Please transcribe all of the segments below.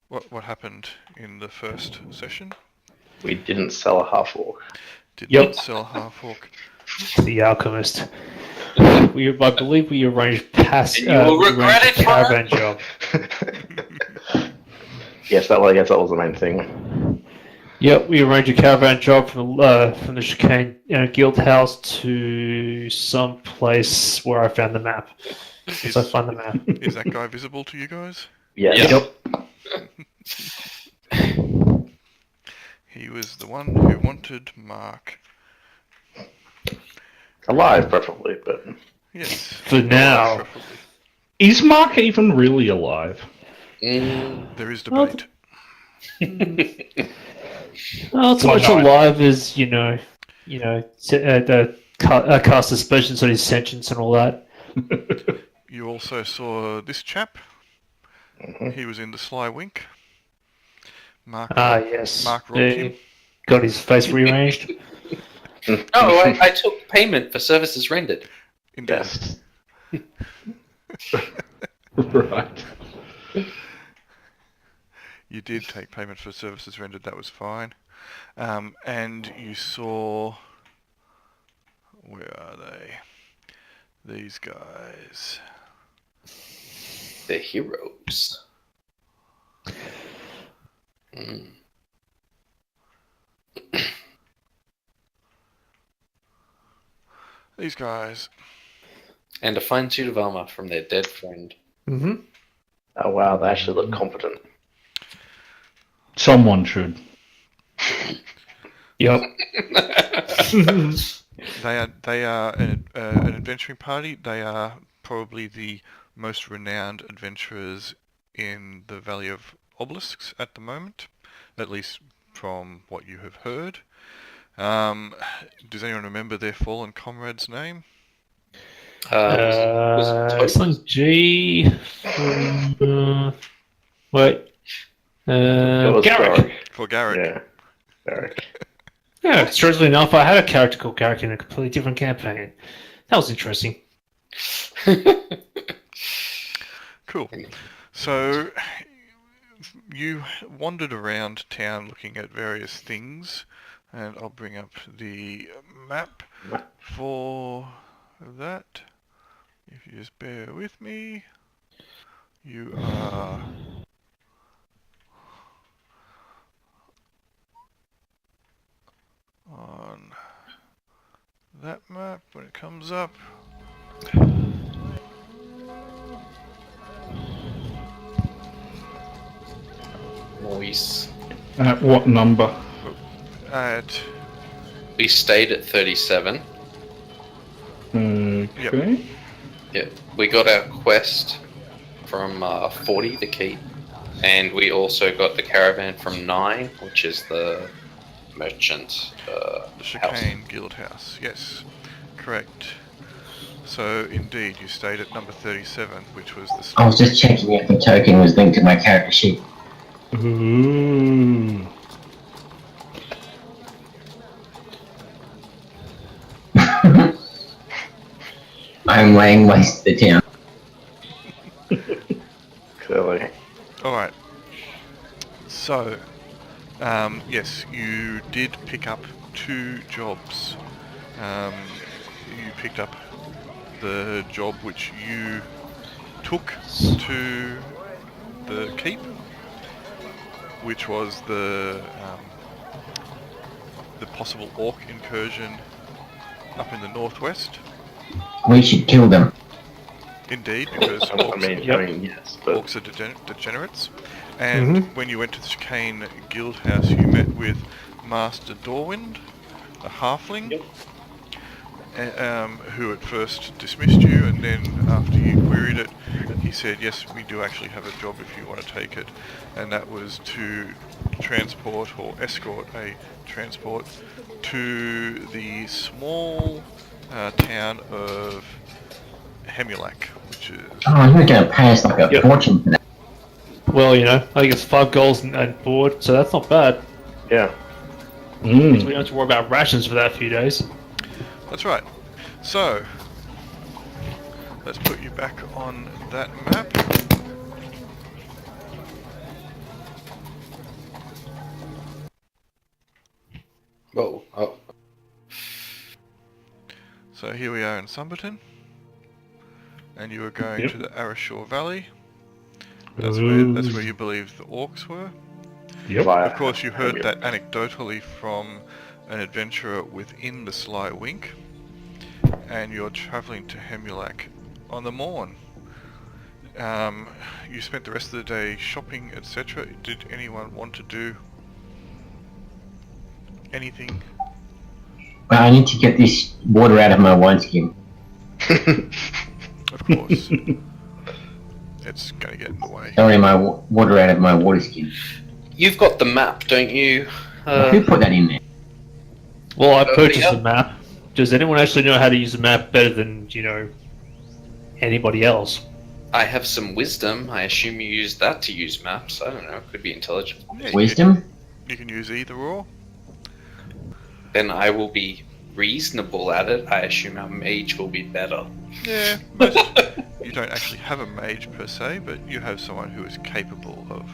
What happened in the first session? We didn't sell a Half-Orc. Did not sell Half-Orc. The alchemist. I believe we arranged And you will regret it, caravan job. Yes, I guess that was the main thing. Yep, we arranged a caravan job from the Chicane Guild House to some place where I found the map. So I found the map. Is that guy visible to you guys? Yes. Yep. He was the one who wanted Mark. Alive, preferably, but... Yes. For now. Preferably. Is Mark even really alive? There is debate. Well, it's much alive as, cast aspersions on his sentience and all that. You also saw this chap. Mm-hmm. He was in the Sly Wink. Mark. Yes. Mark robbed him. Got his face rearranged. Oh, I took payment for services rendered. Indeed. Yes. Right. You did take payment for services rendered. That was fine. And you saw... Where are they? These guys. The heroes. These guys. And a fine suit of armor from their dead friend. Mm-hmm. Oh wow, they actually look competent. Someone should. Yep. They are an adventuring party. They are probably the most renowned adventurers in the Valley of Obelisks at the moment, at least from what you have heard. Does anyone remember their fallen comrade's name? Was Something G. Wait. It was Garrick. For Garrick. Yeah. Garrick. Yeah, strangely enough, I had a character called Garrick in a completely different campaign. That was interesting. Cool. So, you wandered around town looking at various things, and I'll bring up the map for that. If you just bear with me, you are... on that map when it comes up. Novice. At what number? We stayed at 37. Okay. Yeah, we got our quest from 40, the key, and we also got the caravan from 9, which is the merchant The house. Chicane Guild House, yes, correct. So, indeed, you stayed at number 37, which was the... I was just checking if the token was linked to my character sheet. Ooh. I'm laying waste to the town. Clearly. Alright. So, yes, you did pick up 2 jobs. You picked up the job which you took to the keep, which was the possible orc incursion up in the northwest. We should kill them. Indeed, because I orcs, mean, yes, but orcs are degenerates. And when you went to the Chicane Guild House, you met with Master Dorwind, a halfling, who at first dismissed you, and then after you queried it, he said, yes, we do actually have a job if you want to take it. And that was to transport or escort a transport to the small town of Hemulac, which is... Oh, you're gonna pay us like a fortune for that. Well, I think it's 5 goals and board, so that's not bad. yeah. We don't have to worry about rations for that few days. That's right. So, let's put you back on that map. Whoa. Oh. So here we are in Sumberton, and you are going Yep. to the Arashore Valley. That's where you believe the orcs were. Yep. Via Of course, you heard Hemula. that anecdotally from an adventurer within the Sly Wink, and you're travelling to Hemulac on the morn. You spent the rest of the day shopping, etc. Did anyone want to do anything? Well, I need to get this water out of my wineskin. Of course. It's going to get in the way. Sorry, my water out of my water skin. You've got the map, don't you? Who put that in there? Well, I purchased yeah. the map. Does anyone actually know how to use the map better than, anybody else? I have some wisdom. I assume you use that to use maps. I don't know. Could be intelligent. Yeah, Wisdom? You can use either or. Then I will be reasonable at it. I assume our mage will be better. Yeah, you don't actually have a mage per se, but you have someone who is capable of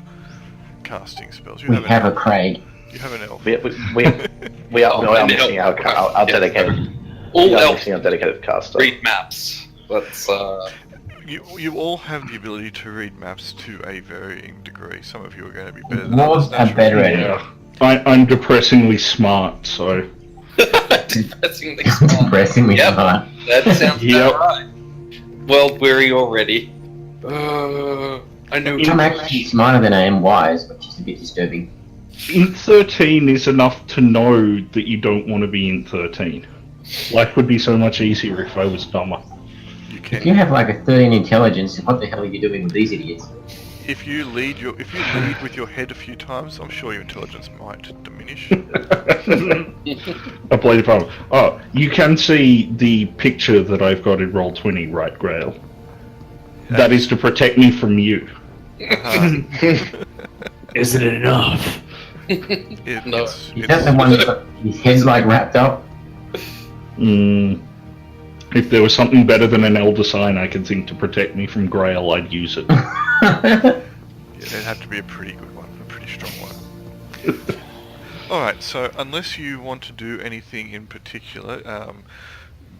casting spells. We have a Craig. You have an elf. We are missing our dedicated. All We are elves missing our dedicated caster. read maps. Let's. You all have the ability to read maps to a varying degree. Some of you are going to be better than Dwarves others. are better at it. Yeah. I'm depressingly smart, so Depressingly smart. Depressingly Yep. smart. That sounds Yep. about right. Well, weary already. I know. I'm actually smarter than I am wise, which is a bit disturbing. in 13 is enough to know that you don't want to be in 13. Life would be so much easier if I was dumber. You If you can. have like a 13 intelligence, what the hell are you doing with these idiots? If you lead with your head a few times, I'm sure your intelligence might diminish. I played the problem. Oh, you can see the picture that I've got in Roll20, right, Grail? That is to protect me from you. Isn't it enough? No. Is that the one that's got his head like wrapped up? If there was something better than an Elder Sign I could think to protect me from Grail, I'd use it. Yeah, it'd have to be a pretty good one, a pretty strong one. Alright, so unless you want to do anything in particular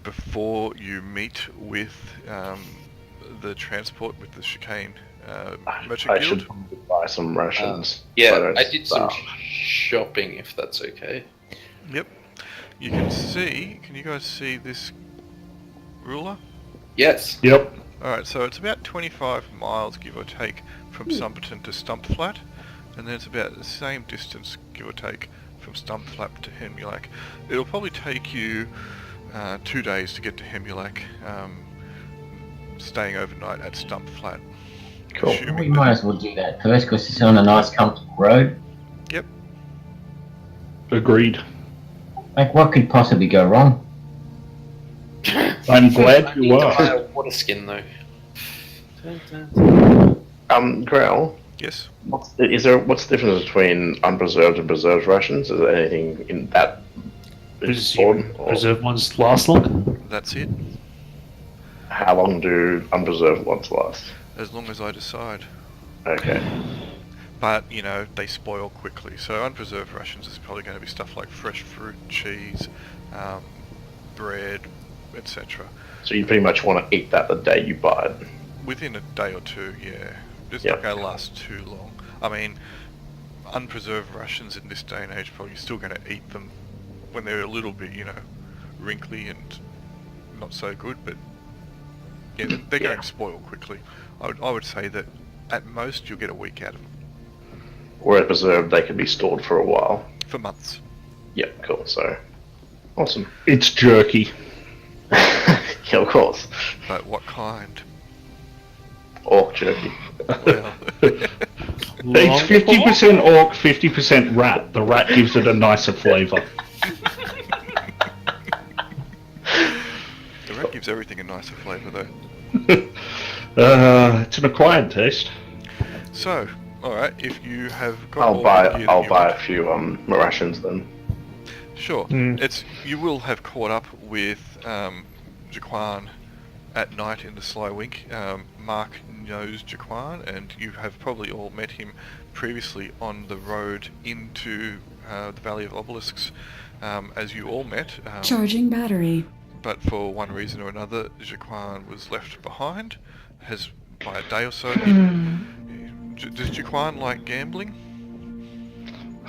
before you meet with the transport with the Chicane Merchant I Guild, should probably buy some rations. Yeah, I did some shopping, if that's okay. yep, you can see, can you guys see this ruler? Yes. Yep. Alright, so it's about 25 miles, give or take, from Sumperton to Stumpflat, and then it's about the same distance, give or take, from Stumpflat to Hemulac. It'll probably take you 2 days to get to Hemulac, staying overnight at Stumpflat. Cool. Assuming We that- might as well do that first because it's on a nice, comfortable road. Agreed. Like, what could possibly go wrong? I'm glad I you need to buy are. a water skin though. Grail, Yes. what's the difference between unpreserved and preserved rations? Is there anything in that important? Or Reserve ones last long? That's it. how long do unpreserved ones last? As long as I decide. Okay. But, you know, they spoil quickly. So unpreserved rations is probably going to be stuff like fresh fruit, cheese, bread, etc. So you pretty much want to eat that the day you buy it. Within a day or two, yeah. It's Yep. not going to last too long. I mean, unpreserved rations in this day and age, probably you're still going to eat them when they're a little bit, you know, wrinkly and not so good, but yeah, they're going to spoil quickly. I would say that at most you'll get a week out of them. Whereas preserved, they can be stored for a while. For months. Yep, cool. So, awesome. It's jerky. Yeah, of course. But what kind? Orc jerky. Well, It's 50% orc, 50% rat. The rat gives it a nicer flavour. the rat gives everything a nicer flavour though. It's an acquired taste. So, alright, if you have got I'll all buy. the gear that I'll you buy want- a few rations then. Sure. Mm. You will have caught up with Jaquan at night in the Sly Wink. Mark knows Jaquan, and you have probably all met him previously on the road into the Valley of Obelisks, as you all met. Charging battery. But for one reason or another, Jaquan was left behind, by a day or so. Does Jaquan like gambling?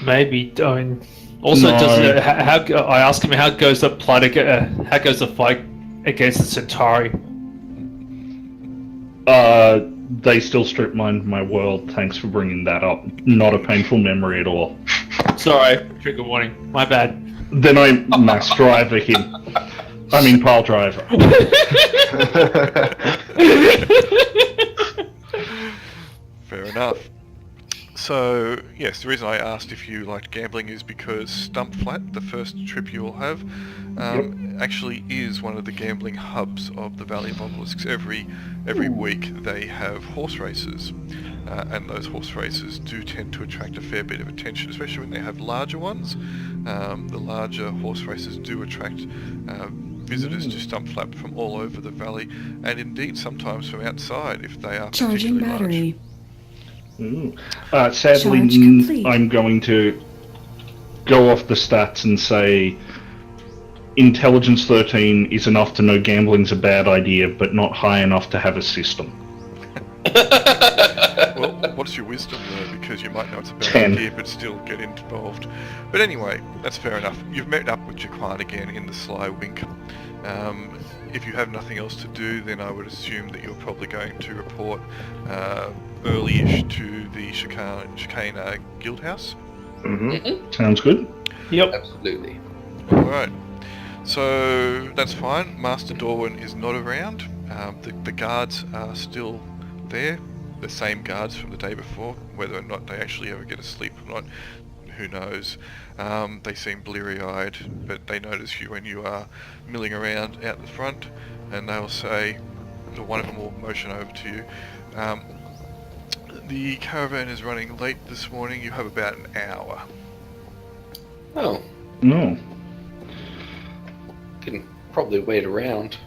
Maybe. I mean, also, No. I asked him how goes the fight against the Centauri. They still strip mined my world. Thanks for bringing that up. Not a painful memory at all. Sorry, trigger warning. My bad. Then I mass driver him. I mean, pile driver. Fair enough. So, yes, the reason I asked if you liked gambling is because Stump Flat, the first trip you will have, actually is one of the gambling hubs of the Valley of Obelisks. Every week they have horse races, and those horse races do tend to attract a fair bit of attention, especially when they have larger ones. The larger horse races do attract visitors to Stump Flat from all over the valley, and indeed sometimes from outside if they are Charging particularly battery. Sadly, Charge complete. I'm going to go off the stats and say Intelligence 13 is enough to know gambling's a bad idea, but not high enough to have a system. Well, what's your wisdom though? Because you might know it's a bad 10. idea, but still get involved. But anyway, that's fair enough. You've met up with Jaquan again in the Sly Wink. If you have nothing else to do, then I would assume that you're probably going to report early-ish to the Chicane Guild House. Sounds good. Yep. Absolutely. Alright. So, that's fine. Master Dorwin is not around. The guards are still there. The same guards from the day before. Whether or not they actually ever get to sleep or not, who knows. They seem bleary-eyed, but they notice you when you are milling around out the front, and they'll say, or one of them will motion over to you, the caravan is running late this morning, you have about an hour. Oh, No. can probably wait around.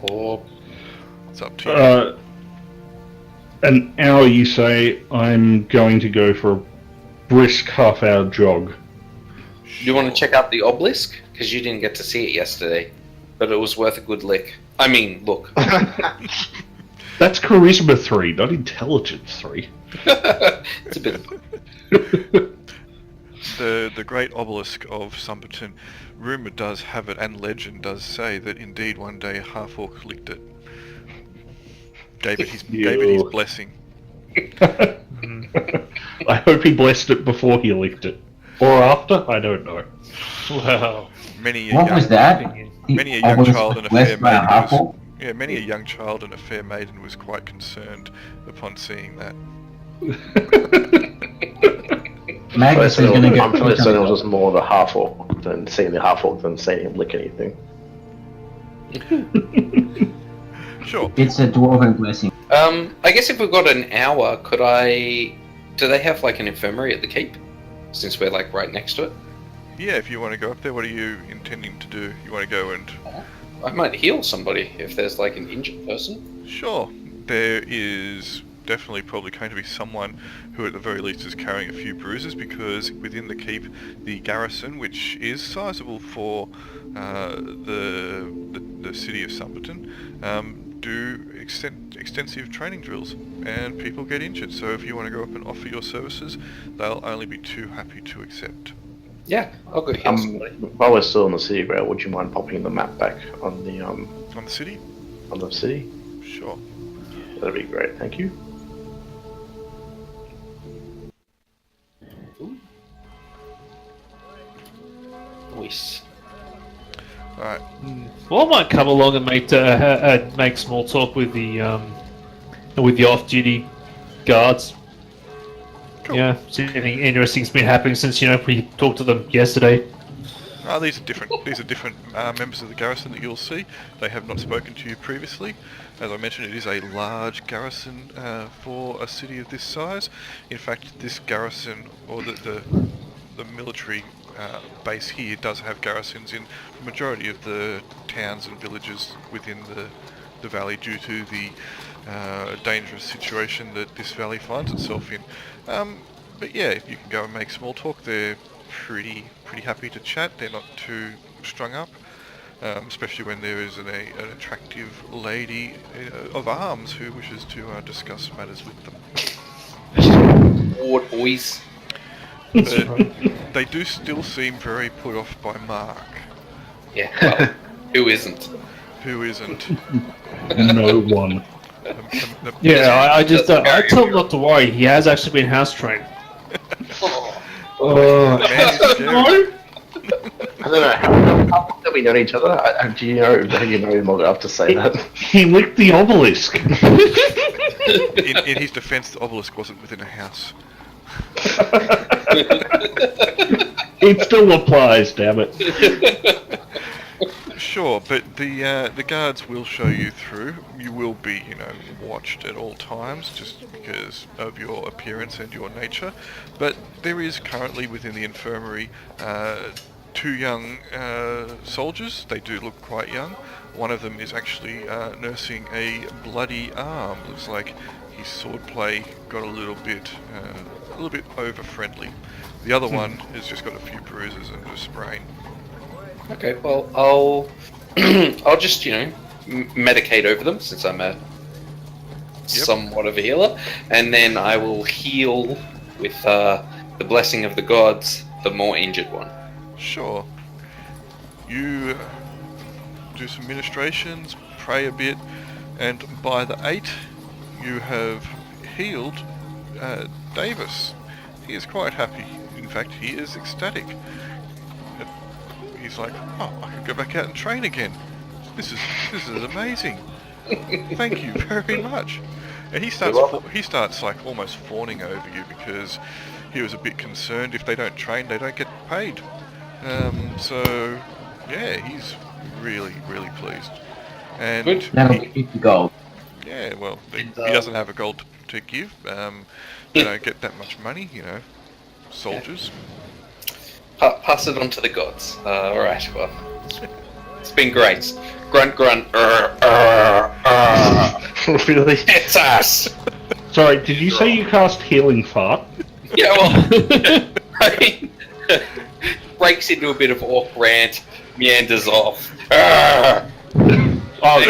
Or It's up to you. An hour, you say. I'm going to go for a brisk half-hour jog. do you want to check out the obelisk? Because you didn't get to see it yesterday, but it was worth a good lick. I mean, look. That's Charisma 3, not Intelligence 3. It's a bit. The great obelisk of Summerton, rumour does have it, and legend does say that indeed one day a half-orc licked it. Gave it his blessing. I hope he blessed it before he licked it. Or after? I don't know. Wow. Many a What young, was that? many a young Obelisk child and a blessed fair by a maiden was, Half-Orc? yeah, many a young child and a fair maiden was quite concerned upon seeing that. Magnus is going to I'm get fairly certain it was just more the half-orc than seeing the half-orc than seeing him lick anything. Sure. It's a dwarven blessing. I guess if we've got an hour, could I... Do they have, like, an infirmary at the keep? Since we're, like, right next to it? Yeah, if you want to go up there, what are you intending to do? You want to go and... I might heal somebody if there's, like, an injured person. Sure. There is definitely probably going to be someone who at the very least is carrying a few bruises, because within the keep, the garrison, which is sizable for the city of Summerton, do extensive training drills, and people get injured. So if you want to go up and offer your services, they'll only be too happy to accept. Yeah, I'll go heal somebody. While we're still in the city, Grail, would you mind popping the map back on the On the city? city? Sure. That'd be great, thank you. Nice. Alright. Well, I might come along and make small talk with the off-duty guards. Cool. Yeah, see if anything interesting's been happening since we talked to them yesterday. These are different members of the garrison that you'll see. They have not spoken to you previously. As I mentioned, it is a large garrison for a city of this size. In fact, this garrison, or the military base here does have garrisons in the majority of the towns and villages within the valley due to the dangerous situation that this valley finds itself in. But yeah, you can go and make small talk. They're pretty happy to chat. They're not too strung up, especially when there is an attractive lady of arms who wishes to discuss matters with them. Ward boys. But they do still seem very put off by Mark. Yeah, well, who isn't? Who isn't? No one. Yeah, I tell him not to worry. He has actually been house trained. The man is scary. I don't know, how long have we known each other? Do you know him long enough to say that? He licked the obelisk. In his defence, the obelisk wasn't within a house. It still applies, damn it. Sure, but the guards will show you through. You will be, watched at all times, just because of your appearance and your nature. But there is currently within the infirmary 2 young soldiers. They do look quite young. One of them is actually nursing a bloody arm. Looks like his swordplay got a little bit over friendly. The other one has just got a few bruises and a sprain. Okay, well, I'll just, medicate over them since I'm somewhat of a healer, and then I will heal with the blessing of the gods the more injured one. Sure. You do some ministrations, pray a bit, and by the 8, you have healed Davis. He is quite happy. In fact, he is ecstatic. He's like, oh, I could go back out and train again. This is amazing. Thank you very much. And he starts like almost fawning over you because he was a bit concerned if they don't train, they don't get paid. So yeah, he's really pleased. And That'll be 50 gold. yeah, well, he doesn't have a gold to give. They don't get that much money, soldiers. Pass it on to the gods. Alright, well, it's been great. Grunt. Really? It's us! Sorry, did you say you cast Healing Fart? Yeah, well, breaks into a bit of orc rant, meanders off. Oh,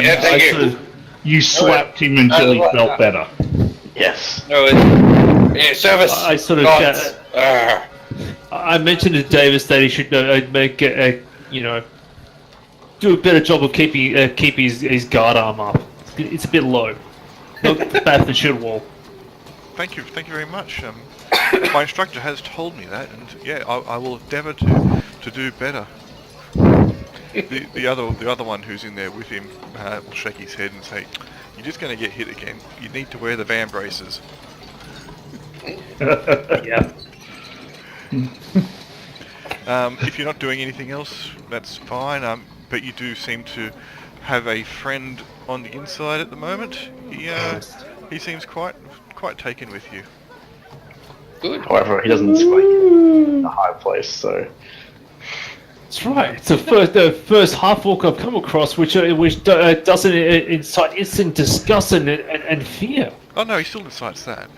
Yeah, thank you. You slapped him until he felt better. Yes. No, service. I sort of gods. I mentioned to Davis that he should do a better job of keep his guard arm up. It's a bit low. Not bad for the shield wall. Thank you very much. My instructor has told me that, and yeah, I will endeavour to do better. The other one who's in there with him will shake his head and say, "You're just going to get hit again. You need to wear the van braces." Yeah. If you're not doing anything else, that's fine. But you do seem to have a friend on the inside at the moment. He seems quite taken with you. Good. However, he doesn't squeak in a high place, so... That's right. It's the first half-orc I've come across which doesn't incite instant disgust and fear. Oh no, he still incites that.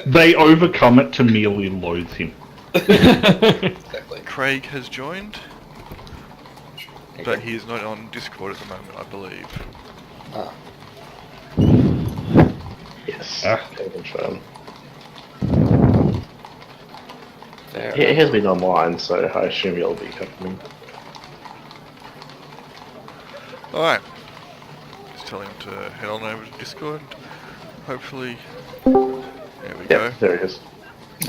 They overcome it to merely loathe him. Exactly. Craig has joined, but he is not on Discord at the moment, I believe. Ah. Yes, can confirm. Fair He has been online, so I assume he'll be coming. Alright. Just tell him to head on over to Discord. Hopefully... There we go. Yep, there he is.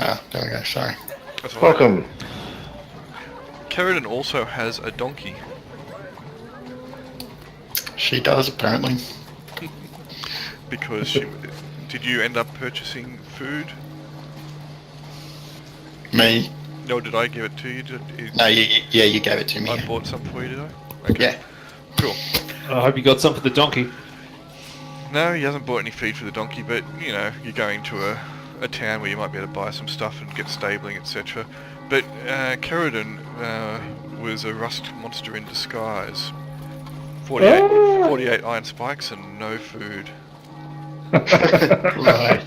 Ah, there we go, sorry. That's all right. Welcome. Kerridan also has a donkey. She does, apparently. Because did you end up purchasing food? Me? No, did I give it to you? No, yeah, you gave it to me. I Yeah. bought some for you, did I? Okay. Yeah. Cool. I hope you got some for the donkey. No, he hasn't bought any feed for the donkey, but, you're going to a town where you might be able to buy some stuff and get stabling, etc. But Kerodin was a rust monster in disguise. 48 iron spikes and no food. Right.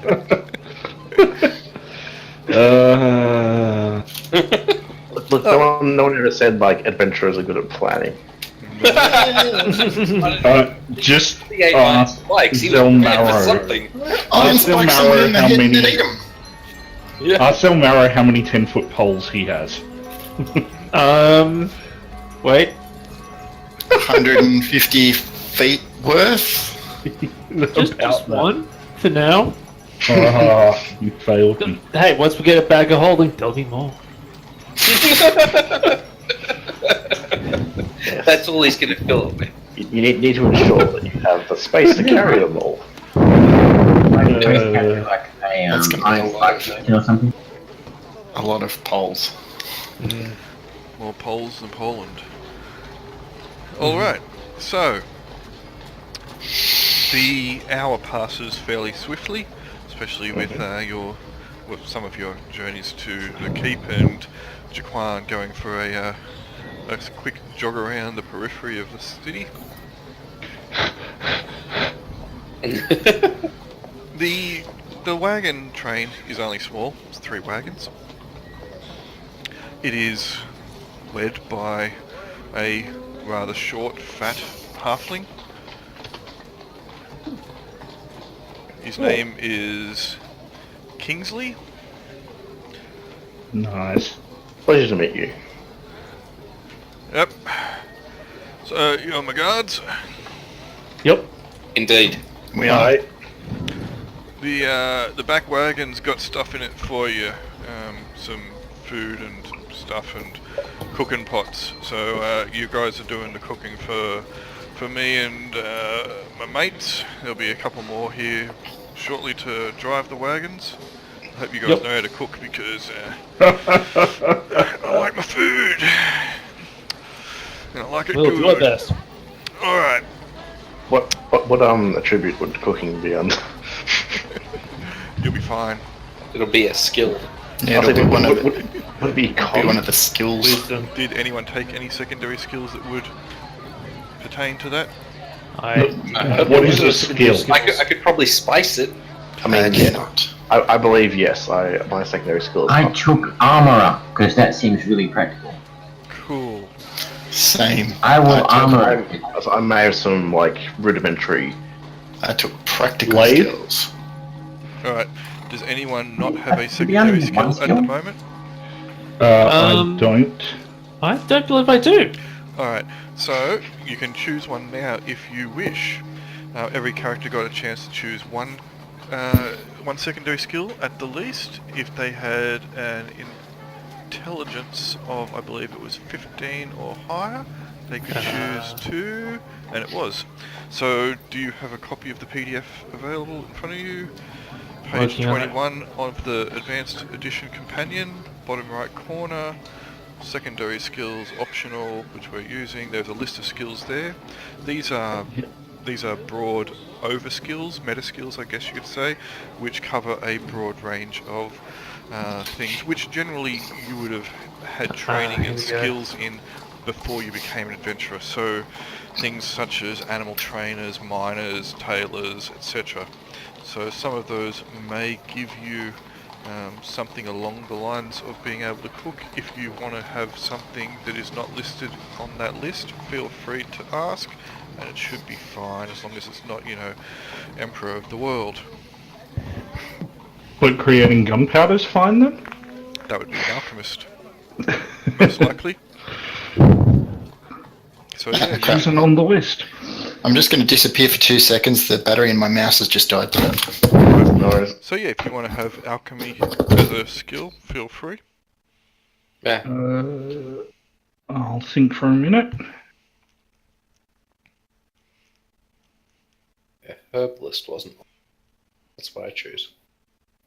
Look, no one ever said like adventurers are good at planning. Just The 8 iron spikes, he was prepared for something. Iron spikes someone in the head and eat him. Ask Zelmarro how many 10-foot poles he has. Wait. 150 feet worth? Just one for now. You failed me. Hey, once we get a bag of holding, there'll be more. That's all he's going to fill it with. You need to ensure that you have the space to carry them all. Maybe like a That's gonna be iron a lot. spike or something. A lot of poles. More Poles than Poland. Alright, so the hour passes fairly swiftly, especially with some of your journeys to the keep and Jaquan going for a quick jog around the periphery of the city. The wagon train is only small, it's 3 wagons. It is led by a rather short, fat halfling. His name is Kingsley. Nice. Pleasure to meet you. Yep. So, you're my guards. Yep. Indeed. We are. Right. The back wagon's got stuff in it for you. Some food and stuff and cooking pots. So you guys are doing the cooking for me and my mates. There'll be a couple more here shortly to drive the wagons. I hope you guys know how to cook because I like my food. And I like it We'll good. do our best. Alright. What attribute would cooking be on? You'll be fine. It'll be a skill. Yeah, it'll be one of the, would it be be one of the skills. Wisdom. Did anyone take any secondary skills that would pertain to that? What is a skill? I could probably spice it. I mean, cannot. I believe yes. My secondary skill is I not- took armorer because that seems really practical. Cool. Same. I will took- armor it. I may have some like rudimentary. I took practical Blade? skills. Alright. Does anyone not have a To be honest, secondary skill one at the skill? moment? I don't. I don't believe I do. Alright, so you can choose one now if you wish. Every character got a chance to choose one secondary skill at the least. If they had an intelligence of, I believe it was 15 or higher, they could choose 2, and it was. So, do you have a copy of the PDF available in front of you? Page Working on it. 21 of the Advanced Edition Companion, bottom right corner. Secondary skills optional, which we're using. There's a list of skills there. These are broad over skills, meta skills, I guess you could say, which cover a broad range of things, which generally you would have had training here and we go. skills in before you became an adventurer. So things such as animal trainers, miners, tailors, etc. So some of those may give you something along the lines of being able to cook. If you want to have something that is not listed on that list, feel free to ask, and it should be fine as long as it's not, Emperor of the World. But creating gunpowder's fine then? That would be an alchemist, most likely. So yeah, Okay. Isn't on the list. I'm just going to disappear for 2 seconds. The battery in my mouse has just died. No worries. so yeah, if you want to have alchemy as a skill, feel free. Yeah. I'll think for a minute. Yeah, herbalist wasn't. That's what I choose.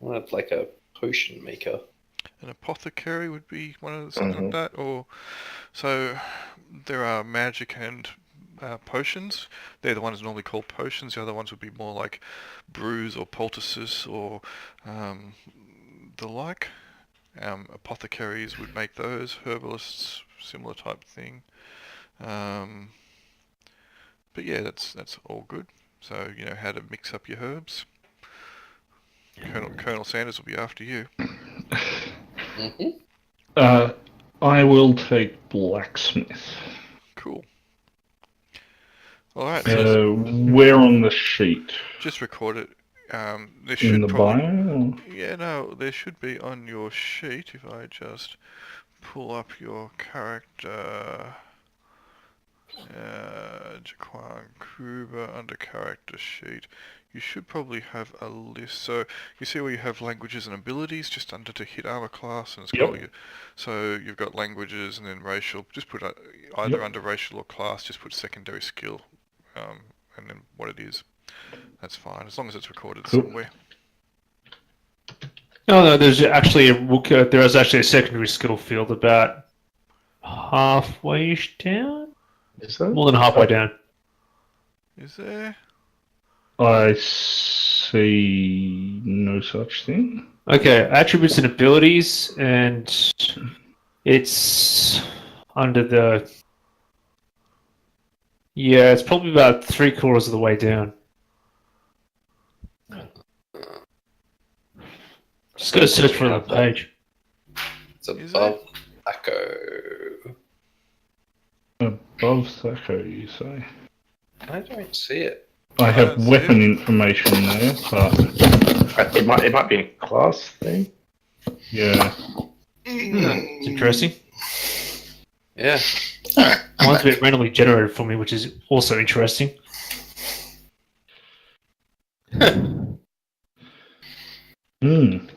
I wanted like a potion maker. An apothecary would be one of the something like that, or so there are magic and potions. They're the ones normally called potions. The other ones would be more like brews or poultices or the like. Apothecaries would make those. Herbalists, similar type thing. But yeah, that's all good. So you know how to mix up your herbs. Colonel Sanders will be after you. I will take blacksmith. Cool. All right. So Where on the sheet? just record it. There In should the probably. bio? Yeah, no, there should be on your sheet. If I just pull up your character, Jaquan Kruber under character sheet, you should probably have a list. So you see where you have languages and abilities just under to hit armor class, and it's got all your. So you've got languages and then racial. Just put either under racial or class. Just put secondary skill, and then what it is. That's fine as long as it's recorded somewhere. Oh no, there's actually there is actually a secondary skill field about halfway down. Is that? More than halfway down. Is there? I see no such thing. Okay, attributes and abilities, and it's under the. Yeah, it's probably about 3/4 of the way down. Just go search for that page. It's above Echo. Above Thaco, you say? I don't see it. I have weapon information there, but It might be a class thing. yeah. It's interesting. Yeah. Mine's a bit randomly generated for me, which is also interesting. But I'm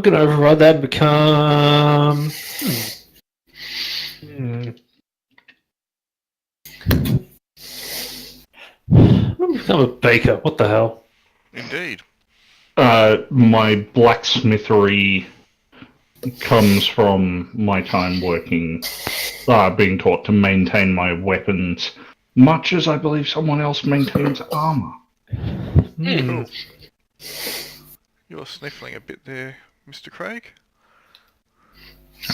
going to override that and become... I'm going to become a baker. What the hell? Indeed. My blacksmithery comes from my time working, being taught to maintain my weapons, much as I believe someone else maintains armor. Cool. You're sniffling a bit there, Mr. Craig.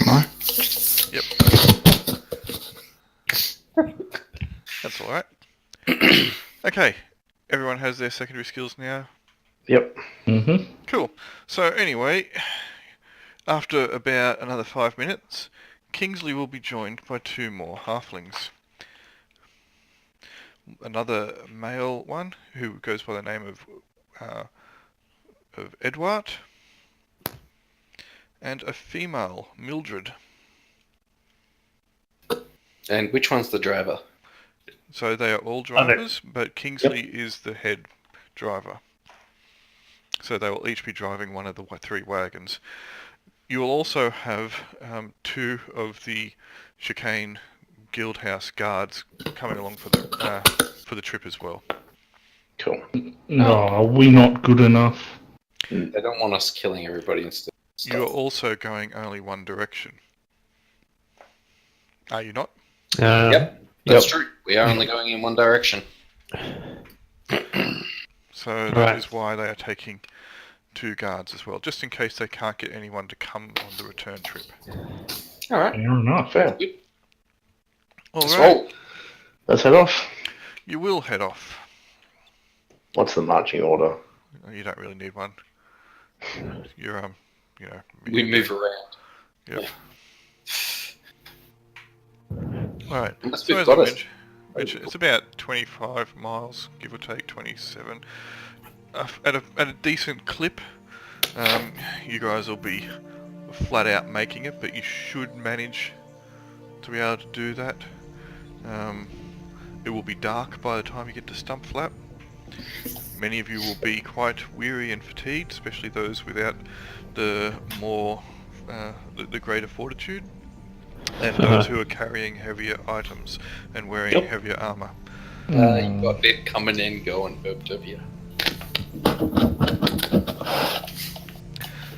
Am I? Yep. That's alright. Okay, everyone has their secondary skills now. Yep. Mm-hmm. Cool. So anyway, after about another 5 minutes, Kingsley will be joined by 2 more halflings. Another male one who goes by the name of Edward, and a female, Mildred. And which one's the driver? So they are all drivers, but Kingsley is the head driver. So they will each be driving one of the 3 wagons. You will also have 2 of the Chicane Guildhouse guards coming along for the trip as well. Cool. No, are we not good enough? They don't want us killing everybody instead. You are also going only one direction. Are you not? Yep, that's true. We are only going in one direction. So that is why they are taking 2 guards as well, just in case they can't get anyone to come on the return trip. Alright. Fair enough. Fair. Let's Alright, roll. Let's head off. you will head off. What's the marching order? You don't really need one. You're, We move around. Yep. Alright, Unless so we've as I got us. mentioned, it's about 25 miles, give or take 27. At a decent clip, you guys will be flat out making it, but you should manage to be able to do that. It will be dark by the time you get to Stump Flap. Many of you will be quite weary and fatigued, especially those without the greater fortitude, and those who are carrying heavier items and wearing heavier armor. You got it coming in, going, Optavia.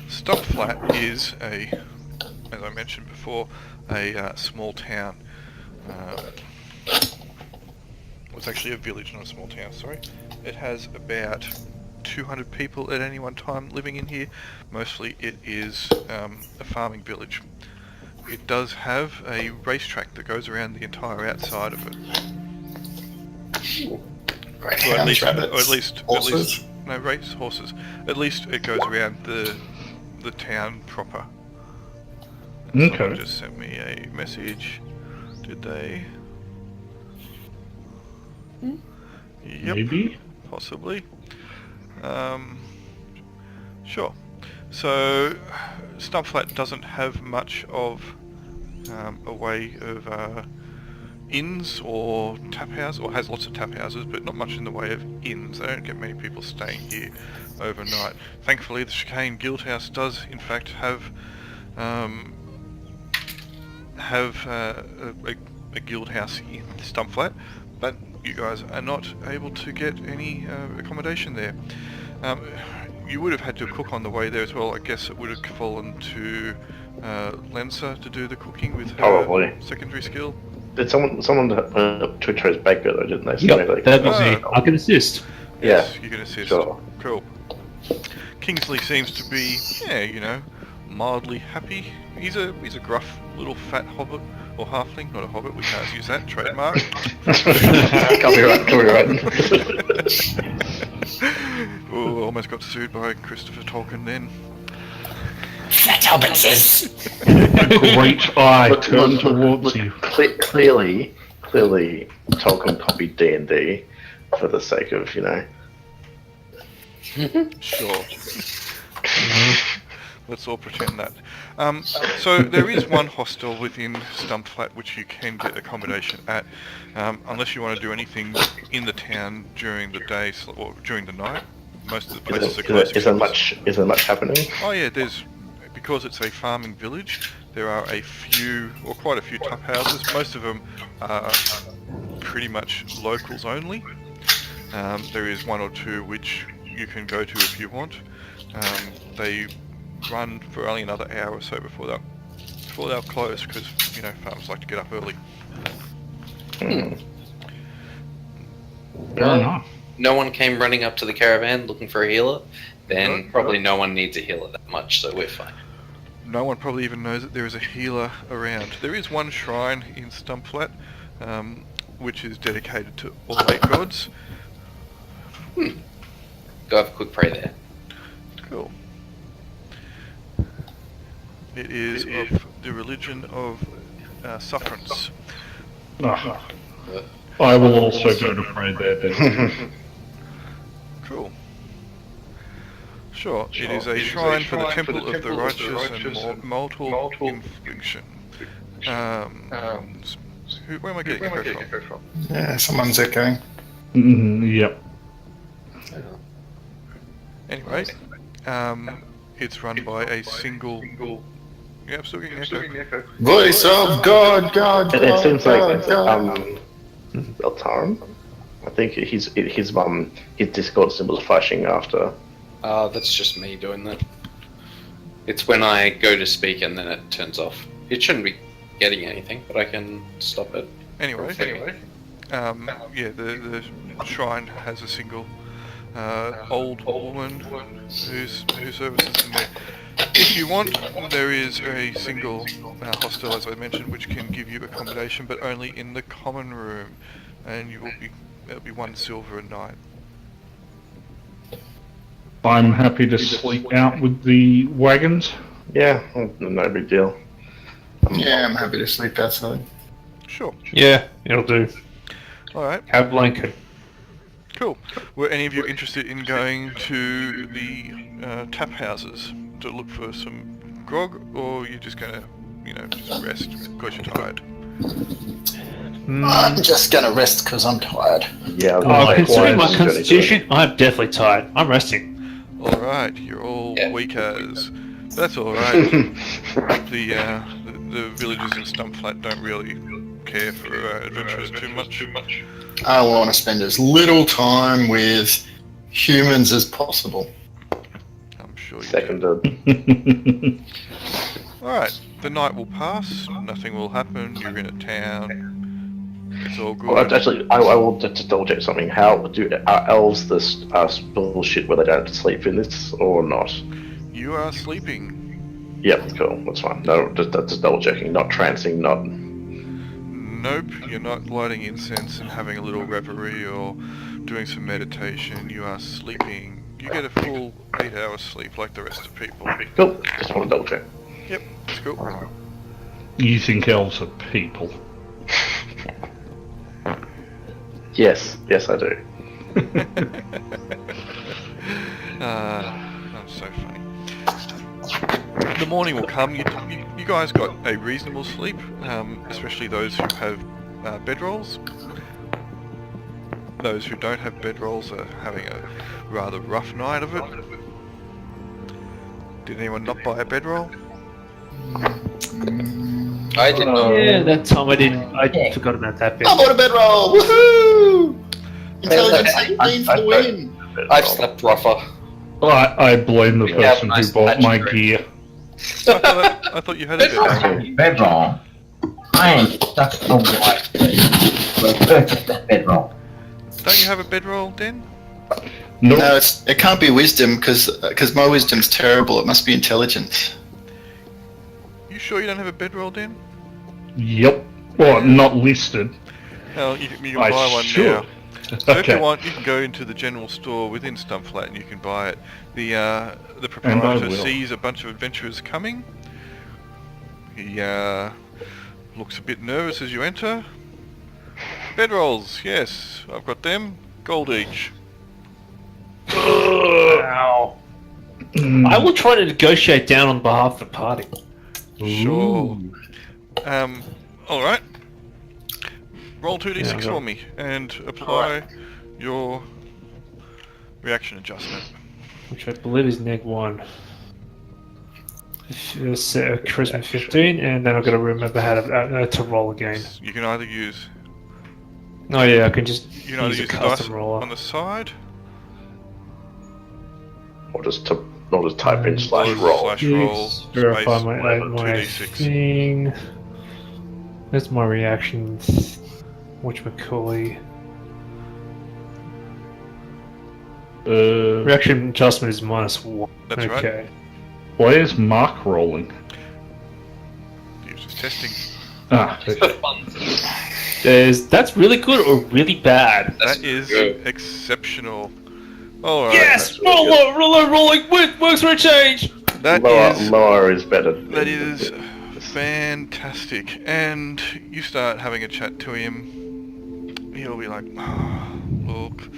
Stump Flat is as I mentioned before, a small town. It's actually a village, not a small town, sorry. It has about 200 people at any one time living in here. Mostly it is a farming village. It does have a racetrack that goes around the entire outside of it. Great. Or at least, Horses? no, race horses. At least it goes around the town proper. And Okay. someone just sent me a message. Did they? Yep, Maybe? possibly. Sure. So, Stumpflat doesn't have much of a way of inns or tap houses, or has lots of tap houses, but not much in the way of inns. They don't get many people staying here overnight. Thankfully, the Chicane Guildhouse does, in fact, have a guild house in Stumpflat, but you guys are not able to get any accommodation there. You would have had to cook on the way there as well. I guess it would have fallen to Lensa to do the cooking with her Probably. secondary skill. Did someone Twitcher's baker though, didn't they? So maybe Yep, that'd be me. I can assist. Yeah. Yes, you can assist. Sure. Cool. Kingsley seems to be, mildly happy. He's a gruff little fat hobbit, or halfling, not a hobbit, we can't use that, trademark. Copyright. Oh, almost got sued by Christopher Tolkien then. Fat hobbitses! A great eye turned towards you. Clearly, Tolkien copied D&D for the sake of, Sure. Let's all pretend that. So there is one hostel within Stumpflat which you can get accommodation at, unless you want to do anything in the town during the day or during the night. Most of the places are closed. Is there much happening? Oh yeah, because it's a farming village, there are quite a few tap houses. Most of them are pretty much locals only. There is one or two which you can go to if you want. They run for only another hour or so before they'll close, because farmers like to get up early. Fair enough. No one came running up to the caravan looking for a healer. Then probably no one needs a healer that much, so we're fine. No one probably even knows that there is a healer around. There is one shrine in Stumpflat, which is dedicated to all 8 gods. Go have a quick pray there. Cool. It is of the religion of sufferance. I will also go to pray there then. Cool. Sure, it is a shrine for the Temple of the Righteous and Mortal Infliction. Where am I getting echo from? Yeah, someone's echoing. Yep. Anyway, it's run by a single... Yeah, I'm still getting echo. Voice of God, God, It seems like God. Beltarum. I think his Discord symbol's flashing after. That's just me doing that. It's when I go to speak and then it turns off. It shouldn't be getting anything, but I can stop it. Anyway, the shrine has a single old woman who services in there. If you want, there is a single hostel, as I mentioned, which can give you accommodation, but only in the common room, and it'll be 1 silver a night. I'm happy to sleep out with the wagons. Yeah, no big deal. Yeah, I'm happy to sleep outside. Sure. Yeah, it'll do. All right. Have a blanket. Cool. Were any of you interested in going to the tap houses to look for some grog, or you're just gonna, just rest because you're tired? I'm just gonna rest because I'm tired. Yeah. Considering my constitution, I'm definitely tired. I'm resting. All right, you're all weak as. That's all right. The villagers in Stumpflat don't really care for adventurers too much. I want to spend as little time with humans as possible. I'm sure you do. Seconded. All right, the night will pass. Nothing will happen. You're in a town. It's all good. Well, actually, I will just double check something. Are elves this bullshit where they don't sleep in this or not? You are sleeping. Yep, cool. That's fine. No, just double checking. Not trancing. Not. Nope, you're not lighting incense and having a little reverie or doing some meditation. You are sleeping. You get a full 8 hours sleep like the rest of people. Cool. Just want to double check. Yep, that's cool. You think elves are people? Yes, I do. That's so funny. The morning will come. You guys got a reasonable sleep, especially those who have bedrolls. Those who don't have bedrolls are having a rather rough night of it. Did anyone not buy a bedroll? I did not. Yeah, that time I forgot about that bit. I bought a bedroll! Woohoo! Intelligence 18 for the win! I've slept rougher. I blame the Yeah, person nice who bought my magic. gear. I thought you had a bedroll. Bedroll. I am stuck on white. Perfect bedroll. Don't you have a bedroll, Den? Nope. No, it can't be wisdom because my wisdom's terrible. It must be intelligence. You sure you don't have a bedroll, Den? Yep. Well, not listed. Hell, you can I buy one should. now. So if you Okay. want, you can go into the general store within Stumpflat and you can buy it. The And I proprietor will. sees a bunch of adventurers coming. He looks a bit nervous as you enter. Bedrolls, yes, I've got them. Gold each. Wow. I will try to negotiate down on behalf of the party. Sure. Alright. Roll 2d6 Yeah, for me and apply your reaction adjustment. Which I believe is -1. Charisma 15, and then I've got to remember how to roll again. You can either use Oh yeah, I can just you can either use a use the dice custom roller. on the side Or just type in or /roll. /roll Verify space my 2d6. thing. That's my reactions. Whatchamacallit. Reaction adjustment is -1. That's right. Okay. Why is Mark rolling? He was just testing. Ah, That's really good or really bad. That's That is good. exceptional. Alright. Yes! Rolling works for a change! Lower is better. That is fantastic. And you start having a chat to him. He'll be like, oh, look,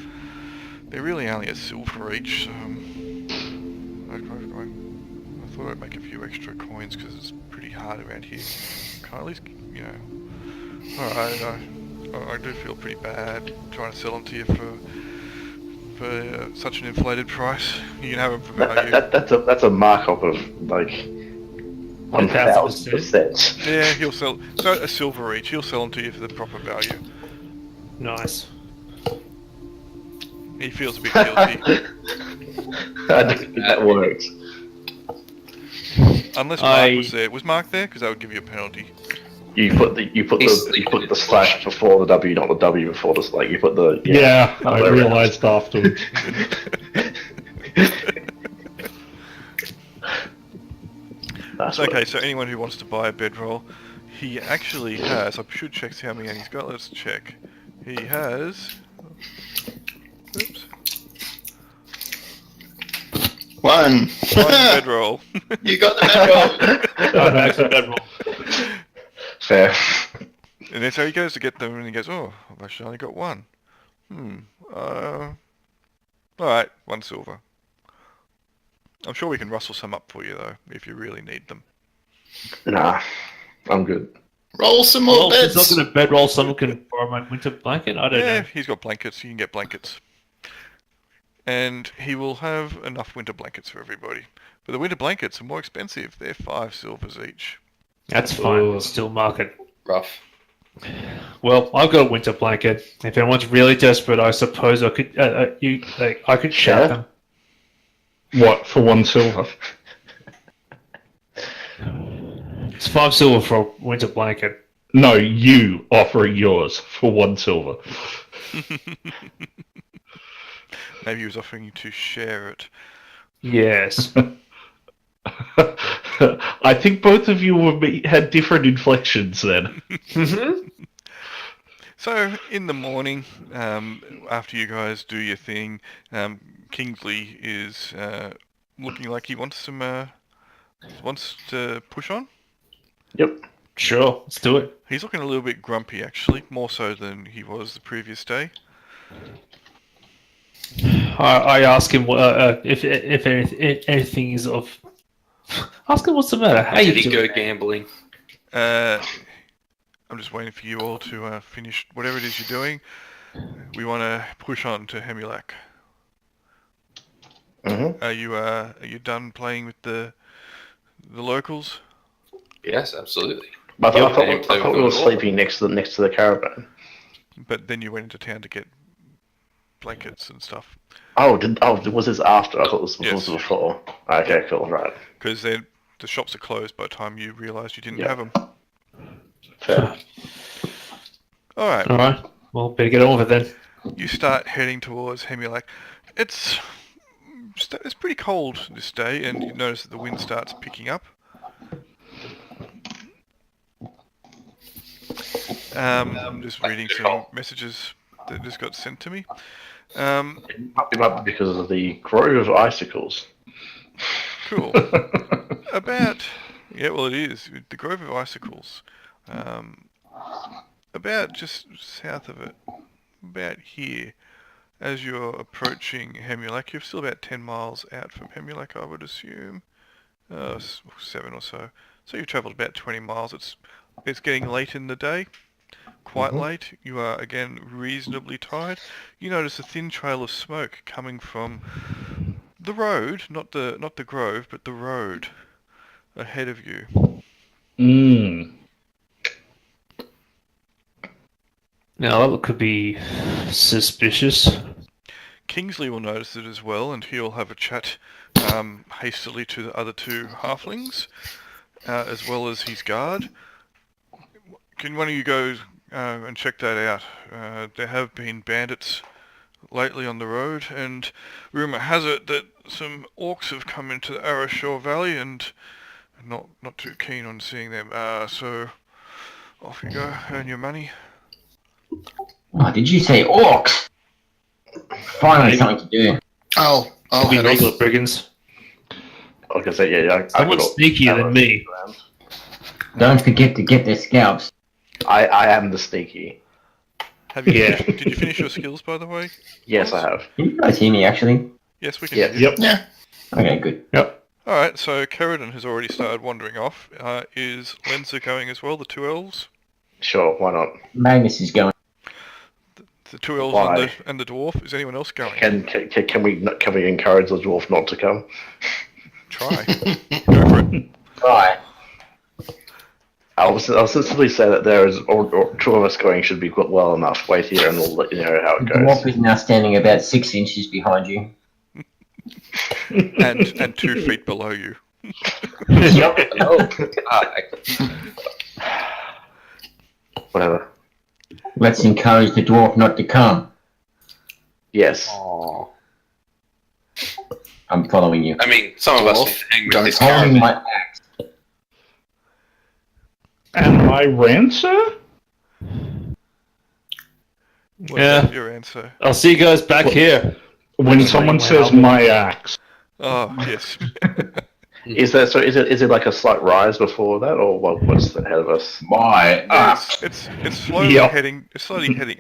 they're really only a silver each, so I thought I'd make a few extra coins because it's pretty hard around here. Can I at least, alright, I do feel pretty bad trying to sell them to you for such an inflated price. You can have them for value. That's a markup of like 1,000%. Yeah, he'll sell a silver each. He'll sell them to you for the proper value. Nice. He feels a bit guilty. I don't think that works. Unless Mark was there. Was Mark there? Because that would give you a penalty. You put the slash before the W, not the W before the slash. You put the yeah, I realised afterwards. That's Okay, so anyone who wants to buy a bedroll, he actually has. I should check how many he's got. Let's check. He has. Oops. One. One bedroll. You got the bedroll. fair. And then so he goes to get them, and he goes, "Oh, I've actually only got one. All right, 1 silver. I'm sure we can rustle some up for you though, if you really need them." Nah, I'm good. Roll some more Well, beds. it's not going to bedroll, someone can borrow my winter blanket? I don't Yeah, know. he's got blankets. You can get blankets. And he will have enough winter blankets for everybody. But the winter blankets are more expensive. They're 5 silvers each. That's fine, it's still market. Rough. Well, I've got a winter blanket. If anyone's really desperate, I suppose I could. I could share Yeah? them. What, for 1 silver? It's 5 silver for a winter blanket. No, you offering yours for 1 silver. Maybe he was offering you to share it. Yes. I think both of you had different inflections then. So, in the morning, after you guys do your thing, Kingsley is looking like he wants to push on. Yep. Sure, let's do it. He's looking a little bit grumpy, actually, more so than he was the previous day. I ask him if anything is of. Ask him what's the matter. How you Did he doing? go gambling? I'm just waiting for you all to finish whatever it is you're doing. We want to push on to Hemulak. Mm-hmm. Are you done playing with the locals? Yes, absolutely. But Yep, I thought we were sleeping next to the caravan. But then you went into town to get blankets and stuff. Was this after? I thought this was Yes. before. Okay, cool, right. Because the shops are closed by the time you realised you didn't Yeah. have them. Fair. All right. All right. Well, better get on with it then. You start heading towards Hemulak. It's pretty cold this day, and you notice that the wind starts picking up. I'm just reading some messages that just got sent to me. It might be because of the grove of icicles. Cool. Well, it is. The Grove of Icicles. About just south of it. About here. As you're approaching Hemulak, you're still about 10 miles out from Hemulak, I would assume. 7 or so. So you've travelled about 20 miles. It's getting late in the day. Quite late. You are, again, reasonably tired. You notice a thin trail of smoke coming from the road, not the grove, but the road ahead of you. Now that could be suspicious. Kingsley will notice it as well, and he'll have a chat hastily to the other two halflings, as well as his guard. Can one of you go and check that out? There have been bandits lately on the road, and rumour has it that some orcs have come into the Arashore Valley, and not too keen on seeing them. So off you go, earn your money. Oh, did you say orcs? Finally something to do. I'll Be head regular off. brigands. I was gonna say, yeah. Someone's sneakier than me. Don't forget to get their scalps. I am the sneaky. Have you? Yeah. Did you finish your skills, by the way? Yes, I have. Can you guys hear me, actually? Yes, we can. Yes. hear you. Yep. Yeah. Okay, good. Yep. All right. So Kerridan has already started wandering off. Is Lenza going as well? The two elves. Sure, why not? Magnus is going. The two elves Why? and the dwarf. Is anyone else going? Can we encourage the dwarf not to come? Try. Go for it. Right. I'll simply say that there is, or two of us going should be well enough. Wait here and we'll let you know how it The goes. dwarf is now standing about 6 inches behind you. And 2 feet below you. Yep. Oh, Whatever. Let's encourage the dwarf not to come. Yes. Aw. I'm following you. I mean, some of us Dwarf, need to hang with don't this Holding caravan. my axe. And my rancer? What's Yeah. your answer? I'll see you guys back here. When someone says my axe. Oh, yes. Is it like a slight rise before that, or what's ahead of us? My axe. It's slowly Yep. heading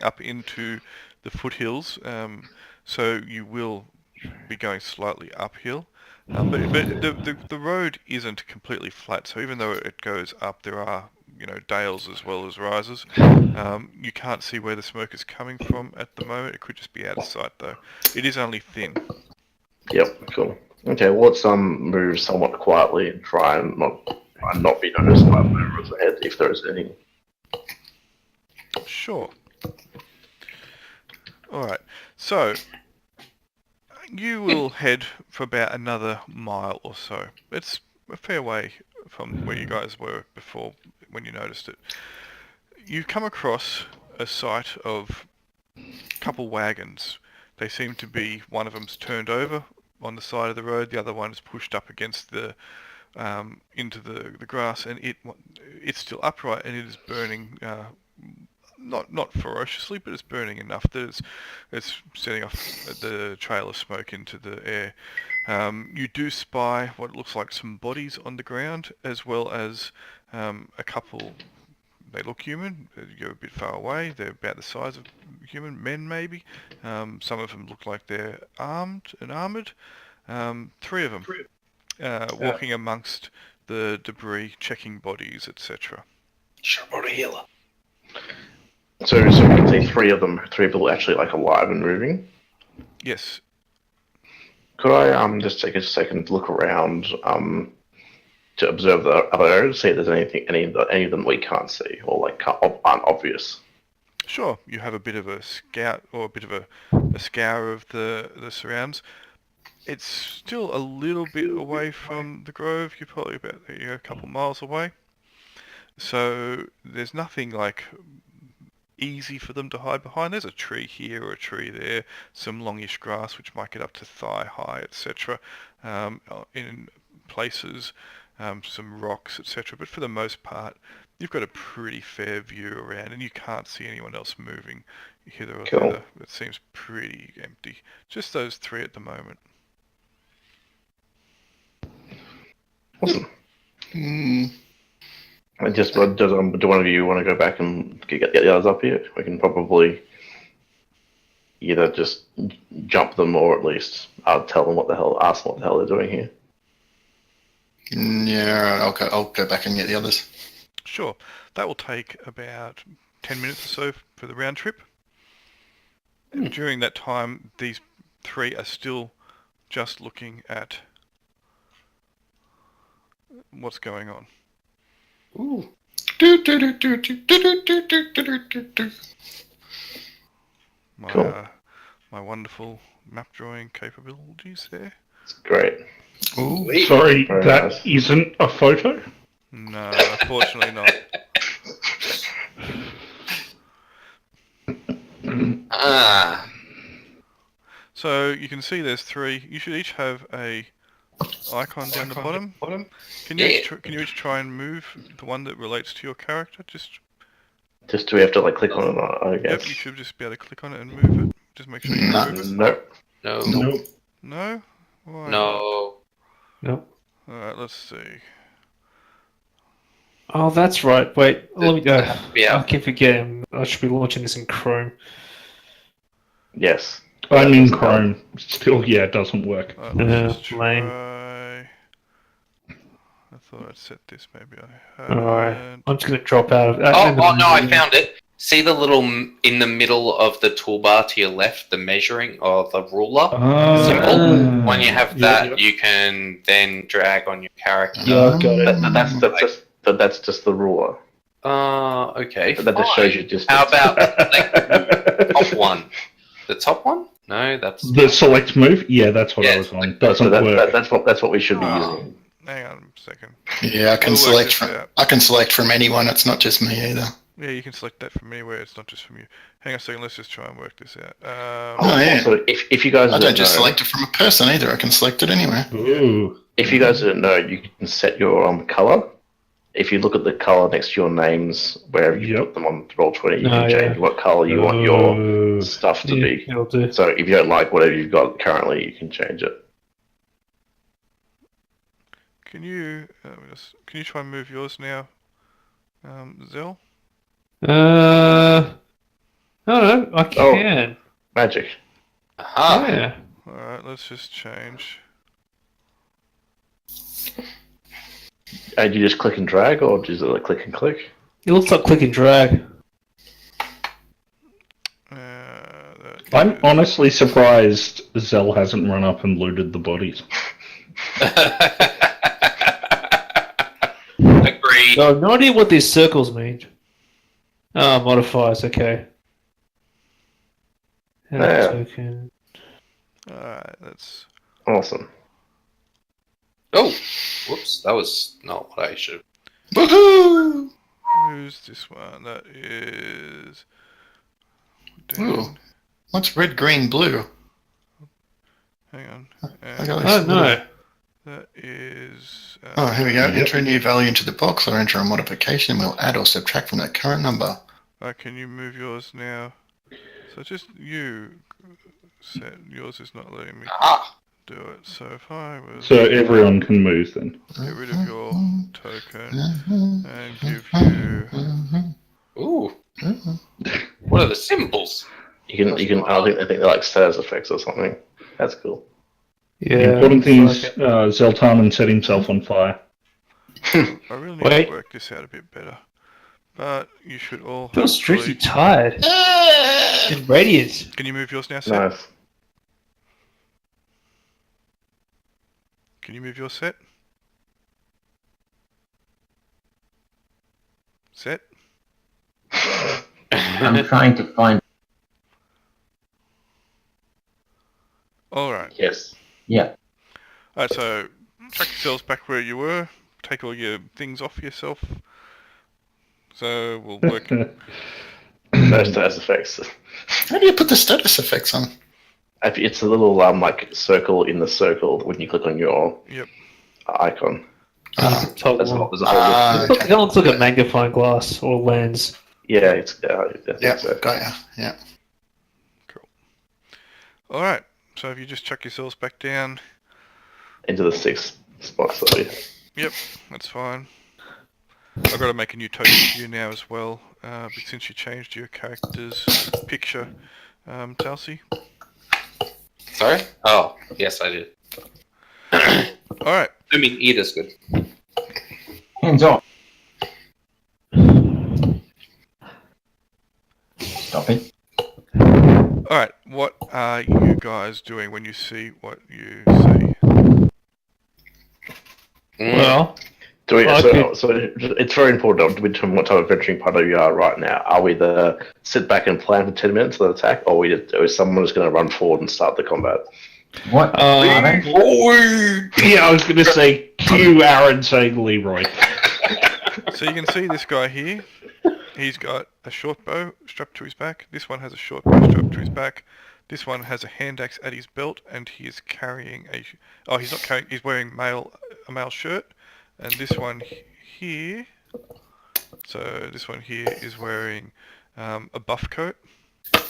up into the foothills. So you will be going slightly uphill. But the road isn't completely flat. So even though it goes up, there are dales as well as rises. You can't see where the smoke is coming from at the moment. It could just be out of sight though. It is only thin. Yep, cool. Okay, well, let's move somewhat quietly and try and not be noticed by whatever's ahead if there is anything. Sure. Alright, so you will head for about another mile or so. It's a fair way from where you guys were before when you noticed it. you come across a sight of a couple wagons. They seem to be, one of them's turned over on the side of the road, the other one is pushed up against the into the grass, and it's still upright and it is burning. Not ferociously, but it's burning enough that it's setting off the trail of smoke into the air. You do spy what looks like some bodies on the ground, as well as a couple. They look human. You're a bit far away. They're about the size of human men, maybe. Some of them look like they're armed and armoured. 3 of them walking amongst the debris, checking bodies, etc. Should have brought a healer. So we can see 3 of them, 3 people actually like alive and moving. Yes. Could I just take a second to look around to observe the other areas, see if there's any of them we can't see or like aren't obvious? Sure. You have a bit of a scout or a bit of a scour of the surrounds. It's still a little bit away from the grove. You're probably about a couple miles away. So there's nothing like easy for them to hide behind. There's a tree here or a tree there, some longish grass which might get up to thigh high, etc. In places, some rocks, etc. But for the most part, you've got a pretty fair view around, and you can't see anyone else moving hither or thither. It seems pretty empty. Just those 3 at the moment. Awesome. Hmm. Do one of you want to go back and get the others up here? We can probably either just jump them or at least ask them what the hell they're doing here. Yeah, all right, I'll go back and get the others. Sure. That will take about 10 minutes or so for the round trip. And during that time, these 3 are still just looking at what's going on. Ooh. My wonderful map drawing capabilities there. It's great. Ooh. Sorry, Very that nice. isn't a photo? No, unfortunately not. Ah. So you can see there's 3. You should each have a icon down the bottom. Can you each try and move the one that relates to your character? Just Do we have to like click on it? I guess. Yep, you should just be able to click on it and move it. Just make sure you move it. Nope. No. Nope. No? Why? No. No. Alright, let's see. Oh, that's right. Wait, let me go. Yeah. I keep forgetting. I should be launching this in Chrome. Yes. I'm in Chrome. Still, yeah, it doesn't work. Let's just lame. try... I thought I'd set this, maybe I Alright. haven't. I'm just going to drop out of Oh, no, I found it. See the little, in the middle of the toolbar to your left, the measuring or the ruler symbol? When you have that, you can then drag on your character. Yeah, got it. That's just the ruler. Okay. That just shows you distance. How about the top one? The top one? No, that's... The select move? Yeah, that's what I was on. Doesn't work. That's what we should be using. Hang on a second. Yeah, I can We'll work select this from. out. I can select from anyone. It's not just me either. Yeah, you can select that from anywhere, it's not just from you. Hang on a second, let's just try and work this out. Oh, yeah. Also, if you guys I don't just know, select it from a person either. I can select it anywhere. Ooh. if you guys didn't know, you can set your color. If you look at the color next to your names, wherever you put them on Roll20, you can change what color you want your stuff to be. It'll do. So if you don't like whatever you've got currently, you can change it. Can you try and move yours now, Zell? I don't know. I can. Magic. Aha. Yeah. Alright, let's just change. And you just click and drag, or is it like click and click? It looks like click and drag. I'm honestly surprised Zell hasn't run up and looted the bodies. Agreed. I have no idea what these circles mean. Ah, modifiers, okay. Yeah. Token. Alright, that's... Awesome. Oh, whoops. That was not what I should have. Woohoo! Who's this one? That is... Ooh. What's red, green, blue? Hang on. I got Oh, this no. little- That is... Oh, here we go. Yep. Enter a new value into the box or enter a modification. We'll add or subtract from that current number. can you move yours now? So just you said yours is not letting me Ah! do it. So if I was So everyone can move then. get rid of your token and give you... Ooh. What are the symbols? You can. I think they're like status effects or something. That's cool. Yeah. The important thing is Zeltarman set himself on fire. I really need Wait. to work this out a bit better. But you should all Feels hopefully... strictly tired. And radiant. Can you move yours now, Set? Nice. Can you move your Set? Set? I'm trying to find. Alright. Yes. Yeah. Alright, so chuck yourselves back where you were. Take all your things off yourself. So we'll work... No status effects. How do you put the status effects on? It's a little like circle in the circle when you click on your Yep. icon. Top There's a one. whole, there's a whole list. It looks like a magnifying glass or lens. Yeah, it's I think Yeah, so. got ya. Yeah. Alright, so if you just chuck yourselves back down... Into the 6 spots. So yeah. Yep, that's fine. I've got to make a new token for you now as well, since you changed your character's picture. Talsi? Sorry? Oh, yes, I did. Alright, I mean, either's good. Hands off. Stop it. alright, what are you guys doing when you see what you see? Well, Do we, Okay. so it's very important to determine what type of venturing party you are right now. Are we the sit back and plan for 10 minutes of the attack, or is someone just going to run forward and start the combat? What? Are they? Yeah, I was going to say, cue Aaron saying Leroy. So you can see this guy here. He's got a short bow strapped to his back. This one has a short bow strapped to his back. This one has a hand axe at his belt, and he is carrying a... Oh, he's not carrying... He's wearing a male shirt. And this one here... So this one here is wearing a buff coat.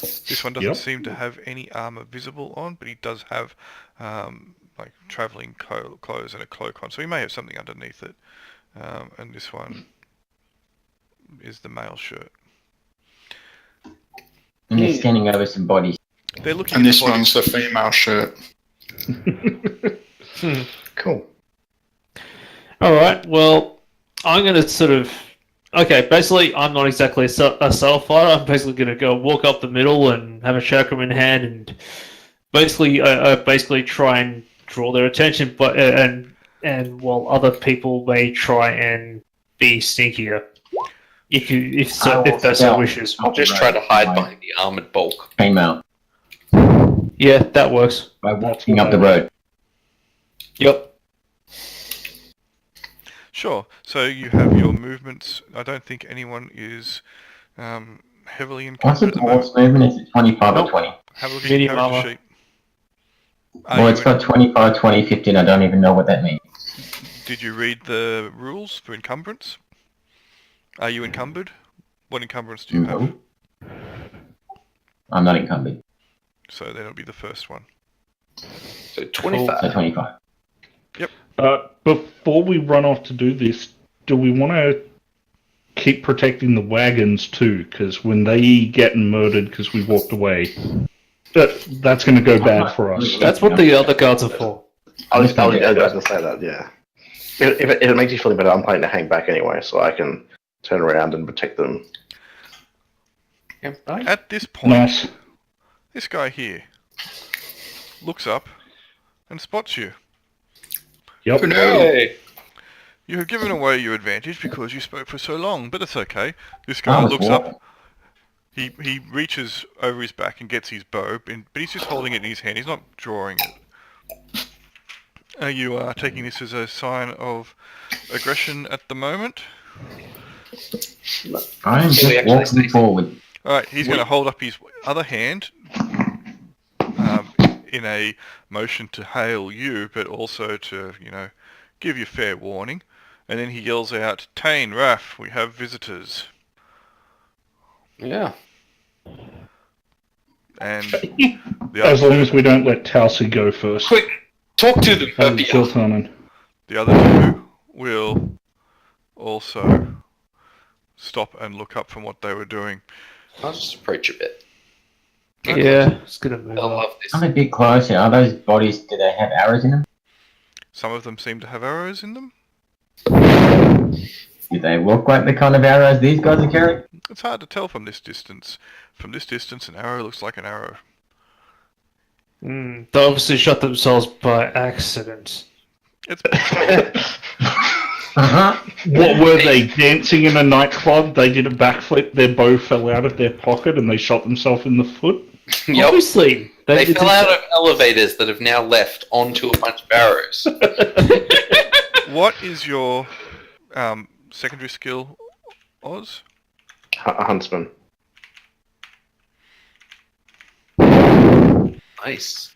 This one doesn't Yep. seem to have any armor visible on, but he does have like traveling clothes and a cloak on. So he may have something underneath it. And this one is the male shirt. And they're standing over some bodies. They're looking And at this the bodies. one's the female shirt. Cool. alright, well, I'm going to sort of... Okay, basically, I'm not exactly a cell fighter. I'm basically going to go walk up the middle and have a chakram in hand and basically try and draw their attention, but and while other people may try and be sneakier. If that's so wishes. I'll just try to hide behind the armored bulk. Came out Yeah, that works. by walking up the road. Yep. Sure. So you have your movements. I don't think anyone is heavily What's encumbered its at the moment. horse movement? Is it 25 Nope. or 20? Have a look at Medium your character armor. sheet. Are Well, you it's got 25, 20, 15. I don't even know what that means. Did you read the rules for encumbrance? Are you encumbered? What encumbrance do you have? No. I'm not encumbered. So that'll be the first one. So 25. So 25. Before we run off to do this, do we want to keep protecting the wagons too? Because when they get murdered because we walked away, that's going to go bad for us. That's what the other guards are for. I was going to say that, yeah. If it makes you feel better, I'm planning to hang back anyway, so I can turn around and protect them. At this point, Nice. this guy here looks up and spots you. Yep. Hey. You have given away your advantage because you spoke for so long, but it's okay. This guy I was looks walking. up. He reaches over his back and gets his bow, but he's just holding it in his hand. He's not drawing it. You are taking this as a sign of aggression at the moment. I'm So we just actually walking stay- forward. Alright, he's going to hold up his other hand in a motion to hail you, but also to, give you fair warning. And then he yells out, Tane, Raph, we have visitors. Yeah. And the As other long as we don't let Talsi go first. Quick, talk to them, It's your turn. Then. the other two will also stop and look up from what they were doing. I'll just approach a bit. Yeah, it's gonna move I up. love this. I'm a bit closer. Are those bodies, do they have arrows in them? Some of them seem to have arrows in them. Do they look like the kind of arrows these guys are carrying? It's hard to tell from this distance. From this distance, an arrow looks like an arrow. They obviously shot themselves by accident. It's What were they, dancing in a nightclub? They did a backflip, their bow fell out of their pocket and they shot themselves in the foot? Yep. Obviously, They fell out of elevators that have now left onto a bunch of arrows. What is your secondary skill, Oz? Huntsman. Nice.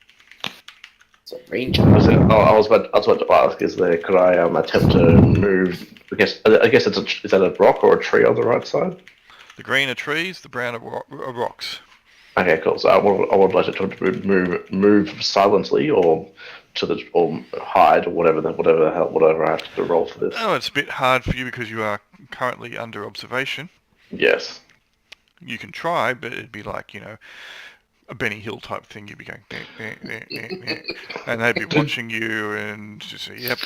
It's a ranger. I was about to ask, could I attempt to move? I guess is that a rock or a tree on the right side? The green are trees, the brown are rocks. Okay, cool. So I would like to move silently or hide or whatever I have to roll for this. Oh, it's a bit hard for you because you are currently under observation. Yes. You can try, but it'd be like, a Benny Hill type thing. You'd be going, and they'd be watching you and just say, yep.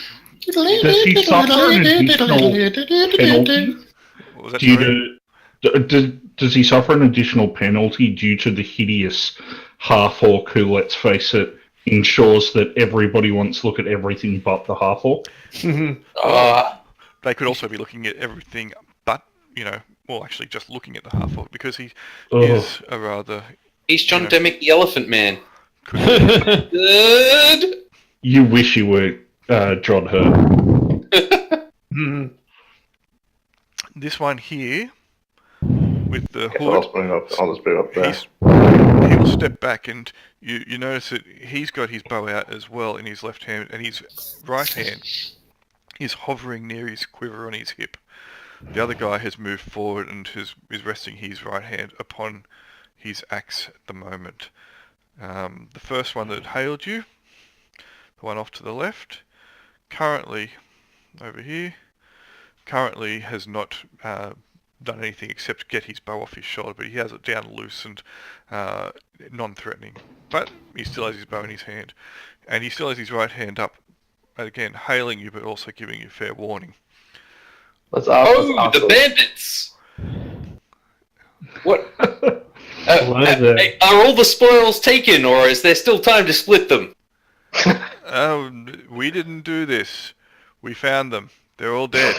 Does he suffer an additional penalty? What was that, Due sorry? to, does he suffer an additional penalty due to the hideous half-orc who, let's face it, ensures that everybody wants to look at everything but the half-orc? They could also be looking at everything but, actually just looking at the half-orc because he is a rather... He's John Demick, the Elephant Man. Could Good. You wish you were John Hurt. This one here, with the Okay, hood, I'll just bring it up there. he will step back and you notice that he's got his bow out as well in his left hand, and his right hand is hovering near his quiver on his hip. The other guy has moved forward and is resting his right hand upon his axe at the moment. The first one that hailed you, the one off to the left, currently over here, has not done anything except get his bow off his shoulder, but he has it down loose and non-threatening. But he still has his bow in his hand, and he still has his right hand up, again hailing you, but also giving you fair warning. Let's ask The them. bandits! What? Hello there. Are all the spoils taken, or is there still time to split them? We didn't do this. We found them. They're all dead.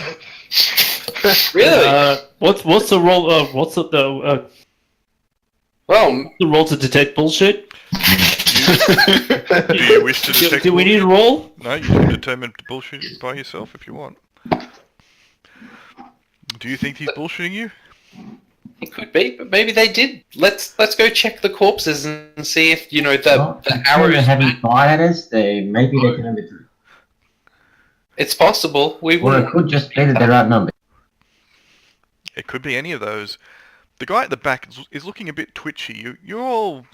Really? What's the roll? What's the Well, roll to detect bullshit? Do you wish to detect Do we need a bullshit? roll? No, you can determine bullshit by yourself if you want. Do you think he's bullshitting you? it could be, but maybe they did. Let's go check the corpses and see if the arrows. Having fired at us, maybe they can overdo. It's possible. We Or it will. could just be that they're outnumbered. It could be any of those. The guy at the back is looking a bit twitchy. You're all,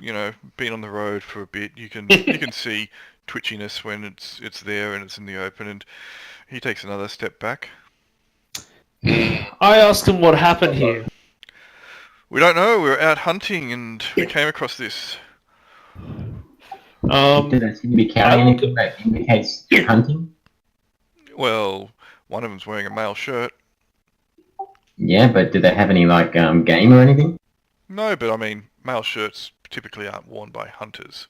been on the road for a bit. You can see twitchiness when it's there and it's in the open, and he takes another step back. I asked him what happened here. We don't know. We were out hunting and we came across this. Do they seem to be carrying anything that indicates hunting? Well, one of them's wearing a male shirt. Yeah, but do they have any game or anything? No, but I mean, male shirts typically aren't worn by hunters.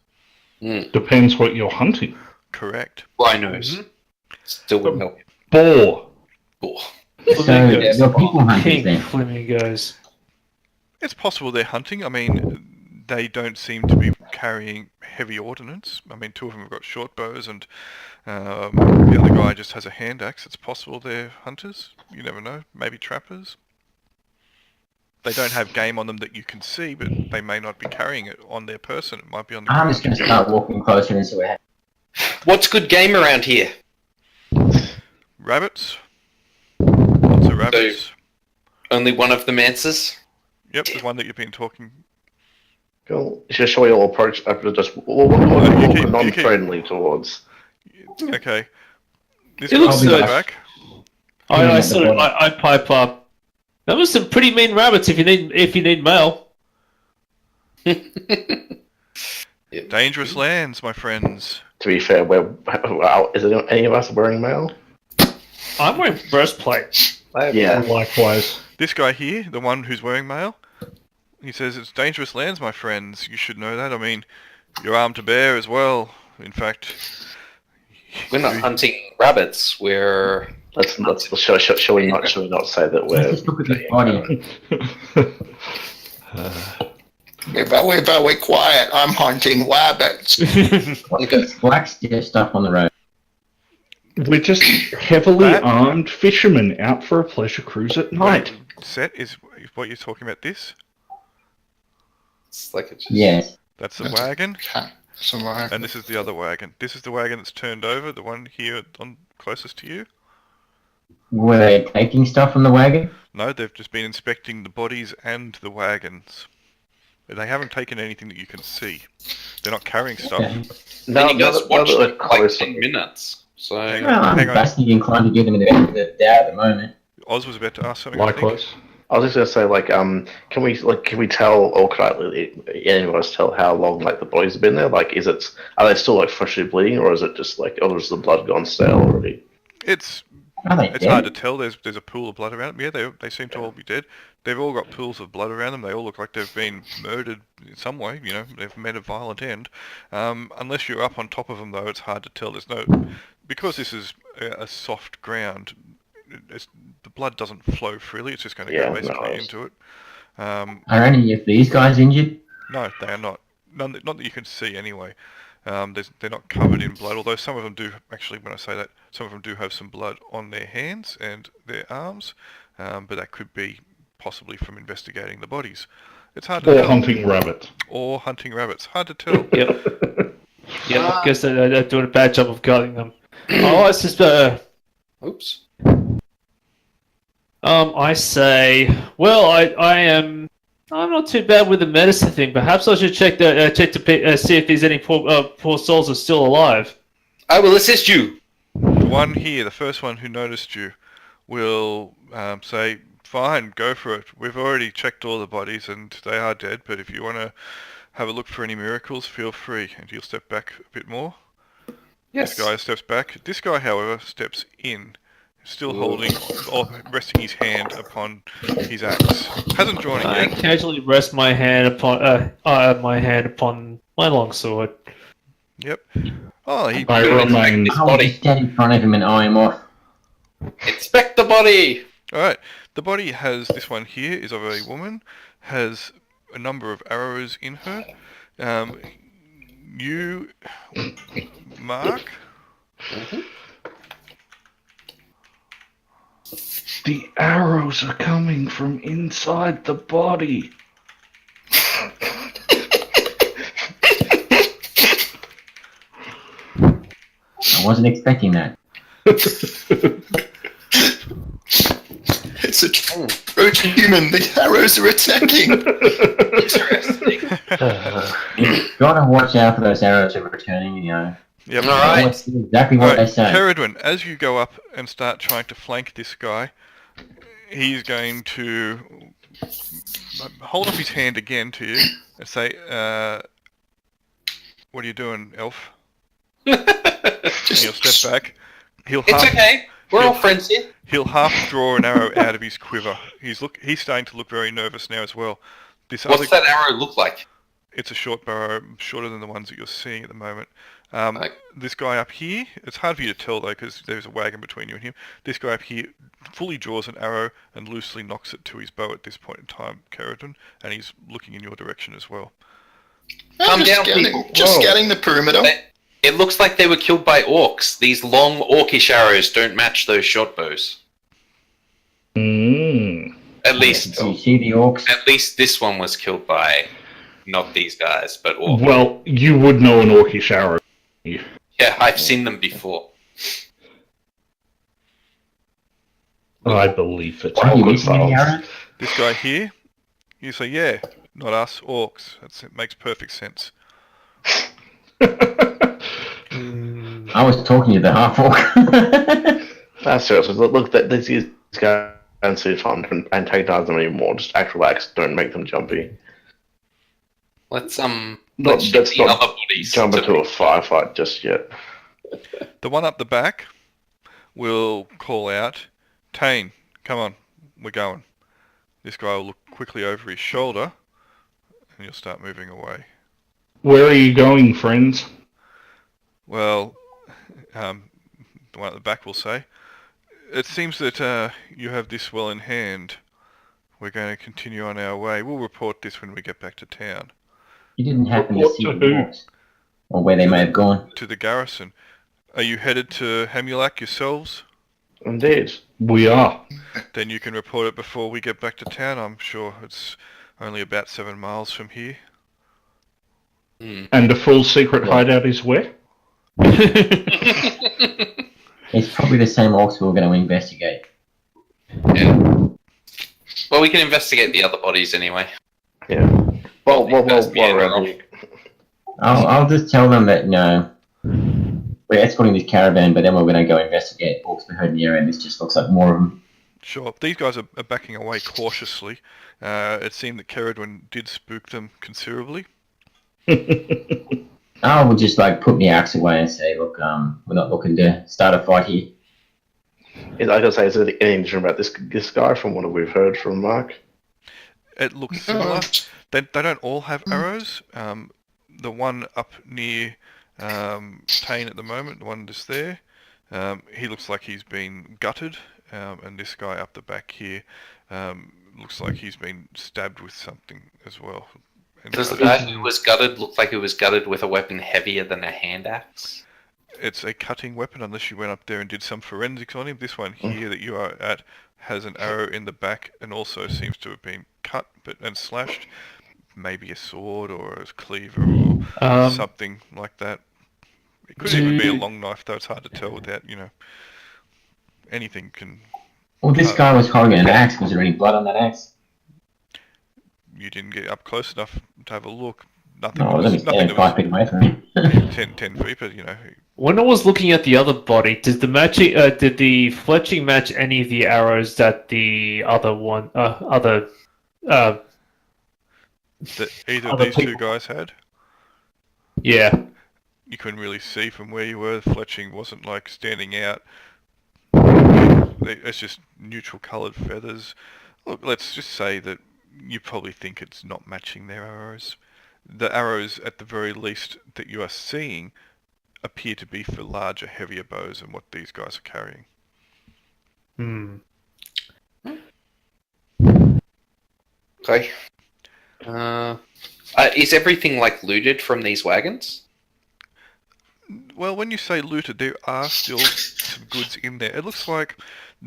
Depends what you're hunting. Correct. Rhinos. Still wouldn't help. Boar. Oh. So you're people hunters Pink then. flamingos. It's possible they're hunting. I mean, they don't seem to be carrying heavy ordnance. I mean, two of them have got short bows, and the other guy just has a hand axe. It's possible they're hunters. You never know. Maybe trappers. They don't have game on them that you can see, but they may not be carrying it on their person. It might be on the I'm ground. just going to start walking closer and see what happens. What's good game around here? Rabbits. Lots of rabbits. Only one of them answers? Yep, the one that you've been talking. Cool. Shall we all approach after just walk keep- non-friendly towards? Okay. This It one's looks in the good. back. I pipe up. That was some pretty mean rabbits. If you need mail. Dangerous lands, my friends. To be fair, is there any of us wearing mail? I'm wearing breastplate. Yeah. Likewise. This guy here, the one who's wearing mail, he says it's dangerous lands, my friends. You should know that. I mean, you're armed to bear as well. In fact, We're not hunting rabbits, we're... Shall we not say that we're... Let's just look at this body. We're quiet. I'm hunting rabbits. What's this black stuff on the road? We're just heavily armed fishermen out for a pleasure cruise at night. Set is what you're talking about. This. It's like it's just... Yes. That's the wagon, Survive. and this is the other wagon. This is the wagon that's turned over. The one here on closest to you. Were they taking stuff from the wagon? No, they've just been inspecting the bodies and the wagons. They haven't taken anything that you can see. They're not carrying stuff. Okay. Then you guys watched they're it for like close. 10 minutes. So... Hang Well, I'm Hang on. vastly inclined to give them the benefit of the doubt at the moment. Oz was about to ask something. I think. Likewise. I was just gonna say, can we tell, or could any of us tell how long the bodies have been there? Are they still freshly bleeding, or is it just or is the blood gone stale already? It's Are they It's dead? hard to tell. There's a pool of blood around them. Yeah, they seem to all be dead. They've all got pools of blood around them. They all look like they've been murdered in some way. They've met a violent end. Unless you're up on top of them, though, it's hard to tell. Because this is a soft ground. The blood doesn't flow freely. It's just going to go basically into it. Are any of these guys injured? No, they are not. Not that you can see anyway. They're not covered in blood, although some of them do, actually, when I say that, some of them do have some blood on their hands and their arms, but that could be possibly from investigating the bodies. It's hard to Or tell. hunting rabbits. Or hunting rabbits. Hard to tell. Yep. I guess they're doing a bad job of guarding them. It's just Oops. I say, well, I'm not too bad with the medicine thing. Perhaps I should check to see if there's any poor souls are still alive. I will assist you. The one here, the first one who noticed you, will say, fine, go for it. We've already checked all the bodies and they are dead, but if you want to have a look for any miracles, feel free. And he'll step back a bit more. Yes. This guy steps back. This guy, however, steps in, still holding or resting his hand upon his axe. Hasn't drawn it I yet. casually rest my hand upon my longsword. Yep. Oh, he. I remain. This I will body. just stand in front of him and eye him off. Inspect the body. All right. The body has, this one here is of a woman, has a number of arrows in her. You, Mark. The arrows are coming from inside the body. I wasn't expecting that. It's a true human. The arrows are attacking. Interesting. Gotta watch out for those arrows that are returning, Yep. All right. Let's do exactly what they say. Peregrine, as you go up and start trying to flank this guy, he's going to hold up his hand again to you and say, what are you doing, elf? And he'll step back. It's okay. We're all friends here. He'll half draw an arrow out of his quiver. He's starting to look very nervous now as well. What's that arrow look like? It's a short bow, shorter than the ones that you're seeing at the moment. Like- This guy up here, it's hard for you to tell though because there's a wagon between you and him. This guy up here fully draws an arrow and loosely knocks it to his bow at this point in time, Caradon, and he's looking in your direction as well. Calm Just down, people. scanning the perimeter. It looks like they were killed by orcs. These long orcish arrows don't match those short bows. Mm. At least, Do you see the orcs? at least this one was killed by not these guys, but orcs. Well, you would know an orcish arrow. Yeah, I've seen them before. I believe it. Are you good missing any files. arrows? This guy here, you say, yeah, not us, orcs. It makes perfect sense. I was talking to the half-orc. Seriously, look, these guys don't see fun and antagonise them anymore. Just act relaxed, don't make them jumpy. Let's Let's shoot the not other bodies. jump into a firefight just yet. The one up the back will call out, Tane, come on, we're going. This guy will look quickly over his shoulder, and you'll start moving away. Where are you going, friends? Well, the one at the back will say, it seems that you have this well in hand. We're going to continue on our way. We'll report this when we get back to town. You didn't happen to Report see to the who? orcs? Or where they may have gone? To the garrison. Are you headed to Hamulak yourselves? Indeed. We are. Then you can report it before we get back to town. I'm sure it's only about 7 miles from here. And the full secret hideout is where? It's probably the same orcs we were going to investigate. Yeah. Well, we can investigate the other bodies anyway. Yeah. Well, That's me and we're Ralph. I'll just tell them that, no, we're escorting this caravan, but then we're going to go investigate orcs we heard in the area, and this just looks like more of them. Sure. These guys are backing away cautiously. It seemed that Caradwin did spook them considerably. I would just put the axe away and say, look, we're not looking to start a fight here. I gotta say, is there anything different about this guy from what we've heard from Mark? It looks similar. They don't all have arrows. The one up near Tane at the moment, the one just there, he looks like he's been gutted. And this guy up the back here looks like he's been stabbed with something as well. And Does the guy who was gutted look like he was gutted with a weapon heavier than a hand axe? It's a cutting weapon unless you went up there and did some forensics on him. This one here that you are at has an arrow in the back and also seems to have been cut and slashed. Maybe a sword or a cleaver or something like that. It could even be a long knife, though it's hard to tell without, anything can... Well, this guy was holding an axe. Was there any blood on that axe? You didn't get up close enough to have a look. Nothing. No, I was only standing 5 feet away from him. 10 feet, but When I was looking at the other body, did the fletching match any of the arrows that the other one, that either of Other these two people. guys had. Yeah. You couldn't really see from where you were. The fletching wasn't like standing out. It's just neutral coloured feathers. Look, let's just say that you probably think it's not matching their arrows. The arrows, at the very least, that you are seeing appear to be for larger, heavier bows than what these guys are carrying. Okay. Is everything looted from these wagons? Well, when you say looted, there are still some goods in there. It looks like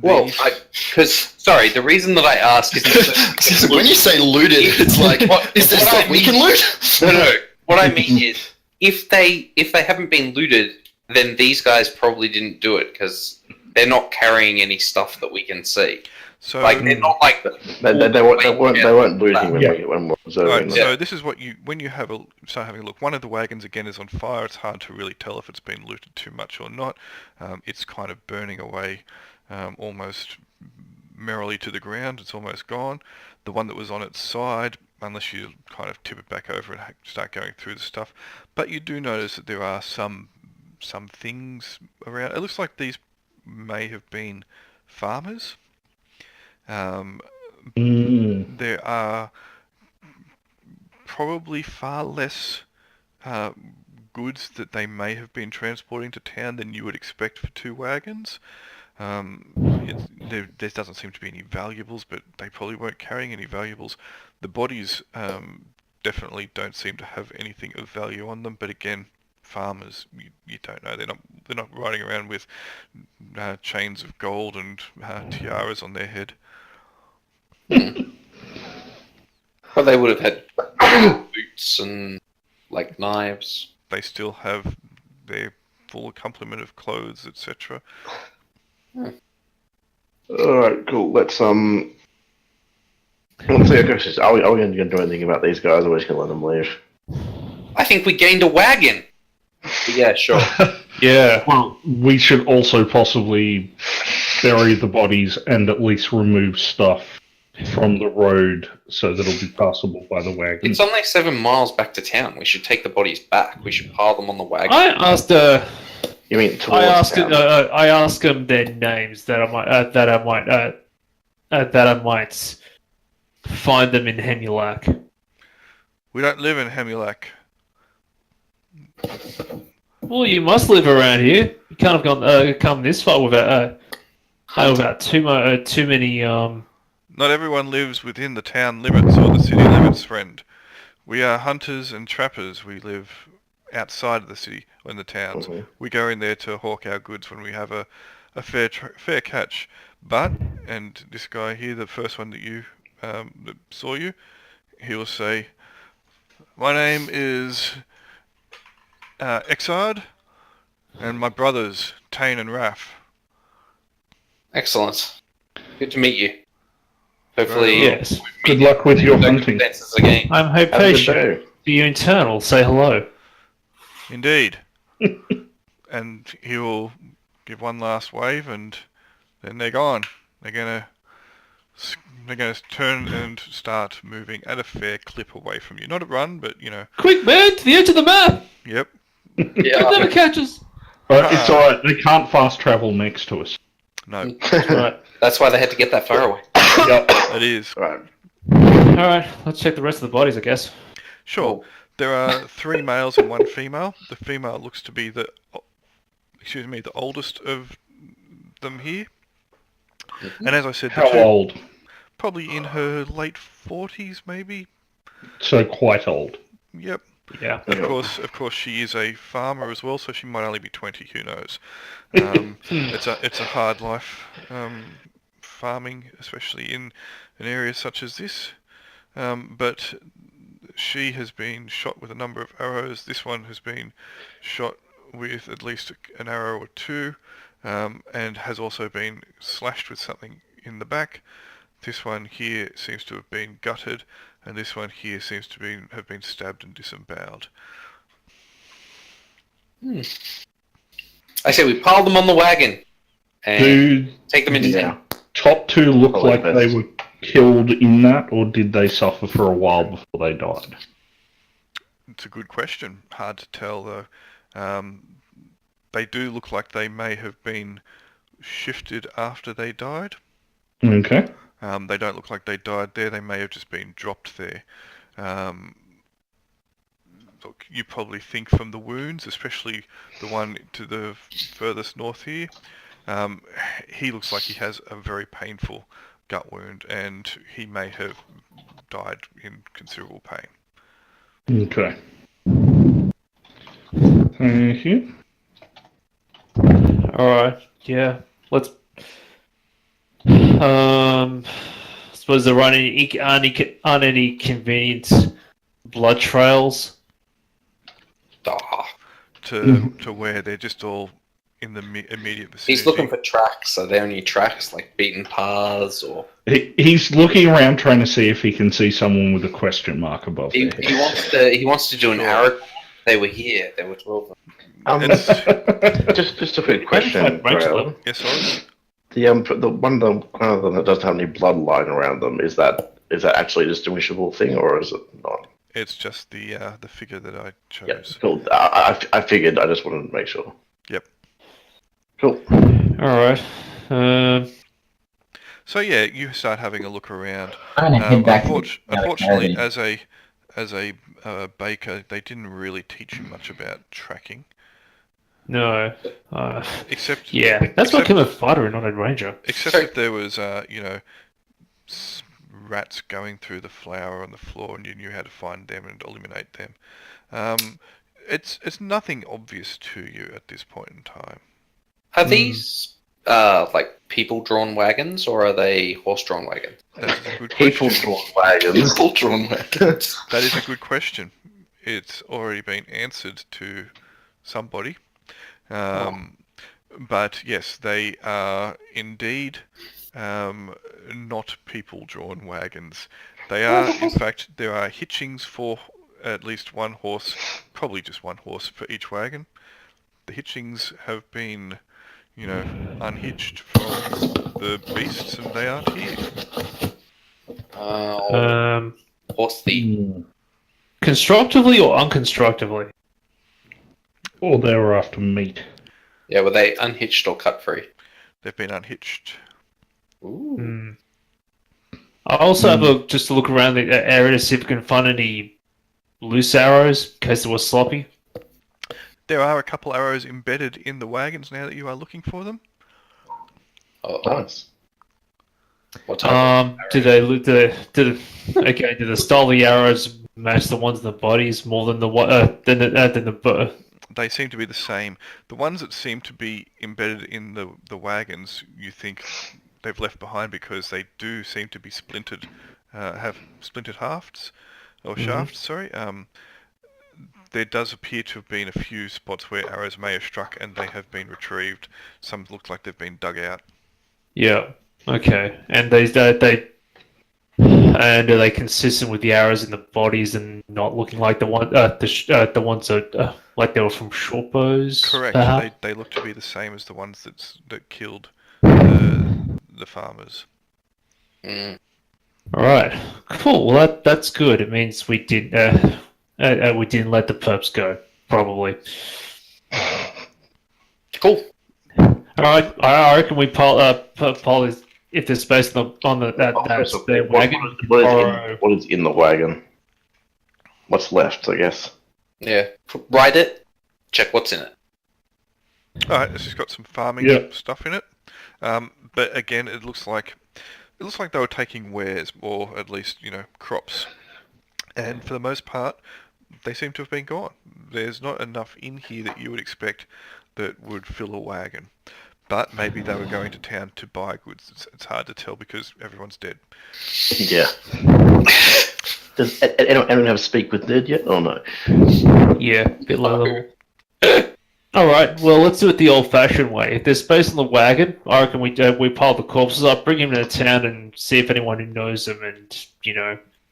Well, these... sorry, the reason that I ask is When you say looted, it's like, is there stuff we can loot? No. What I mean is, if they haven't been looted, then these guys probably didn't do it because they're not carrying any stuff that we can see. So, They're not They weren't looting when we're observing Right, them. so this is what when you start having a look. One of the wagons again is on fire. It's hard to really tell if it's been looted too much or not. It's kind of burning away almost merrily to the ground. It's almost gone. The one that was on its side, unless you kind of tip it back over and start going through the stuff, but you do notice that there are some things around. It looks like these may have been farmers. There are probably far less goods that they may have been transporting to town than you would expect for 2 wagons. There doesn't seem to be any valuables, but they probably weren't carrying any valuables. The bodies definitely don't seem to have anything of value on them, but again, farmers, you don't know. They're not riding around with chains of gold and tiaras on their head. But they would have had boots and like knives. They still have their full complement of clothes, etc. Alright, cool. Let's see, I guess, are we going to do anything about these guys, or are we just going to let them leave? I think we gained a wagon. Yeah, sure. Yeah. Well, we should also possibly bury the bodies and at least remove stuff from the road so that it'll be passable by the wagon. It's only 7 miles back to town. We should take the bodies back. We should pile them on the wagon. I asked. You mean towards town? I asked them their names that I might find them in Hemulac. We don't live in Hemulac. Well, you must live around here. You can't have come this far without too many. Not everyone lives within the town limits or the city limits, friend. We are hunters and trappers. We live outside of the city or in the towns. Mhm. We go in there to hawk our goods when we have a fair catch. But, and this guy here, the first one that saw you, he will say, "My name is Exard, and my brothers, Tane and Raph." Excellent. Good to meet you. Hopefully, Yes. Good luck with your hunting. circumstances again. I'm Have a good Hypatia. day. Be you internal. Say hello. Indeed. And he will give one last wave, and then they're gone. They're gonna turn and start moving at a fair clip away from you. Not a run, but Quick, man, to the edge of the map. Yep. They'll never catch us. It's alright, they can't fast travel next to us. No, Right. That's why they had to get that far away. it is. Right. All right. Let's check the rest of the bodies, I guess. Sure. There are 3 males and 1 female. The female looks to be the oldest of them here. And as I said, the How two, old? probably in her late 40s, maybe. So quite old. Yep. Yeah. Of course, she is a farmer as well, so she might only be 20. Who knows? It's a hard life, farming, especially in an area such as this. But she has been shot with a number of arrows. This one has been shot with at least an arrow or 2, and has also been slashed with something in the back. This one here seems to have been gutted, and this one here seems to have been stabbed and disemboweled. I say we pile them on the wagon and Do take them into Yeah. town. top 2 look Probably like best. they were killed in that, or did they suffer for a while before they died? It's a good question. Hard to tell, though. They do look like they may have been shifted after they died. Okay. They don't look like they died there. They may have just been dropped there. Look, you probably think from the wounds, especially the one to the furthest north here. He looks like he has a very painful gut wound, and he may have died in considerable pain. Okay. Thank you. All right. Yeah. Let's. Suppose there aren't any convenient blood trails. To where they're just all in the immediate vicinity. He's looking for tracks. Are there any tracks, like beaten paths, or He's looking around trying to see if he can see someone with a question mark above he, their he wants to? He wants to do an arrow. They were here. There were 12 of them. It's- Just a quick question, Grail. yes, sorry. The one of them that doesn't have any bloodline around them, is that actually a distinguishable thing, or is it not? It's just the figure that I chose. Yeah, cool. I figured. I just wanted to make sure. Yep. Cool. All right. So yeah, you start having a look around. I'm gonna head back. Unfortunately, as a baker, they didn't really teach you much about tracking, No. except Yeah. That's why I became a fighter and not a ranger. except that there was rats going through the flour on the floor, and you knew how to find them and eliminate them. It's nothing obvious to you at this point in time. Are these like people-drawn wagons, or are they horse-drawn wagons? That is a good People question. drawn wagons. Full drawn wagons. That is a good question. It's already been answered to somebody. But yes, they are indeed not people-drawn wagons. They are, in fact, there are hitchings for at least one horse, probably just one horse for each wagon. The hitchings have been, unhitched from the beasts, and they aren't here. Horse thief. Constructively or unconstructively? Or they were after meat. Yeah, were they unhitched or cut free? They've been unhitched. Ooh. I also have just to look around the area to see if we can find any loose arrows, in case it was sloppy. There are a couple arrows embedded in the wagons now that you are looking for them. Oh, Nice. what type of Do the style of the arrows match the ones in the bodies more than the They seem to be the same. The ones that seem to be embedded in the wagons, you think they've left behind because they do seem to be splintered, have splintered shafts. Sorry. There does appear to have been a few spots where arrows may have struck and they have been retrieved. Some look like they've been dug out. Yeah. Okay. And are they consistent with the arrows in the bodies and not looking like the ones that like they were from short bows? Correct. perhaps? They look to be the same as the ones that killed the farmers. Mm. All right. Cool. Well, that's good. It means we didn't let the perps go. Probably. Cool. All right. I reckon we Paul is if there's space on that So spare wagon. what is in the wagon? What's left, I guess. Yeah. Ride it. Check what's in it. Alright, it's just got some farming stuff in it. But again, it looks like they were taking wares, or at least, crops. And for the most part, they seem to have been gone. There's not enough in here that you would expect that would fill a wagon. But maybe they were going to town to buy goods. It's hard to tell because everyone's dead. Yeah. Does anyone have speak with Ned yet? Oh no. Yeah, a bit low level. All right. Well, let's do it the old-fashioned way. If there's space in the wagon, I reckon we pile the corpses up, bring him to town, and see if anyone who knows them, and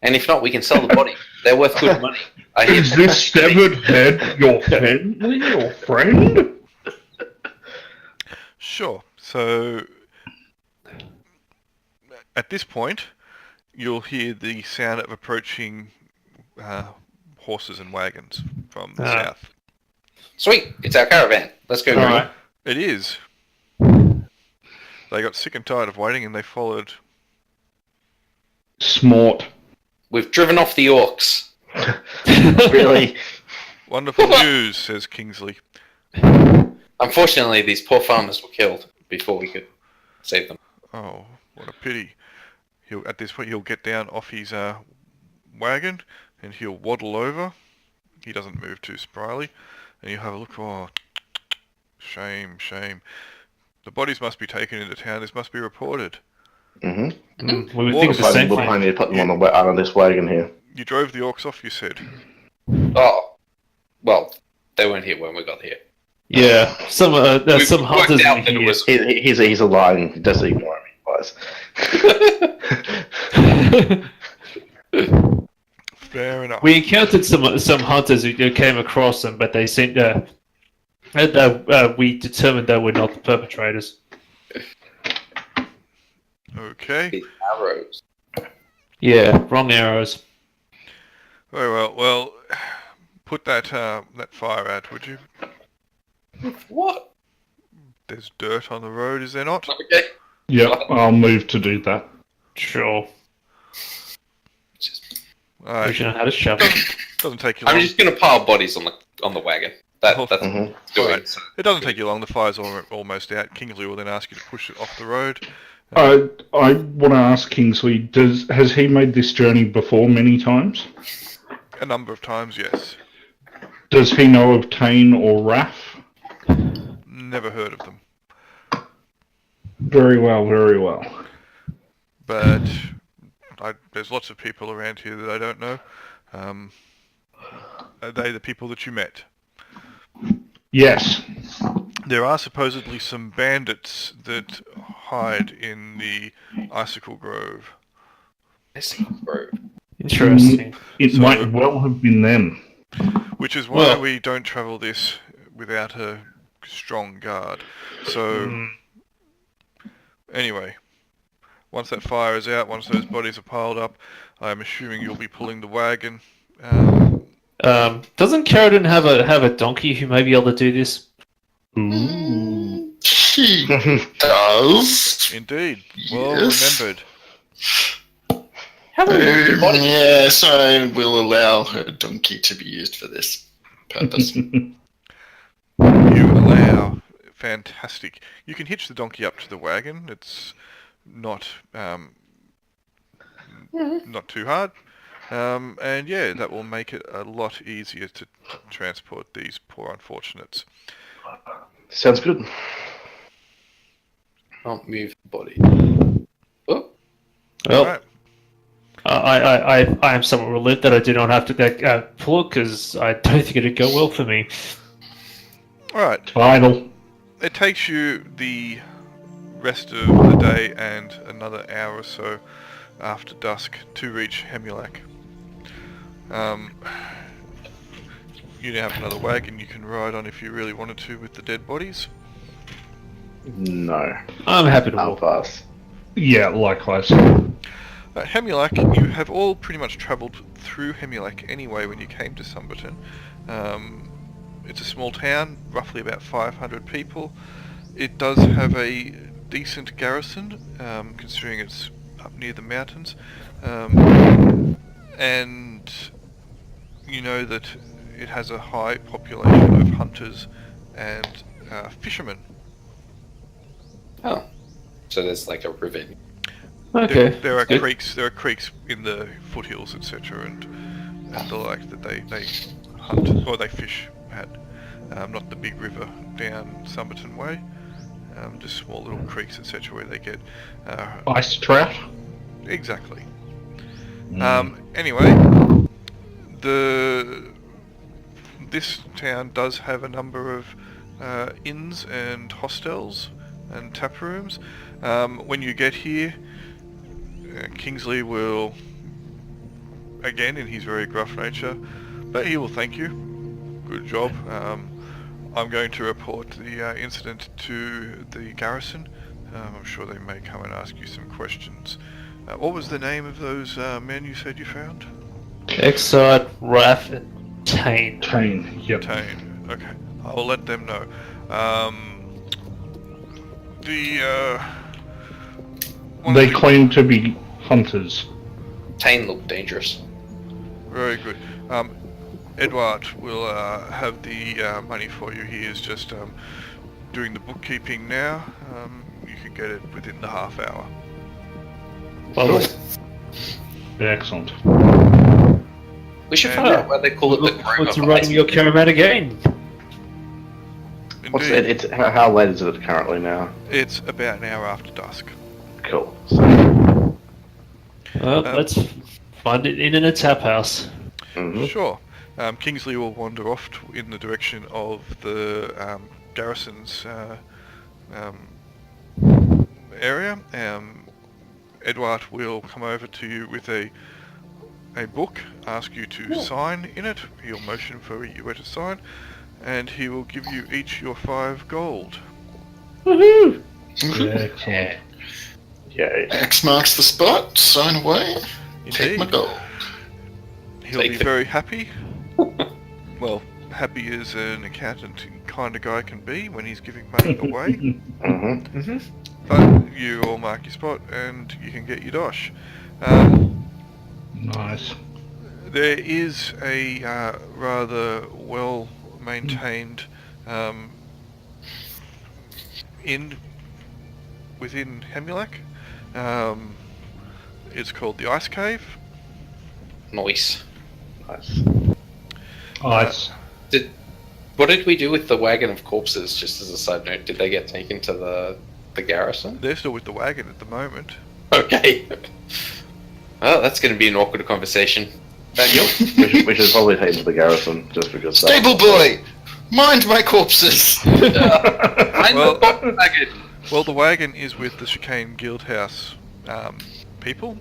And if not, we can sell the body. They're worth good money. Is this severed head your family, your friend? Sure. So, at this point, you'll hear the sound of approaching horses and wagons from the south. Sweet. It's our caravan. Let's go. All right. It is. They got sick and tired of waiting and they followed. Smart. We've driven off the orcs. Really? Wonderful news, says Kingsley. Unfortunately, these poor farmers were killed before we could save them. Oh, what a pity. At this point, he'll get down off his wagon and he'll waddle over. He doesn't move too spryly. And you have a look. Oh, shame. The bodies must be taken into town. This must be reported. Mm-hmm. We would think the same We'll thing. finally put them on the way out of this wagon here. You drove the orcs off, you said. Oh, well, they weren't here when we got here. Yeah, some We some worked hunters out in that it here. was. He's a lying. He doesn't ignore me, guys. Fair enough. We encountered some hunters who came across them, but they seemed we determined they were not the perpetrators. Okay. The arrows. Yeah, wrong arrows. Very well. Well, put that fire out, would you? What? There's dirt on the road, is there not? Okay. Yep, I'll move to do that. Sure. We Alright. should know how to shovel. Doesn't take you long. I'm just gonna pile bodies on the wagon. That's Mhm. doing. Alright. It doesn't take you long. The fire's almost out. Kingsley will then ask you to push it off the road. I want to ask Kingsley, has he made this journey before many times? A number of times, yes. Does he know of Tane or Raff? Never heard of them. Very well, very well. But there's lots of people around here that I don't know. Are they the people that you met? Yes. There are supposedly some bandits that hide in the Icicle Grove. Interesting. It So- might well have been them. Which is why Well- we don't travel this without a strong guard. So, anyway, once that fire is out, once those bodies are piled up, I'm assuming you'll be pulling the wagon. Doesn't Carradine have a donkey who may be able to do this? He does. Indeed. Well Yes. remembered. Yes, I will allow her donkey to be used for this purpose. You allow. Fantastic. You can hitch the donkey up to the wagon. It's not not too hard. And yeah, that will make it a lot easier to transport these poor unfortunates. Sounds good. Can't move the body. Oh, Well, Alright. I am somewhat relieved that I do not have to pull it because I don't think it'd go well for me. Alright. Vital. It takes you the rest of the day and another hour or so after dusk to reach Hemulac. You now have another wagon you can ride on if you really wanted to with the dead bodies. No. I'm happy to I'll walk. pass. Yeah, likewise. Hemulac, you have all pretty much travelled through Hemulac anyway when you came to Sumberton. It's a small town, roughly about 500 people. It does have a decent garrison, considering it's up near the mountains. And you know that it has a high population of hunters and fishermen. oh. So there's like a river. Okay. There are good. creeks. There are creeks in the foothills, etc., and the like that they hunt or they fish at. Not the big river down Sumberton Way. Just small little creeks, etc., where they get Ice trout. exactly. Mm. Anyway, this town does have a number of inns and hostels and tap rooms. When you get here, Kingsley will, again in his very gruff nature, but he will thank you. Good job. I'm going to report the incident to the garrison. I'm sure they may come and ask you some questions. What was the name of those men you said you found? Exide, Raph, and Tane. Tane. Yep. Tane. Okay, I'll let them know. One They of the- claim to be hunters. Tane looked dangerous. Very good. Edward will have the money for you. He is just doing the bookkeeping now. You can get it within the half hour. Lovely. Excellent. We should And- find out why they call it the Look Grove forward to of riding Ice. your caravan again. What's Indeed. it? It's how late is it currently now? It's about an hour after dusk. Cool. So, Well, let's find it in a tap house. mhm. Sure. Kingsley will wander off in the direction of the garrison's area. Edward will come over to you with a book, ask you to sign in it. He'll motion for you where to sign, and he will give you each your 5 gold. Woohoo! Excellent. Yay. X marks the spot. Sign away. Take my Indeed. gold. He'll Take be the- very happy. Well, happy as an accountant kind of guy can be when he's giving money away. Mm-hmm. But you all mark your spot and you can get your dosh. Nice. There is a rather well-maintained inn within Hemulac. It's called the Ice Cave. Noise. Nice. Ice. What did we do with the wagon of corpses? Just as a side note, did they get taken to the the garrison? They're still with the wagon at the moment. Okay. Oh, that's going to be an awkward conversation. Daniel? We should probably take to the garrison just because. Stable boy, mind my corpses. I'm Well- the wagon. Well, the wagon is with the Chicane Guildhouse people,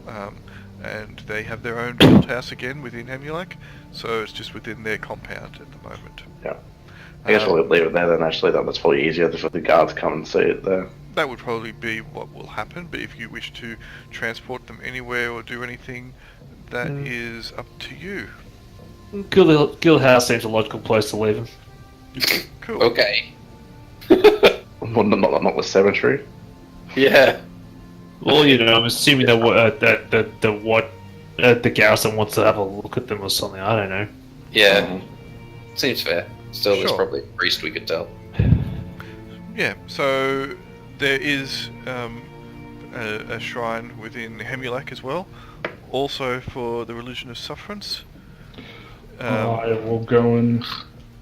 and they have their own guildhouse again within Hemulak, so it's just within their compound at the moment. Yeah. I guess we'll leave it there then. Actually, that's probably easier for the guards to come and see it there. That would probably be what will happen, but if you wish to transport them anywhere or do anything, that is up to you. Guild House seems a logical place to leave him. Cool. Okay. Well, not the cemetery. Yeah. Well, you know, I'm assuming that the garrison wants to have a look at them or something. I don't know. Yeah. Seems fair. Still, there's Sure. probably a priest we could tell. Yeah, so there is a shrine within Hemulak as well, also for the religion of sufferance. I will go and,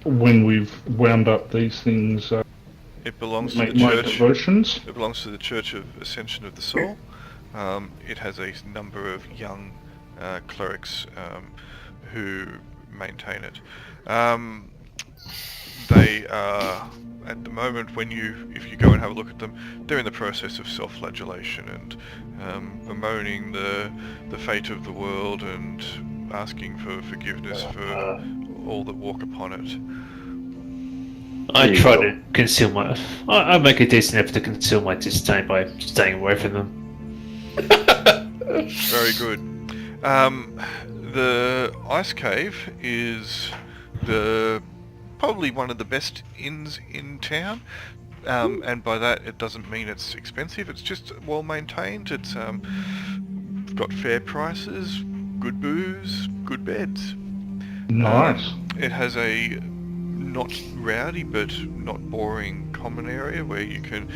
when we've wound up these things, It belongs to make the my church. devotions. It belongs to the Church of Ascension of the Soul. It has a number of young clerics who maintain it. They are, at the moment, if you go and have a look at them, they're in the process of self-flagellation and bemoaning the fate of the world and asking for forgiveness for all that walk upon it. I try to conceal my. I make a decent effort to conceal my disdain by staying away from them. Very good. The ice cave is probably one of the best inns in town, and by that it doesn't mean it's expensive. It's just well maintained. It's got fair prices, good booze, good beds. Nice. It has a not rowdy but not boring common area where you can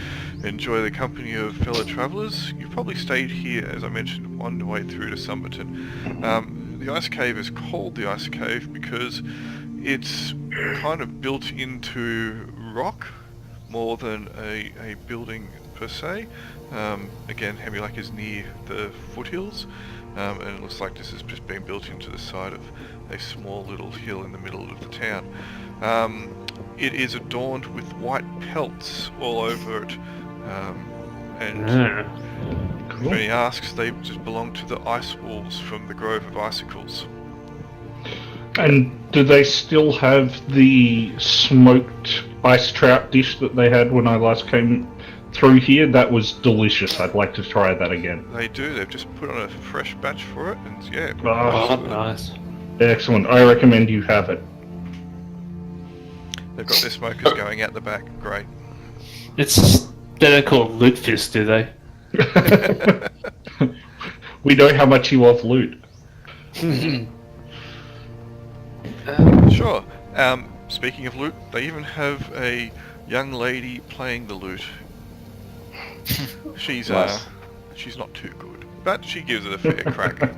enjoy the company of fellow travellers. You've probably stayed here, as I mentioned, on the way through to Summerton. The ice cave is called the ice cave because it's kind of built into rock more than a building per se. Again, Hemulak is near the foothills, and it looks like this has just been built into the side of a small little hill in the middle of the town. It is adorned with white pelts all over it, and when he asks, they just belong to the ice wolves from the Grove of Icicles. And do they still have the smoked ice trout dish that they had when I last came through here? That was delicious. I'd like to try that again. They do. They've just put on a fresh batch for it, and yeah. Oh, nice. Excellent. I recommend you have it. They've got their smokers going out the back. Great. They don't call it loot fist, do they? We know how much you love loot. Sure. Speaking of loot, they even have a young lady playing the lute. She's Nice. she's not too good, but she gives it a fair crack.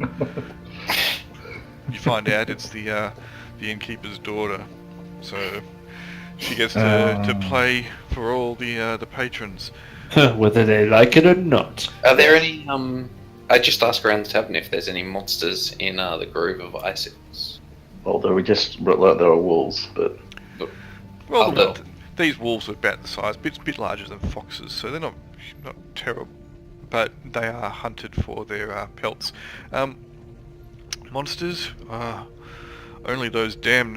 You find out it's the innkeeper's daughter, so she gets to play for all the patrons. Whether they like it or not. Are there any, I just ask around the tavern if there's any monsters in the Grove of Icicles. Well, there were wolves, but Well, no. these wolves are about the size, bit larger than foxes, so they're not terrible, but they are hunted for their pelts. Monsters, only those damned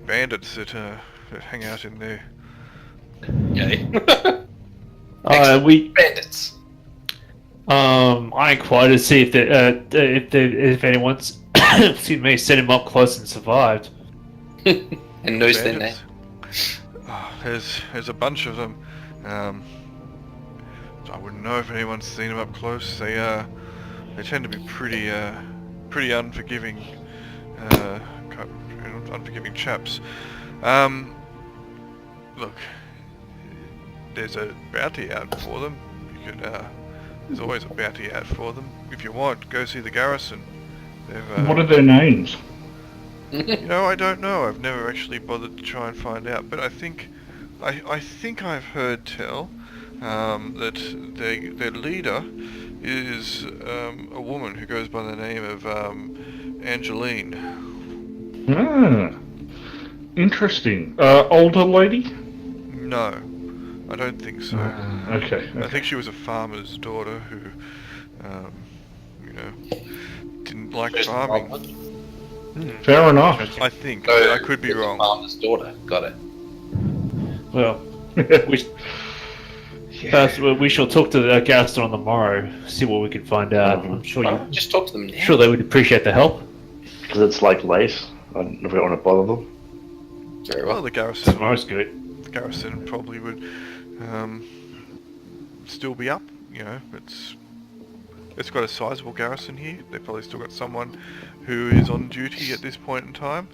bandits that hang out in there. Okay. We Bandits. I inquired to see if anyone's excuse me set him up close and survived. And knows their name. Bandits? Oh, there's a bunch of them. I wouldn't know if anyone's seen them up close. They tend to be pretty unforgiving, unforgiving chaps. Look, there's a bounty out for them. You could, there's always a bounty out for them. If you want, go see the garrison. What are their names? You know, I don't know. I've never actually bothered to try and find out. But I think I've heard tell that their leader is a woman who goes by the name of Angeline. Ah, interesting. Older lady? No, I don't think so. Okay. I think she was a farmer's daughter who, didn't like farming. Fair enough. I think. So, I could be wrong. Farmer's daughter. Got it. Well, we shall talk to Garrison on the morrow, see what we can find out. I'm sure Just talk to them now. sure they would appreciate the help. Because it's like late. I don't really want to bother them. Very Well, well. the garrison. Tomorrow's good. The garrison probably would still be up. It's got a sizable garrison here. They've probably still got someone who is on duty at this point in time.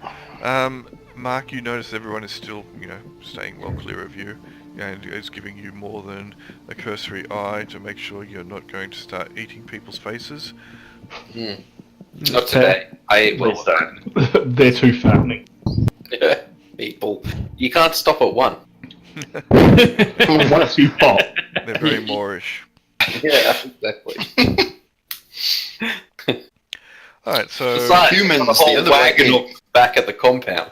Mark, you notice everyone is still, staying well clear of you, and is giving you more than a cursory eye to make sure you're not going to start eating people's faces. Not today. I ate Please don't. They're too fattening. people. You can't stop at one. Once you pop. They're very Moorish. Yeah, exactly. Alright, so... Besides, humans, got a whole the other wagon way. back at the compound.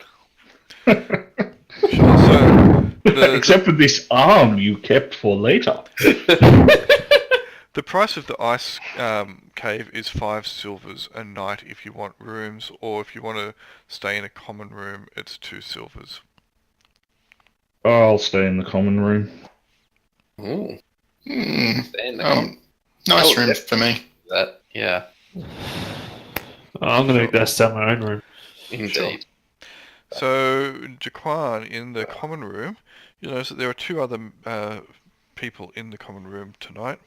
Sure, so Except for this arm you kept for later. the price of the ice cave is 5 silvers a night if you want rooms, or if you want to stay in a common room, it's 2 silvers. I'll stay in the common room. Ooh, Hmm. then Nice Oh, room yeah. for me. that, yeah, I'm going to stay in my own room. indeed. So, Jaquan, in the common room, you'll notice that there are 2 other people in the common room tonight.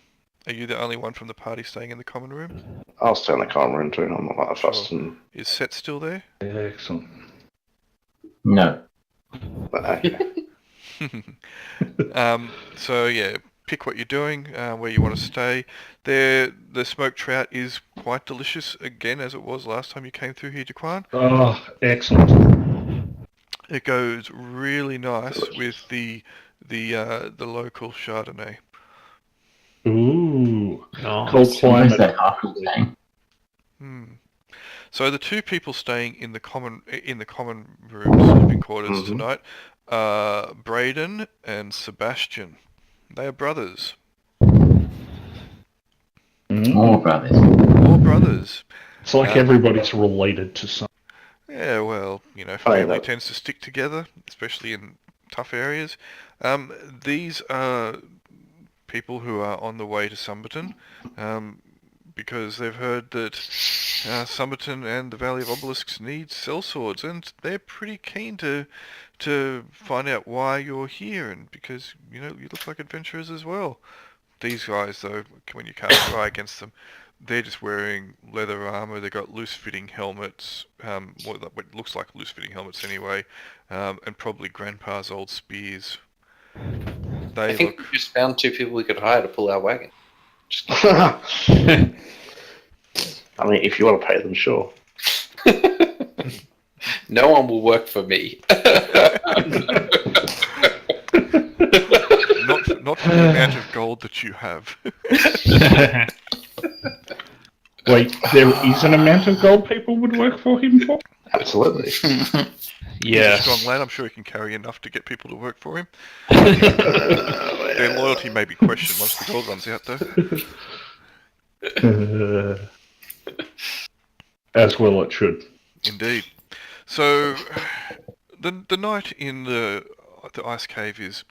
Are you the only one from the party staying in the common room? I'll stay in the common room too. I'm not that fussed. And, Is Set still there? Excellent. No. okay. So yeah, pick what you're doing, where you want to stay. The smoked trout is quite delicious again, as it was last time you came through here, Jaquan. Oh, excellent. It goes really nice with the local Chardonnay. Ooh. Oh, Cold Where's climate. that Half-Orc thing? So the 2 people staying in the common room living quarters tonight are Braden and Sebastian. They are brothers. More brothers. All brothers. It's like everybody's related to some. Yeah, well, Funny family that- tends to stick together, especially in tough areas. These are people who are on the way to Sumberton, because they've heard that Sumberton and the Valley of Obelisks need sellswords, and they're pretty keen to find out why you're here, and because you look like adventurers as well. These guys, though, when you cast your eye against them, they're just wearing leather armor. They've got loose-fitting helmets, what looks like loose-fitting helmets anyway, and probably Grandpa's old spears. I think we just found 2 people we could hire to pull our wagon. I mean, if you want to pay them, sure. No one will work for me. Not for the amount of gold that you have. Wait, there is an amount of gold people would work for him for? Absolutely. yeah. He's a strong lad. I'm sure he can carry enough to get people to work for him. Their loyalty may be questioned once the gold runs out, though. As well it should. Indeed. So, the night in the ice cave is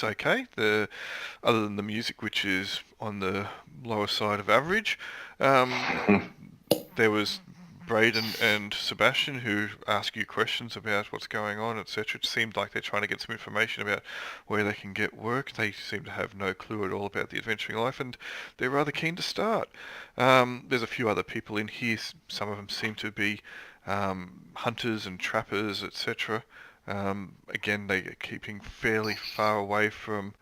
okay. Other than the music, which is on the lower side of average, there was Braden and Sebastian who ask you questions about what's going on, etc. It seemed like they're trying to get some information about where they can get work. They seem to have no clue at all about the adventuring life, and they're rather keen to start. There's a few other people in here. Some of them seem to be hunters and trappers, etc. Again, they're keeping fairly far away from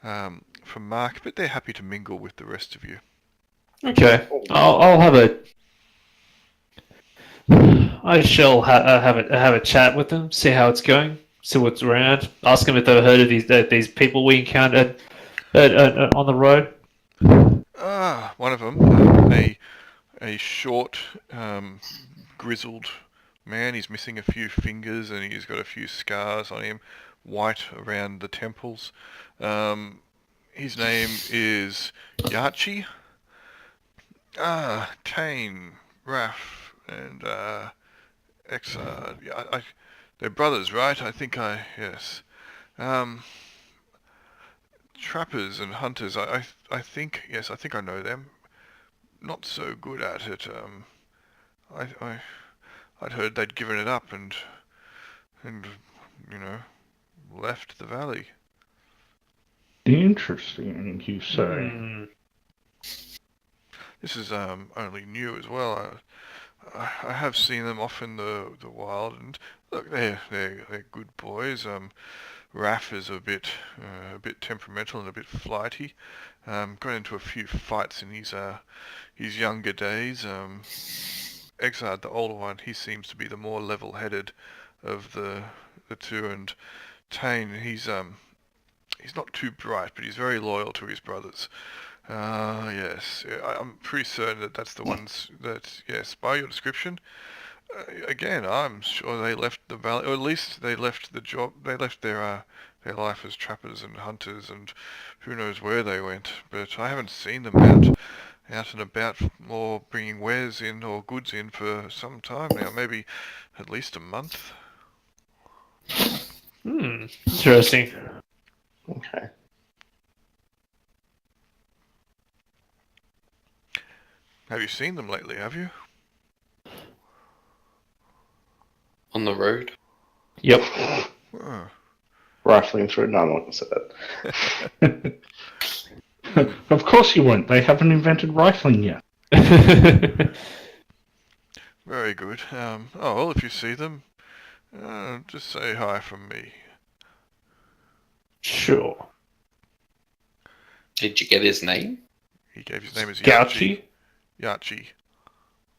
Mark, but they're happy to mingle with the rest of you. Okay. I'll have a. I shall have a chat with them, see how it's going, see what's around. Ask them if they've heard of these people we encountered on the road? One of them, a short, grizzled man. He's missing a few fingers and he's got a few scars on him, white around the temples. His name is Yachi. Tane, Raph, and Exard. Yeah, they're brothers, right? Yes. Trappers and hunters. I think, yes, I think I know them. Not so good at it. I'd heard they'd given it up and left the valley. Interesting, you say. This is only new as well. I have seen them off in the wild, and look, they're good boys. Raph is a bit temperamental and a bit flighty. Got into a few fights in his younger days. Exard, the older one, he seems to be the more level-headed of the two, and Tane, he's not too bright, but he's very loyal to his brothers. Yes, I'm pretty certain that that's the ones that, yes, by your description. Again, I'm sure they left the valley, or at least they left the job. They left their life as trappers and hunters, and who knows where they went. But I haven't seen them out and about, or bringing wares in or goods in for some time now. Maybe at least a month. Interesting. Okay. Have you seen them lately? Have you? On the road. Yep. Oh. Rifling through. No, I'm not going to say that. Of course you won't. They haven't invented rifling yet. Very good. Well, if you see them, just say hi from me. Sure. Did you get his name? He gave his name as Gouchy? Yachi.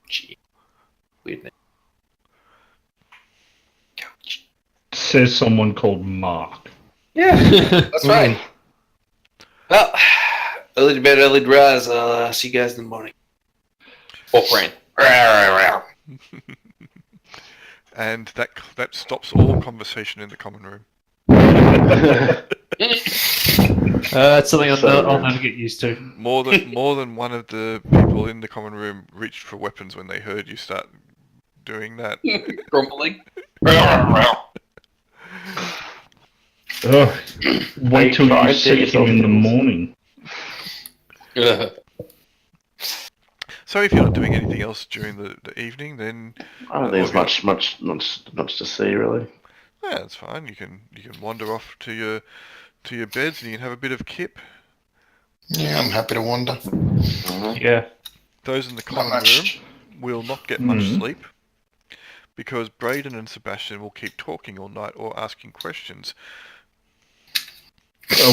Gee. Weird name. Couch. Says someone called Mark. Yeah, that's right. Well, early to bed, early to rise. I'll see you guys in the morning. Orc rain. And that stops all conversation in the common room. That's something I'll never get used to. More than one of the people in the common room reached for weapons when they heard you start doing that. Grumbling. Ugh. Wait till you see him in the morning. So if you're not doing anything else during the evening, then I don't think there's much to see, really. yeah, that's fine. You can wander off to your beds and you can have a bit of kip. Yeah, I'm happy to wander. Yeah. Those in the Not common much. room will not get much sleep because Braden and Sebastian will keep talking all night or asking questions.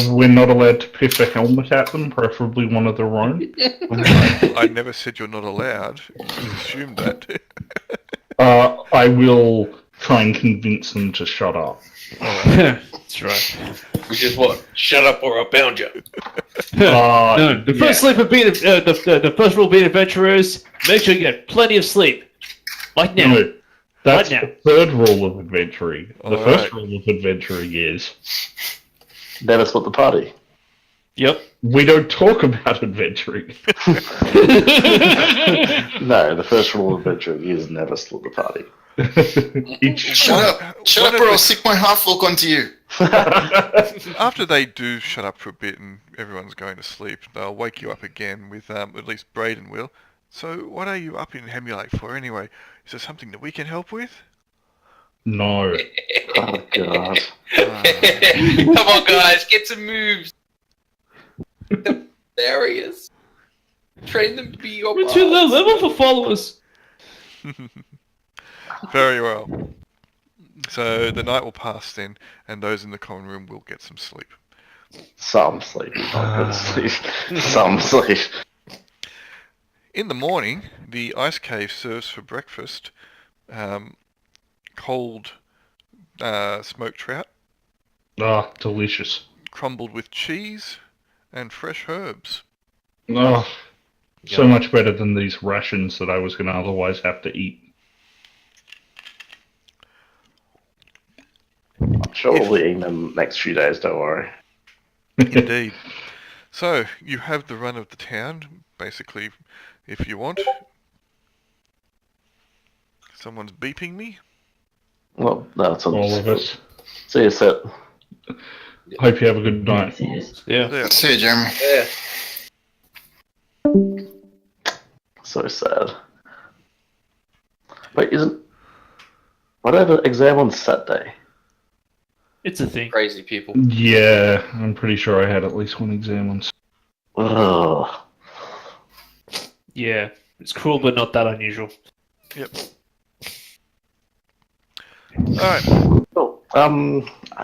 We're not allowed to piff a helmet at them, preferably one of their own. I never said you're not allowed. You assumed that. I will try and convince them to shut up. That's right. Which is what? Shut up or I'll pound you. No, the first sleep of being the first rule of being adventurers: make sure you get plenty of sleep. Like now. No, that's Right now. the third rule of adventuring. The All first right. rule of adventuring is Never split the party. Yep. we don't talk about adventuring. No, the first rule of adventuring is never split the party. Shut up, or I'll stick my half-orc onto you. After they do shut up for a bit and everyone's going to sleep, they'll wake you up again with, at least Braden will. So what are you up in Hemulate for anyway? Is there something that we can help with? No. Oh, God. Come on, guys, get some moves. There he is. Train them to be your We're too low level for followers. Very well. So the night will pass then, and those in the common room will get some sleep. Some sleep. Not good sleep. Some sleep. In the morning, the ice cave serves for breakfast cold smoked trout, Ah, delicious. crumbled with cheese, and fresh herbs. Oh, so much better than these rations that I was going to otherwise have to eat. I'm sure we'll be eating them next few days, don't worry. Indeed. So, you have the run of the town, basically, if you want. Someone's beeping me. Well, that's All of us. See you, Set. Hope you have a good night. Yes. Yeah. There. See you, Jeremy. Yeah. So sad. Wait, why do I have an exam on Saturday? It's a thing. Crazy people. Yeah, I'm pretty sure I had at least one exam on. Ugh. Yeah. It's cruel, but not that unusual. Yep. Alright. Well,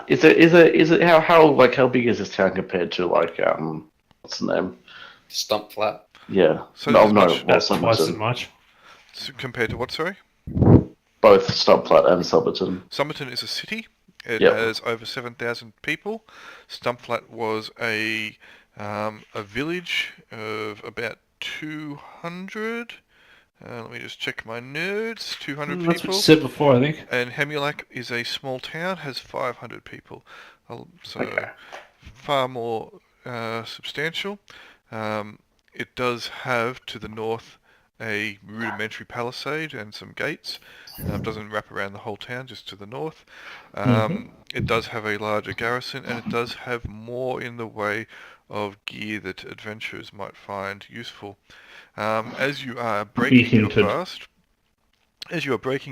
is it how big is this town compared to what's the name? Stump flat. Yeah. So no, there's no, much- well, That's twice as Somerton. much. Compared to what, sorry? Both Stumpflat and Somerton. Somerton is a city. It Yep. has over 7,000 people. Stumpflat was a village of about 200. Let me just check my notes. 200 That's what people. you said before, I think. And Hemulac is a small town, has 500 people. So Okay. far more substantial. It does have to the north a rudimentary palisade and some gates. Doesn't wrap around the whole town, just to the north. It does have a larger garrison, and it does have more in the way of gear that adventurers might find useful. As you are breaking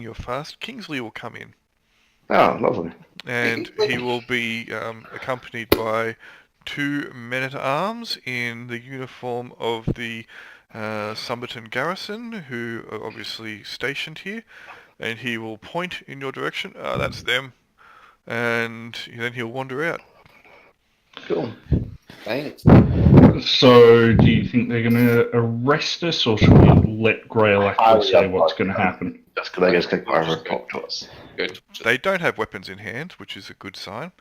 your fast, Kingsley will come in, Oh, lovely. and he will be accompanied by 2 men-at-arms in the uniform of the Somerton garrison, who are obviously stationed here, and he will point in your direction. That's them, and then he'll wander out. Cool. Thanks. So, do you think they're going to arrest us, or should we let Grail actually say what's going to happen? Just because I guess they come over and talk to us. Good. They don't have weapons in hand, which is a good sign.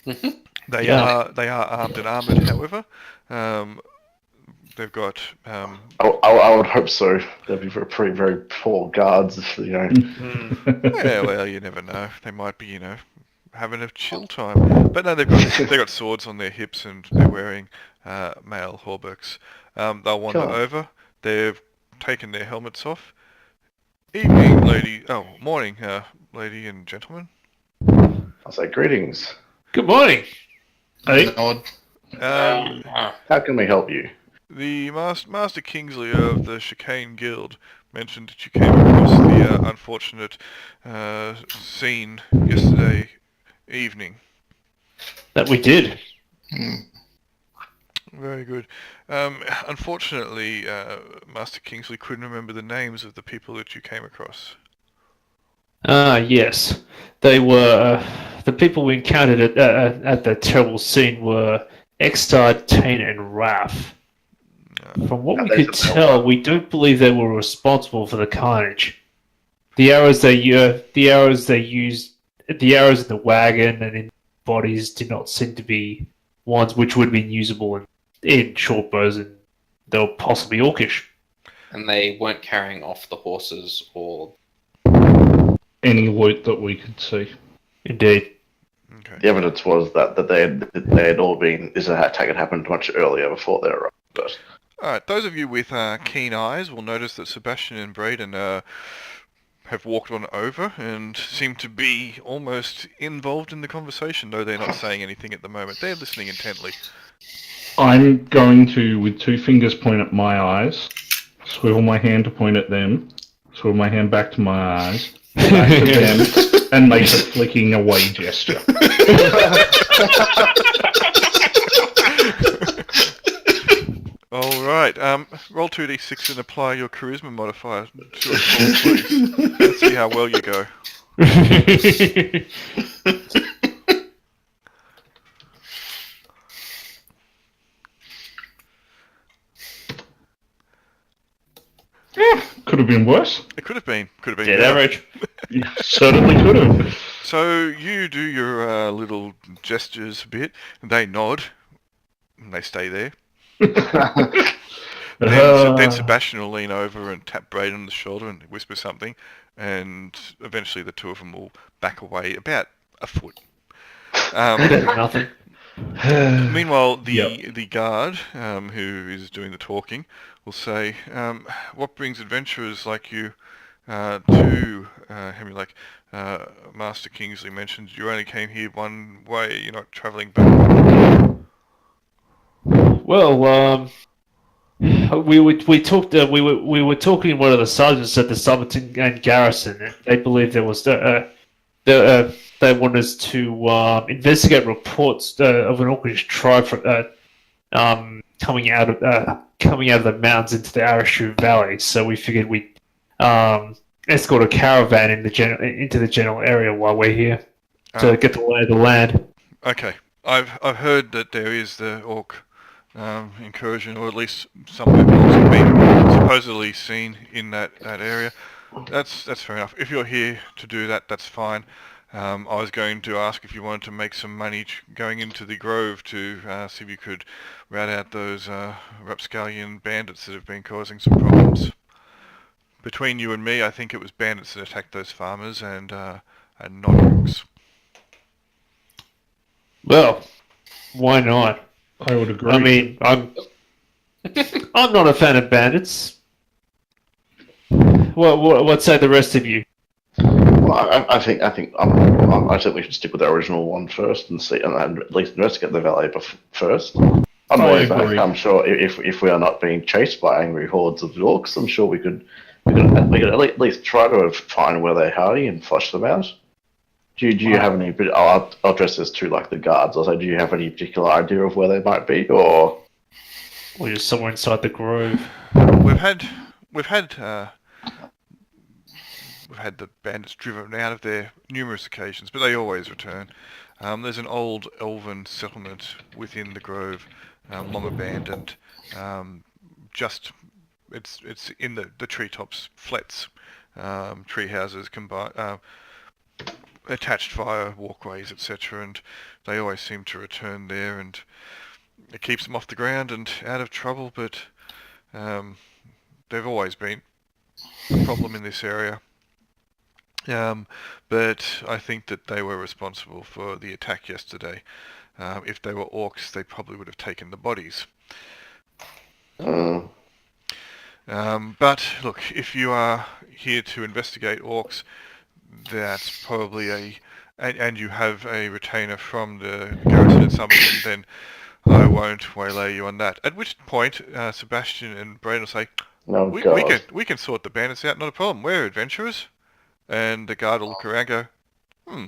They Yeah. are armed and armoured, however. They've got I would hope so. They'd be very, very poor guards, yeah, well, you never know. They might be, having a chill time. But no, they've got swords on their hips, and they're wearing male hauberks. They'll wander Cool. over. They've taken their helmets off. Evening, lady. Oh, morning, lady and gentlemen. I'll say greetings. Good morning. Hey, Nod. How can we help you? The Master Kingsley of the Chicane Guild mentioned that you came across the unfortunate scene yesterday evening. That we did. Very good. Unfortunately, Master Kingsley couldn't remember the names of the people that you came across. Yes. They were... the people we encountered at the terrible scene were Extard, Tain, and Raph. From what we could tell, we don't believe they were responsible for the carnage. The arrows in the wagon and in bodies did not seem to be ones which would have been usable in short bows, and they were possibly orcish. And they weren't carrying off the horses or... any loot that we could see. Indeed. Okay. The evidence was that they had all been. This attack had happened much earlier before they arrived. But Alright, those of you with keen eyes will notice that Sebastian and Braden have walked on over and seem to be almost involved in the conversation, though they're not saying anything at the moment. They're listening intently. I'm going to, with 2 fingers, point at my eyes, swivel my hand to point at them, swivel my hand back to my eyes, back to them, and make a flicking away gesture. Alright, roll 2d6 and apply your charisma modifier to a 4, please. Let's see how well you go. Could have been worse. It could have been. Dead better. average. Yeah, certainly could have. So you do your little gestures a bit. They nod. and they stay there. Uh, Then Sebastian will lean over and tap Braden on the shoulder and whisper something, and eventually the two of them will back away about a foot. Nothing. Meanwhile, Yep. the guard who is doing the talking will say, "What brings adventurers like you to Hemulek? Master Kingsley mentioned you only came here one way. You're not travelling back." Well, we talked. We were talking to one of the sergeants at the Somerton and Garrison. And they believed there was they wanted us to investigate reports of an Orcish tribe coming out of the mountains into the Arashu Valley. So we figured we'd escort a caravan into the general area while we're here to get the lay of the land. Okay, I've heard that there is the orc incursion, or at least some orcs have been supposedly seen in that area. That's fair enough. If you're here to do that, that's fine. I was going to ask if you wanted to make some money going into the grove to see if you could rat out those rapscallion bandits that have been causing some problems. Between you and me, I think it was bandits that attacked those farmers and not orcs. Well, why not? I would agree. I mean, I'm not a fan of bandits. What say the rest of you? Well, I think I think we should stick with the original one first and see, and at least investigate the valley first. On the I way back, agree. I'm sure if we are not being chased by angry hordes of orcs, I'm sure we could at least try to find where they hide and flush them out. Do you have any? I'll address this to like the guards. Also, do you have any particular idea of where they might be, or Just somewhere inside the grove. We've had the bandits driven out of there numerous occasions, but they always return. There's an old elven settlement within the grove, long abandoned. It's in the treetops, flats, tree houses combined, attached via walkways, etc. And they always seem to return there, and it keeps them off the ground and out of trouble. But they've always been a problem in this area. But I think that they were responsible for the attack yesterday. If they were orcs, they probably would have taken the bodies. But look, if you are here to investigate orcs, that's probably and you have a retainer from the garrison at Somerton, then I won't waylay you on that. At which point, Sebastian and Braden will say, we can sort the bandits out, not a problem. We're adventurers. And the guard will look around and go,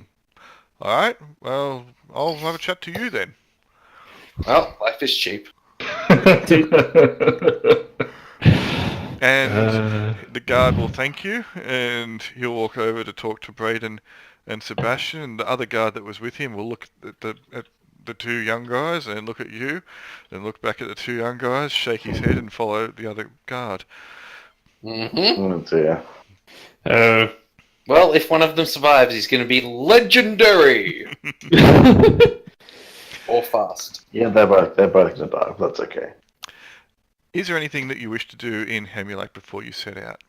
alright, well, I'll have a chat to you then. Well, life is cheap. And the guard will thank you, and he'll walk over to talk to Braden and Sebastian, and the other guard that was with him will look at the two young guys and look at you, and look back at the two young guys, shake his head and follow the other guard. Mm-hmm. oh dear. Well, if one of them survives, he's going to be legendary. Or fast. Yeah, they're both gonna die. That's okay. Is there anything that you wish to do in Hemulek before you set out?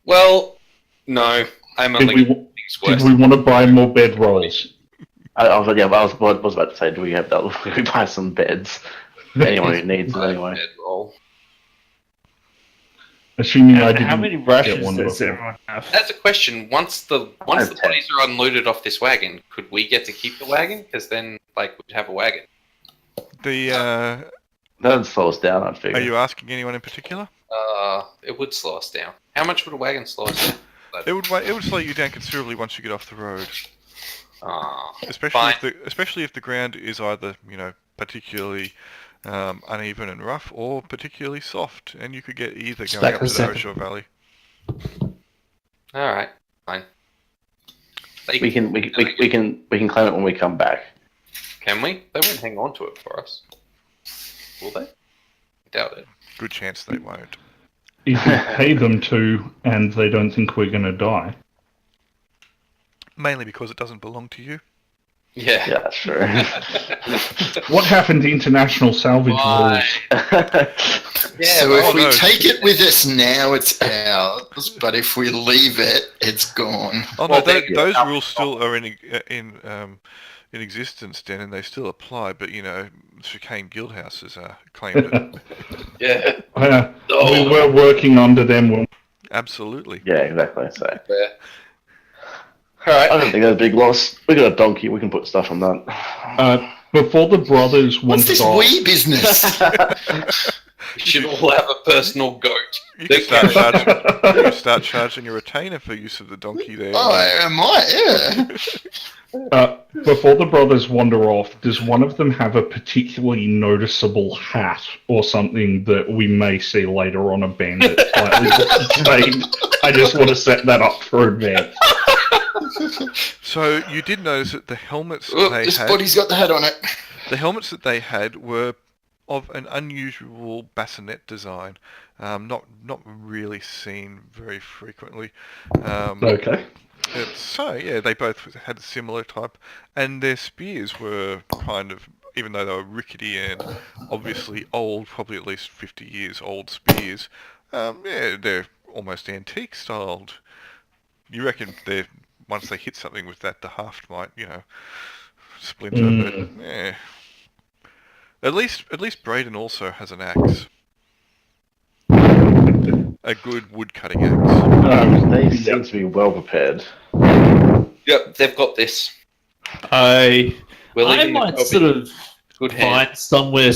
Well, no. I'm only Did things worse. we want to buy more bedrolls? I was about to say, do we have that? We buy some beds. Anyone who needs it anyway. Bedroll. Assuming I didn't How many get rations one does before. everyone have? That's a question. Once the have 10. bodies are unloaded off this wagon, could we get to keep the wagon? Because then, we'd have a wagon. The That'd slow us down, I'd figure. are you asking anyone in particular? It would slow us down. How much would a wagon slow us down? It would slow you down considerably once you get off the road. Fine. Especially if the ground is either particularly uneven and rough, or particularly soft, and you could get either going up to the Arashore Valley. All right, fine. We can claim it when we come back. Can we? They won't hang on to it for us. Will they? I doubt it. Good chance they won't. if you pay them to, and they don't think we're going to die. Mainly because it doesn't belong to you. Yeah. Yeah, that's true. What happened to international salvage Why? rules? Yeah, So well, if we no. take it with us now, it's ours. But if we leave it, it's gone. Oh Well, no, they- those rules still are in existence, Dan, and they still apply. But you know, chicane guild houses claimed it. yeah. We were working under them when Absolutely. Yeah, exactly. So Yeah. I Alright. don't think that's a big loss. We got a donkey. We can put stuff on that. before the brothers What's wanted this off. wee business? We should all have a personal goat. You can start charging a retainer for use of the donkey there. Oh, I might, yeah. Before the brothers wander off, does one of them have a particularly noticeable hat or something that we may see later on a bandit slightly displayed? I just want to set that up for advance. So you did notice that the helmets that Oh, they this had, body's got the hat on it. the helmets that they had were of an unusual bassinet design, not really seen very frequently. Okay. So yeah, they both had a similar type, and their spears were kind of, even though they were rickety and obviously old, probably at least 50 years old spears. Yeah, they're almost antique styled. You reckon they once they hit something with that, the haft might, you know, splinter. But yeah, at least Braden also has an axe, a good wood cutting axe. They seem to be well prepared. Yep, they've got this. I We're leaving might Obi sort of good hand. find somewhere.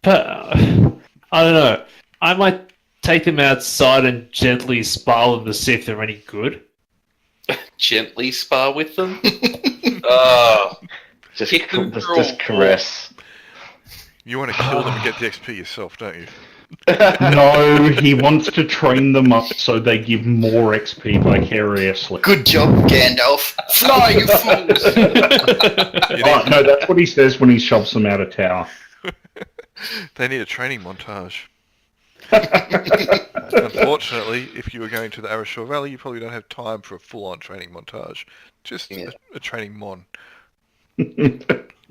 I don't know. I might take them outside and gently spar them to see if they're any good. Gently spar with them. Oh, Just, Kick them through just a caress. You want to kill them and get the XP yourself, don't you? No, he wants to train them up so they give more XP vicariously. Good job, Gandalf. Fly, you fools! Oh, no, that's what he says when he shoves them out of tower. They need a training montage. Unfortunately, if you were going to the Arashore Valley, you probably don't have time for a full-on training montage. Just a training mon.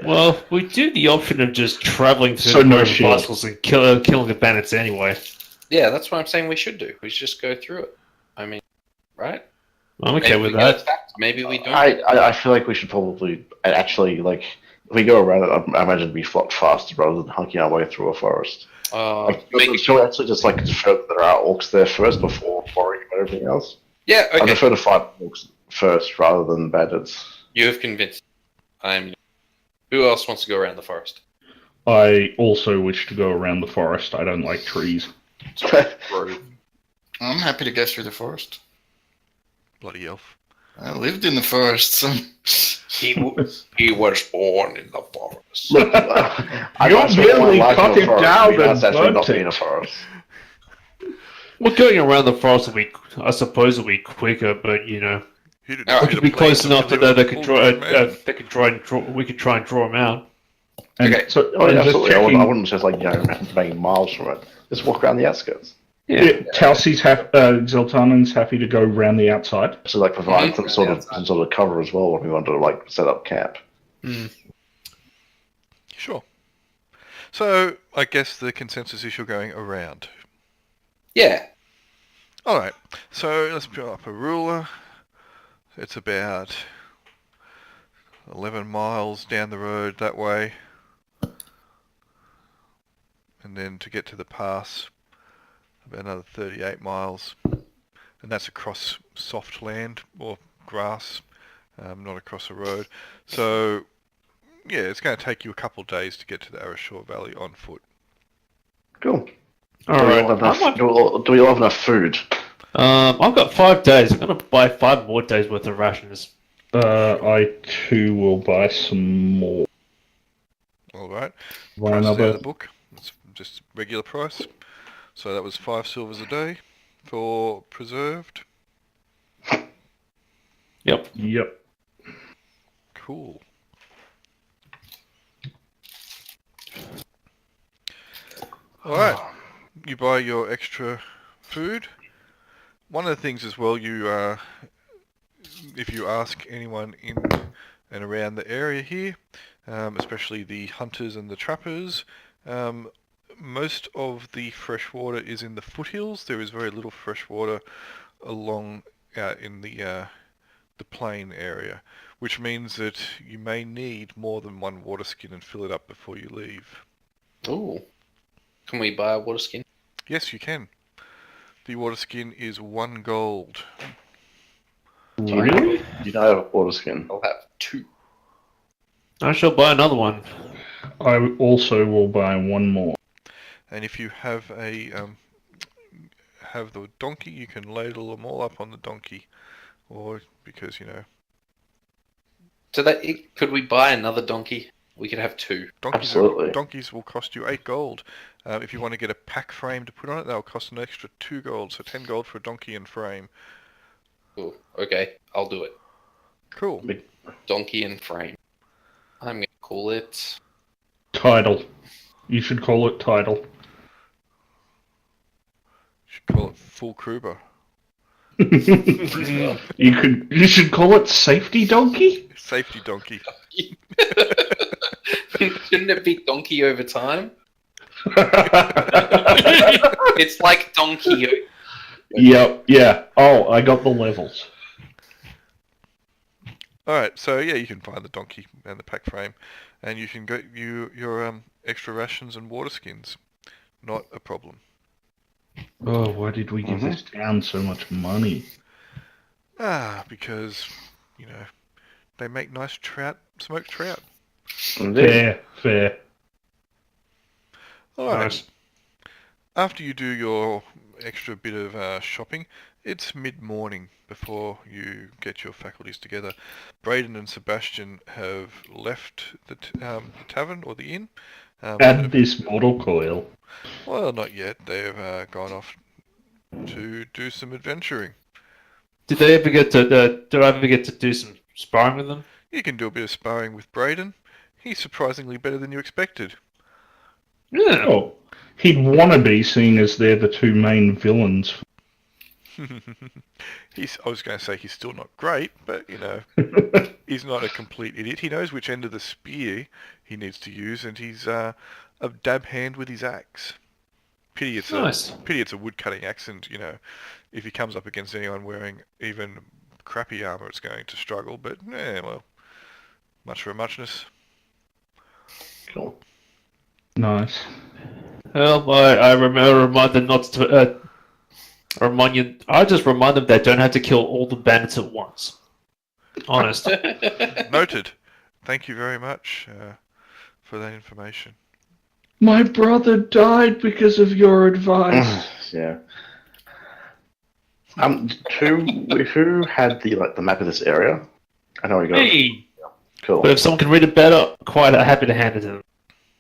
Well, we do the option of just traveling through So the no river shield. bicycles and killing the bandits anyway. yeah, that's what I'm saying we should do. We should just go through it. I mean, right? I'm okay Maybe with we get that. attacked, maybe we don't. I feel like we should probably actually, like, if we go around it, I imagine we float faster rather than hunking our way through a forest. Make it- Should we actually just like show that there are orcs there first before worrying about everything else? yeah, I okay. prefer to fight orcs first rather than bandits. You have convinced me. Who else wants to go around the forest? I also wish to go around the forest. I don't like trees. Road. I'm happy to go through the forest. Bloody elf. I lived in the forest, so... He was born in the forest. Look, You merely cut it down and actually burnt not it. be in a forest. Well, going around the forest will be, I suppose, will be quicker, but you know, He didn't Alright, we need could a be plane close to enough that deliver they could the draw. full man. They could try and draw. We could try and draw them out. And Okay. so, Oh, yeah, just absolutely. I checking, wouldn't just like making miles from it. Just walk around the outskirts. yeah, Talsi's Zeltanan's happy to go round the outside. So like provide Mhm. some sort of cover as well when we want to like set up camp. Sure. So I guess the consensus is you're going around. Yeah. All right. So let's put up a ruler. It's about 11 miles down the road that way. And then to get to the pass, about another 38 miles. And that's across soft land or grass, not across a road. So, yeah, it's going to take you a couple of days to get to the Arashore Valley on foot. Cool. All Do we right. all have enough- do we all have enough food? I've got 5 days. I'm gonna buy 5 more days worth of rations. I too will buy some more. All right. Buy Price is out of the another. book. It's just regular price. So that was 5 silvers a day for preserved. Yep. Yep. Cool. All right. you buy your extra food. One of the things as well, if you ask anyone in and around the area here, especially the hunters and the trappers, most of the fresh water is in the foothills. There is very little fresh water along out in the plain area, which means that you may need more than one water skin and fill it up before you leave. Ooh. Can we buy a water skin? Yes, you can. The water skin is 1 gold. Really? You don't have a water skin. I'll have 2. I shall buy another one. I also will buy one more. And if you have have the donkey, you can ladle them all up on the donkey, or because So could we buy another donkey? We could have 2. Absolutely. Donkeys will cost you 8 gold. If you want to get a pack frame to put on it, they'll cost an extra 2 gold, so 10 gold for a donkey and frame. Ooh, okay, I'll do it. Cool. Donkey and frame. I'm going to call it... Title. You should call it title. Should call it full Kruber. You should call it safety donkey? Safety donkey. Shouldn't it be donkey over time? It's like donkey. Yep, yeah. Oh, I got the levels. Alright, so yeah, you can find the donkey and the pack frame, and you can get your extra rations and water skins. Not a problem. Oh, why did we give this town so much money? Because, they make nice smoked trout. Indeed. Fair. Alright. Nice. After you do your extra bit of shopping, it's mid-morning before you get your faculties together. Braden and Sebastian have left the tavern or the inn. Add this mortal coil. Well, not yet. They've gone off to do some adventuring. Did I ever get to do some sparring with them? You can do a bit of sparring with Braden. He's surprisingly better than you expected. Yeah. Oh, he'd want to be, seeing as they're the 2 main villains. I was going to say he's still not great, but, he's not a complete idiot. He knows which end of the spear he needs to use, and he's a dab hand with his axe. Pity it's a wood-cutting axe, and, if he comes up against anyone wearing even crappy armour, it's going to struggle, but, well, much for a muchness. Cool. Nice. Well, I remind them not to. I just remind them they don't have to kill all the bandits at once. Honest. Noted. Thank you very much for that information. My brother died because of your advice. Yeah. Who had the map of this area? I know we got. Hey! Cool. But if someone can read it better, quite happy to hand it to them.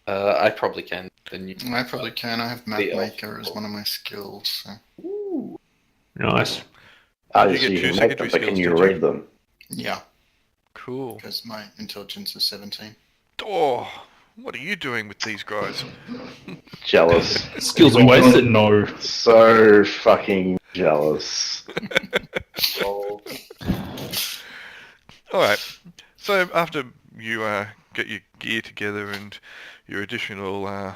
I probably can. Then you... I probably can. I have map The elf. maker as one of my skills. So. Ooh. Nice. So You get you two can make secondary them, but can skills, you did you? read them? Yeah, Cool. because my intelligence is 17. Oh, what are you doing with these guys? Jealous. Skills are We wasted. don't know. So fucking jealous. Oh. Alright, so after you get your gear together and your additional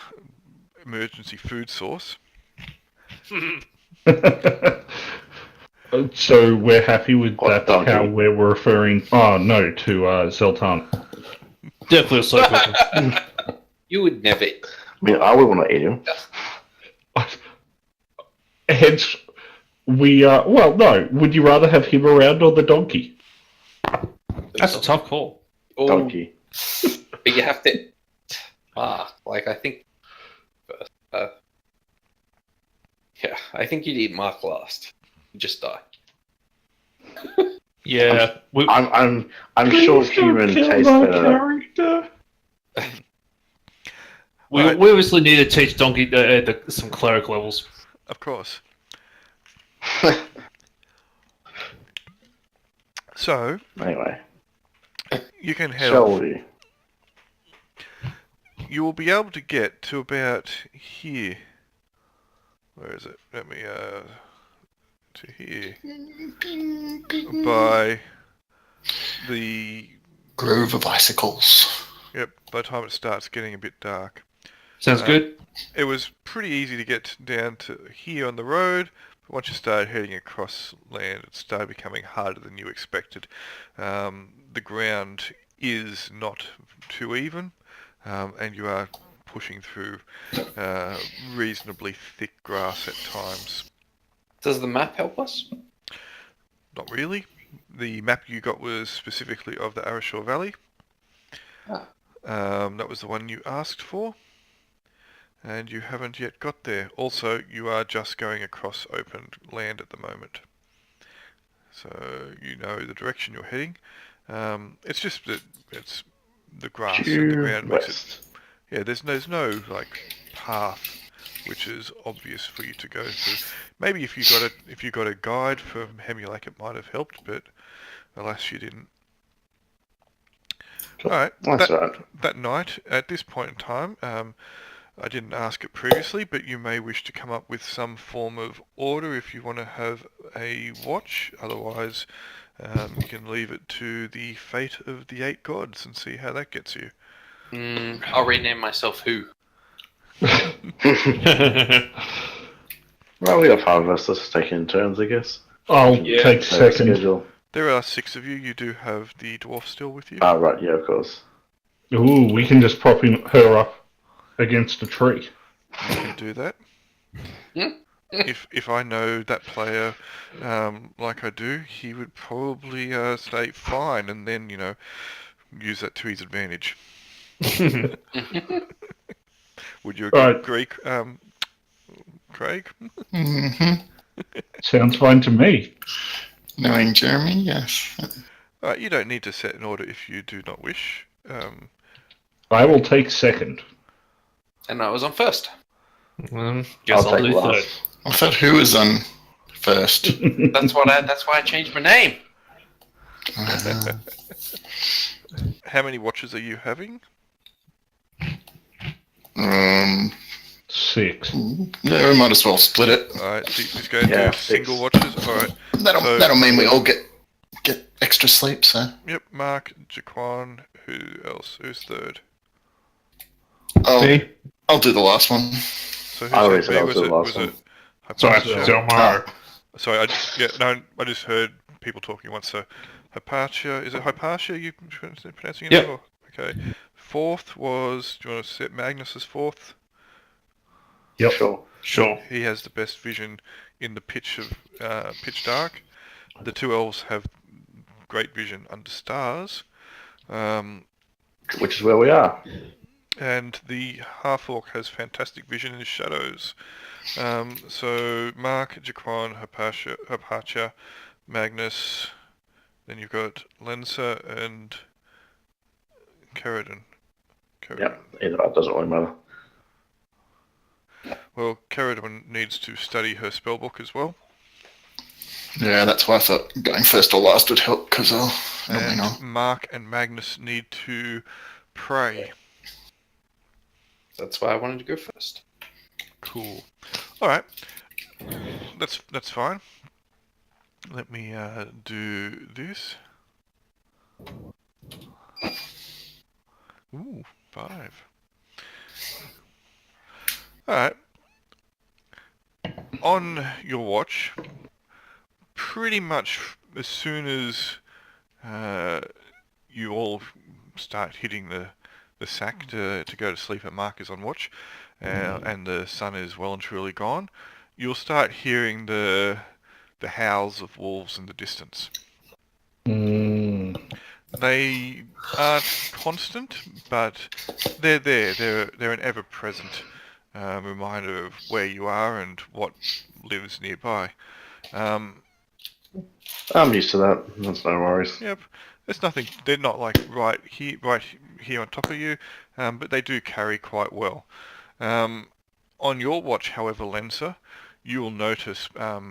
emergency food source, So we're happy with What that, donkey? how we're referring... Oh, no, to Zeltan. Definitely so quickly. You would never. I mean, I would want to eat him. Hence, we... well, no. Would you rather have him around or the donkey? That's a tough call. Oh, Donkey. but you have to. I think. Yeah, I think you'd eat Mark last. You just die. Yeah. I'm sure human tastes better. character. We obviously need to teach Donkey some cleric levels. of course. So, Anyway, you can head shall off. we? You will be able to get to about here. Where is it? Let me to here. By the Grove of icicles. Yep, by the time it starts getting a bit dark. Sounds good. It was pretty easy to get down to here on the road, but once you started heading across land, it started becoming harder than you expected. The ground is not too even, and you are pushing through reasonably thick grass at times. Does the map help us? Not really. The map you got was specifically of the Arashore Valley. Ah. That was the one you asked for, and you haven't yet got there. Also, you are just going across open land at the moment, so you know the direction you're heading. It's just that it's the grass and the ground makes it. West. Yeah, there's no like path which is obvious for you to go through. Maybe if you got a guide from Hemulak, it might have helped, but alas, you didn't. Cool. All right. That's right. That night, at this point in time, I didn't ask it previously, but you may wish to come up with some form of order if you want to have a watch. Otherwise, you can leave it to the fate of the 8 gods and see how that gets you. I'll rename myself Who. Well, we got 5 of us. Let's just take it in turns, I guess. I'll Yeah. take second. Schedule. There are 6 of you. You do have the dwarf still with you. Ah, right. Yeah, of course. Ooh, we can just prop her up against a tree. You can do that. Hmm? If I know that player like I do, he would probably say fine, and then use that to his advantage. Would you agree, Craig? hmm Sounds fine to me. Knowing Jeremy, yes. You don't need to set an order if you do not wish. I will take second. And I was on first. Guess I'll take do last. third. I thought who was on first. That's why I changed my name. How many watches are you having? 6. Yeah, we might as well split it. Alright, so you just go into Yeah, single 6. watches. Alright. That'll mean we all get extra sleep. So Yep, Mark, Jaquan, who else? Who's third? Me? I'll do the last one. So who I always said said B? I'll Was do the it, last was one. it Sorry, Hypatia? Zelmarro. Sorry, I just heard people talking once. So Hypatia, is it Hypatia you pronouncing it? Yep. Or? Okay. Fourth was, do you want to set Magnus as fourth? Yep. Sure. Sure. He has the best vision in the pitch dark. The 2 elves have great vision under stars. Which is where we are. And the Half-Orc has fantastic vision in the shadows. So Mark, Jaquan, Hypatia, Magnus, then you've got Lensa and Caridon. Yeah, either that doesn't really matter. Well, Caridon needs to study her spellbook as well. yeah, that's why I thought going first or last would help because I'll And know. Mark and Magnus need to pray. That's why I wanted to go first. Cool. Alright. That's fine. Let me do this. Ooh, 5. Alright. On your watch, pretty much as soon as you all start hitting the sack to go to sleep and Mark is on watch, and the sun is well and truly gone, you'll start hearing the howls of wolves in the distance. They aren't constant, but they're there. They're an ever-present reminder of where you are and what lives nearby. I'm used to that. That's no worries. Yep, there's nothing. They're not like right here on top of you, but they do carry quite well. On your watch, however, Lensa, you will notice a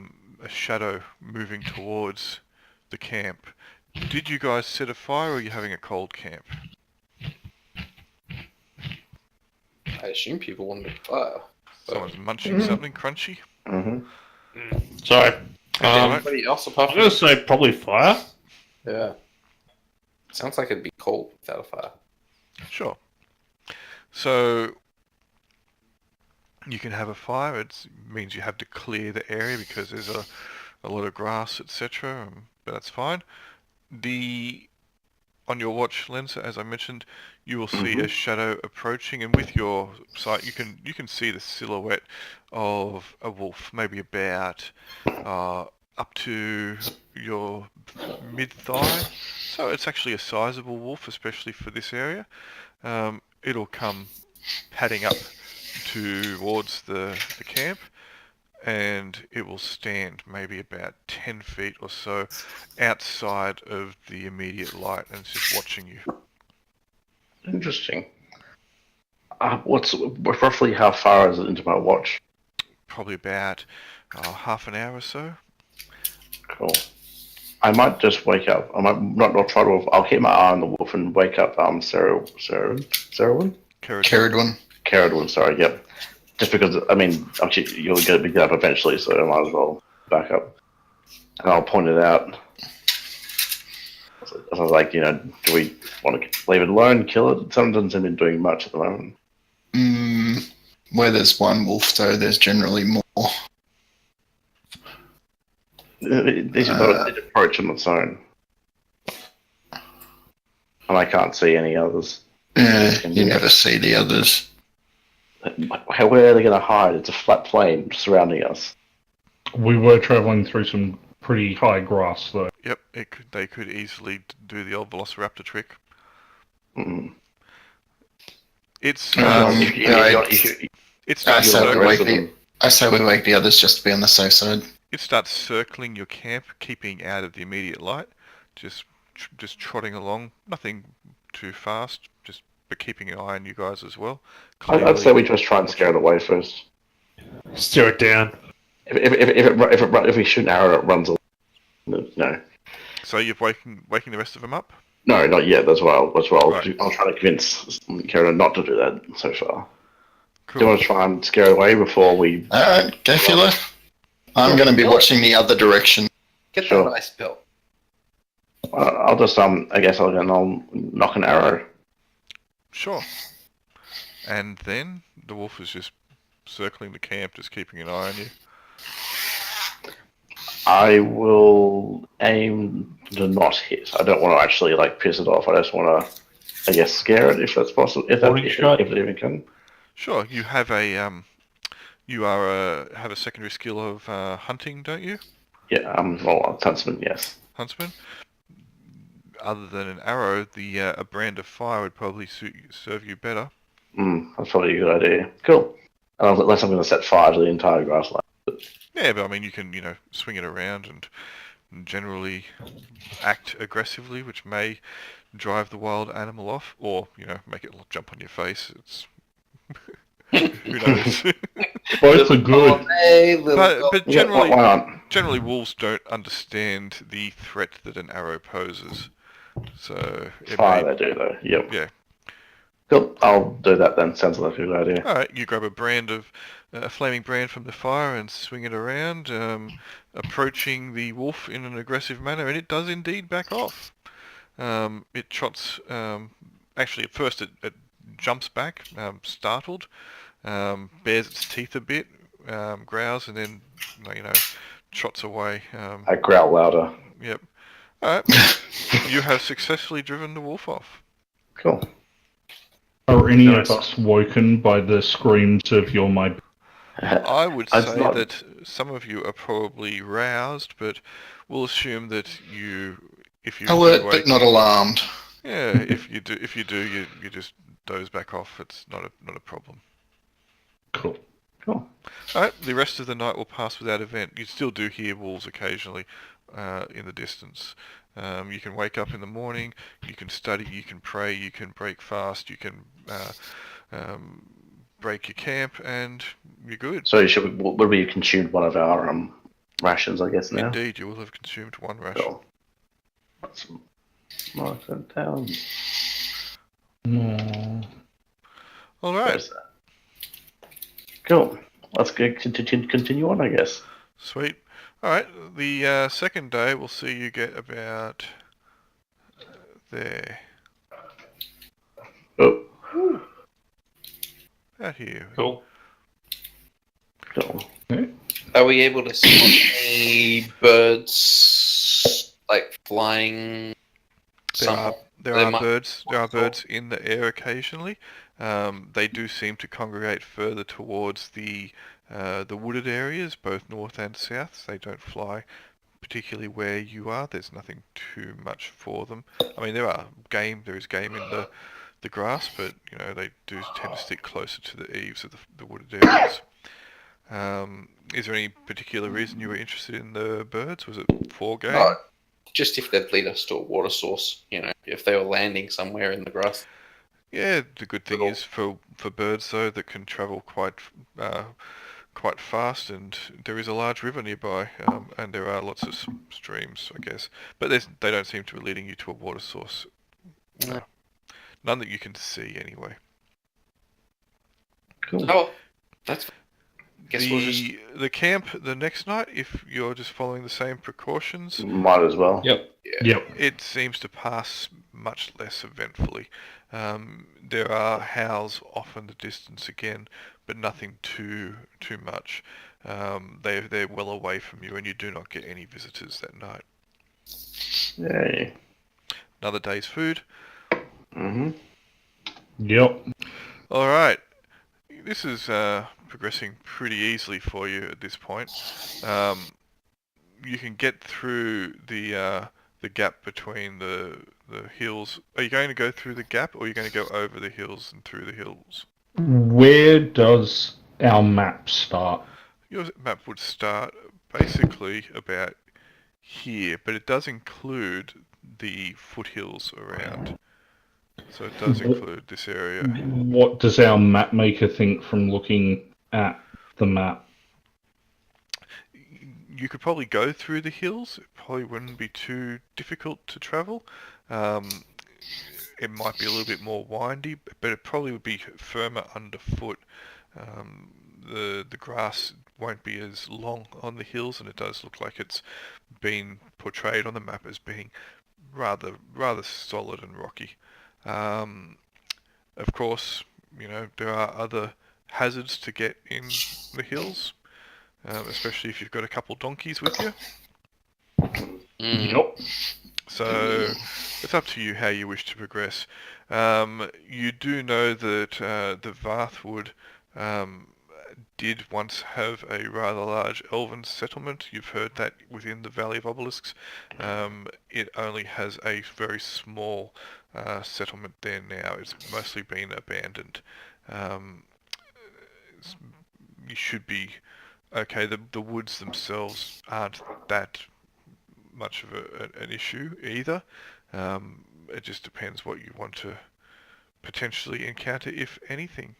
shadow moving towards the camp. Did you guys set a fire, or are you having a cold camp? I assume people wanted fire. Someone's munching something crunchy. Mm-hmm. Sorry. Anybody else apart I'm from going to say probably fire. Yeah. Sounds like it'd be cold without a fire. Sure. So you can have a fire. It means you have to clear the area because there's a lot of grass, etc. But that's fine. On your watch, Lensa, as I mentioned, you will see a shadow approaching, and with your sight, you can see the silhouette of a wolf, maybe about up to your mid-thigh. So it's actually a sizable wolf, especially for this area. It'll come padding up towards the camp, and it will stand maybe about 10 feet or so outside of the immediate light, and it's just watching you. Interesting. Roughly how far is it into my watch? Probably about half an hour or so. Cool. I might just wake up. I might not try to. I'll keep my eye on the wolf and wake up. Ceridwen. Ceridwen. Sorry. Yep. Just because actually, you're going to be up eventually, so I might as well back up. And I'll point it out. I was like, do we want to leave it alone, kill it? Someone doesn't seem to be doing much at the moment. Where there's one wolf, though, there's generally more. They should approach on its own. And I can't see any others. Yeah, you never see the others. Where are they going to hide? It's a flat plain surrounding us. We were travelling through some pretty high grass, though. Yep, they could easily do the old Velociraptor trick. Mm. It's I say we wake the others just to be on the safe side. It starts circling your camp, keeping out of the immediate light, just trotting along. Nothing too fast, but keeping an eye on you guys as well. I'd say we just try and scare it away first. Stare it down. If we shoot an arrow, it runs away. No. So you're waking the rest of them up? No, not yet. That's why I'll Right. I'll try to convince Karen not to do that so far. Cool. Do you want to try and scare it away before we... Alright, go Philo. I'm going to be watching the other direction. Get Sure. that ice pill. I'll just, I guess I'll knock an arrow. Sure. And then the wolf is just circling the camp, just keeping an eye on you. I will aim to not hit. I don't want to actually piss it off. I just want to, I guess, scare it if that's possible. If it even can. Sure. You have have a secondary skill of hunting, don't you? Yeah. Huntsman. Yes. Huntsman. Other than an arrow, a brand of fire would probably serve you better. That's probably a good idea. Cool. Unless I'm going to set fire to the entire grassland. Yeah, but you can, swing it around and generally act aggressively, which may drive the wild animal off, or, make it jump on your face. It's... Who knows? Both are good. But generally, why not? Generally, wolves don't understand the threat that an arrow poses. So Fire they do, though. Yep. Yeah. Cool. I'll do that then. Sounds like a good idea. All right, you grab a flaming brand from the fire and swing it around, approaching the wolf in an aggressive manner, and it does indeed back off. It trots. Actually, at first it jumps back, startled, bares its teeth a bit, growls, and then trots away. I growl louder. Yep. All right. You have successfully driven the wolf off. Cool. Are any of us woken by the screams of "You're my"? I would say that some of you are probably roused, but we'll assume that if you alert but not alarmed. Yeah, if you do, you just doze back off. It's not a problem. Cool. Cool. All right. The rest of the night will pass without event. You still do hear wolves occasionally in the distance. You can wake up in the morning. You can study. You can pray. You can break fast. You can break your camp, and you're good. So would we have consumed one of our rations, I guess, now? Indeed, you will have consumed one ration. Cool. Let's mark that down. All right. Where's that? Cool. let's continue on, I guess. Sweet. Alright, the second day we'll see you get about there. Oh, Out here. Cool. cool. Are we able to see any birds like flying? There are birds in the air occasionally. They do seem to congregate further towards the wooded areas, both north and south. They don't fly particularly where you are. There's nothing too much for them. I mean, there is game in the grass, but you know they do tend to stick closer to the eaves of the wooded areas. Is there any particular reason you were interested in the birds? Was it for game? No. Just if they'd lead us to a water source, if they were landing somewhere in the grass. Yeah, the good thing is for birds though that can travel quite fast, and there is a large river nearby, and there are lots of streams, I guess. But they don't seem to be leading you to a water source. No. None that you can see anyway. Cool. Oh, that's. Guess we'll just. The camp the next night, if you're just following the same precautions, Might as well. Yep. Yep. it seems to pass much less eventfully. There are howls off in the distance again, but nothing too much. They're well away from you, and you do not get any visitors that night. Yay. Another day's food. Mm-hmm. Yep. All right. This is progressing pretty easily for you at this point. You can get through the gap between the hills. Are you going to go through the gap, or are you going to go over the hills and through the hills? Where does our map start? Your map would start basically about here, but it does include the foothills around. So it does include this area. What does our map maker think from looking at the map? You could probably go through the hills. It probably wouldn't be too difficult to travel. It might be a little bit more windy, but it probably would be firmer underfoot. The grass won't be as long on the hills, and it does look like it's been portrayed on the map as being rather solid and rocky. Of course, there are other hazards to get in the hills, especially if you've got a couple donkeys with you. Yep. So it's up to you how you wish to progress. You do know that the Varthwood did once have a rather large elven settlement. You've heard that within the Valley of Obelisks. It only has a very small settlement there now. It's mostly been abandoned. You should be okay. The woods themselves aren't that much of an issue either. It just depends what you want to potentially encounter, if anything.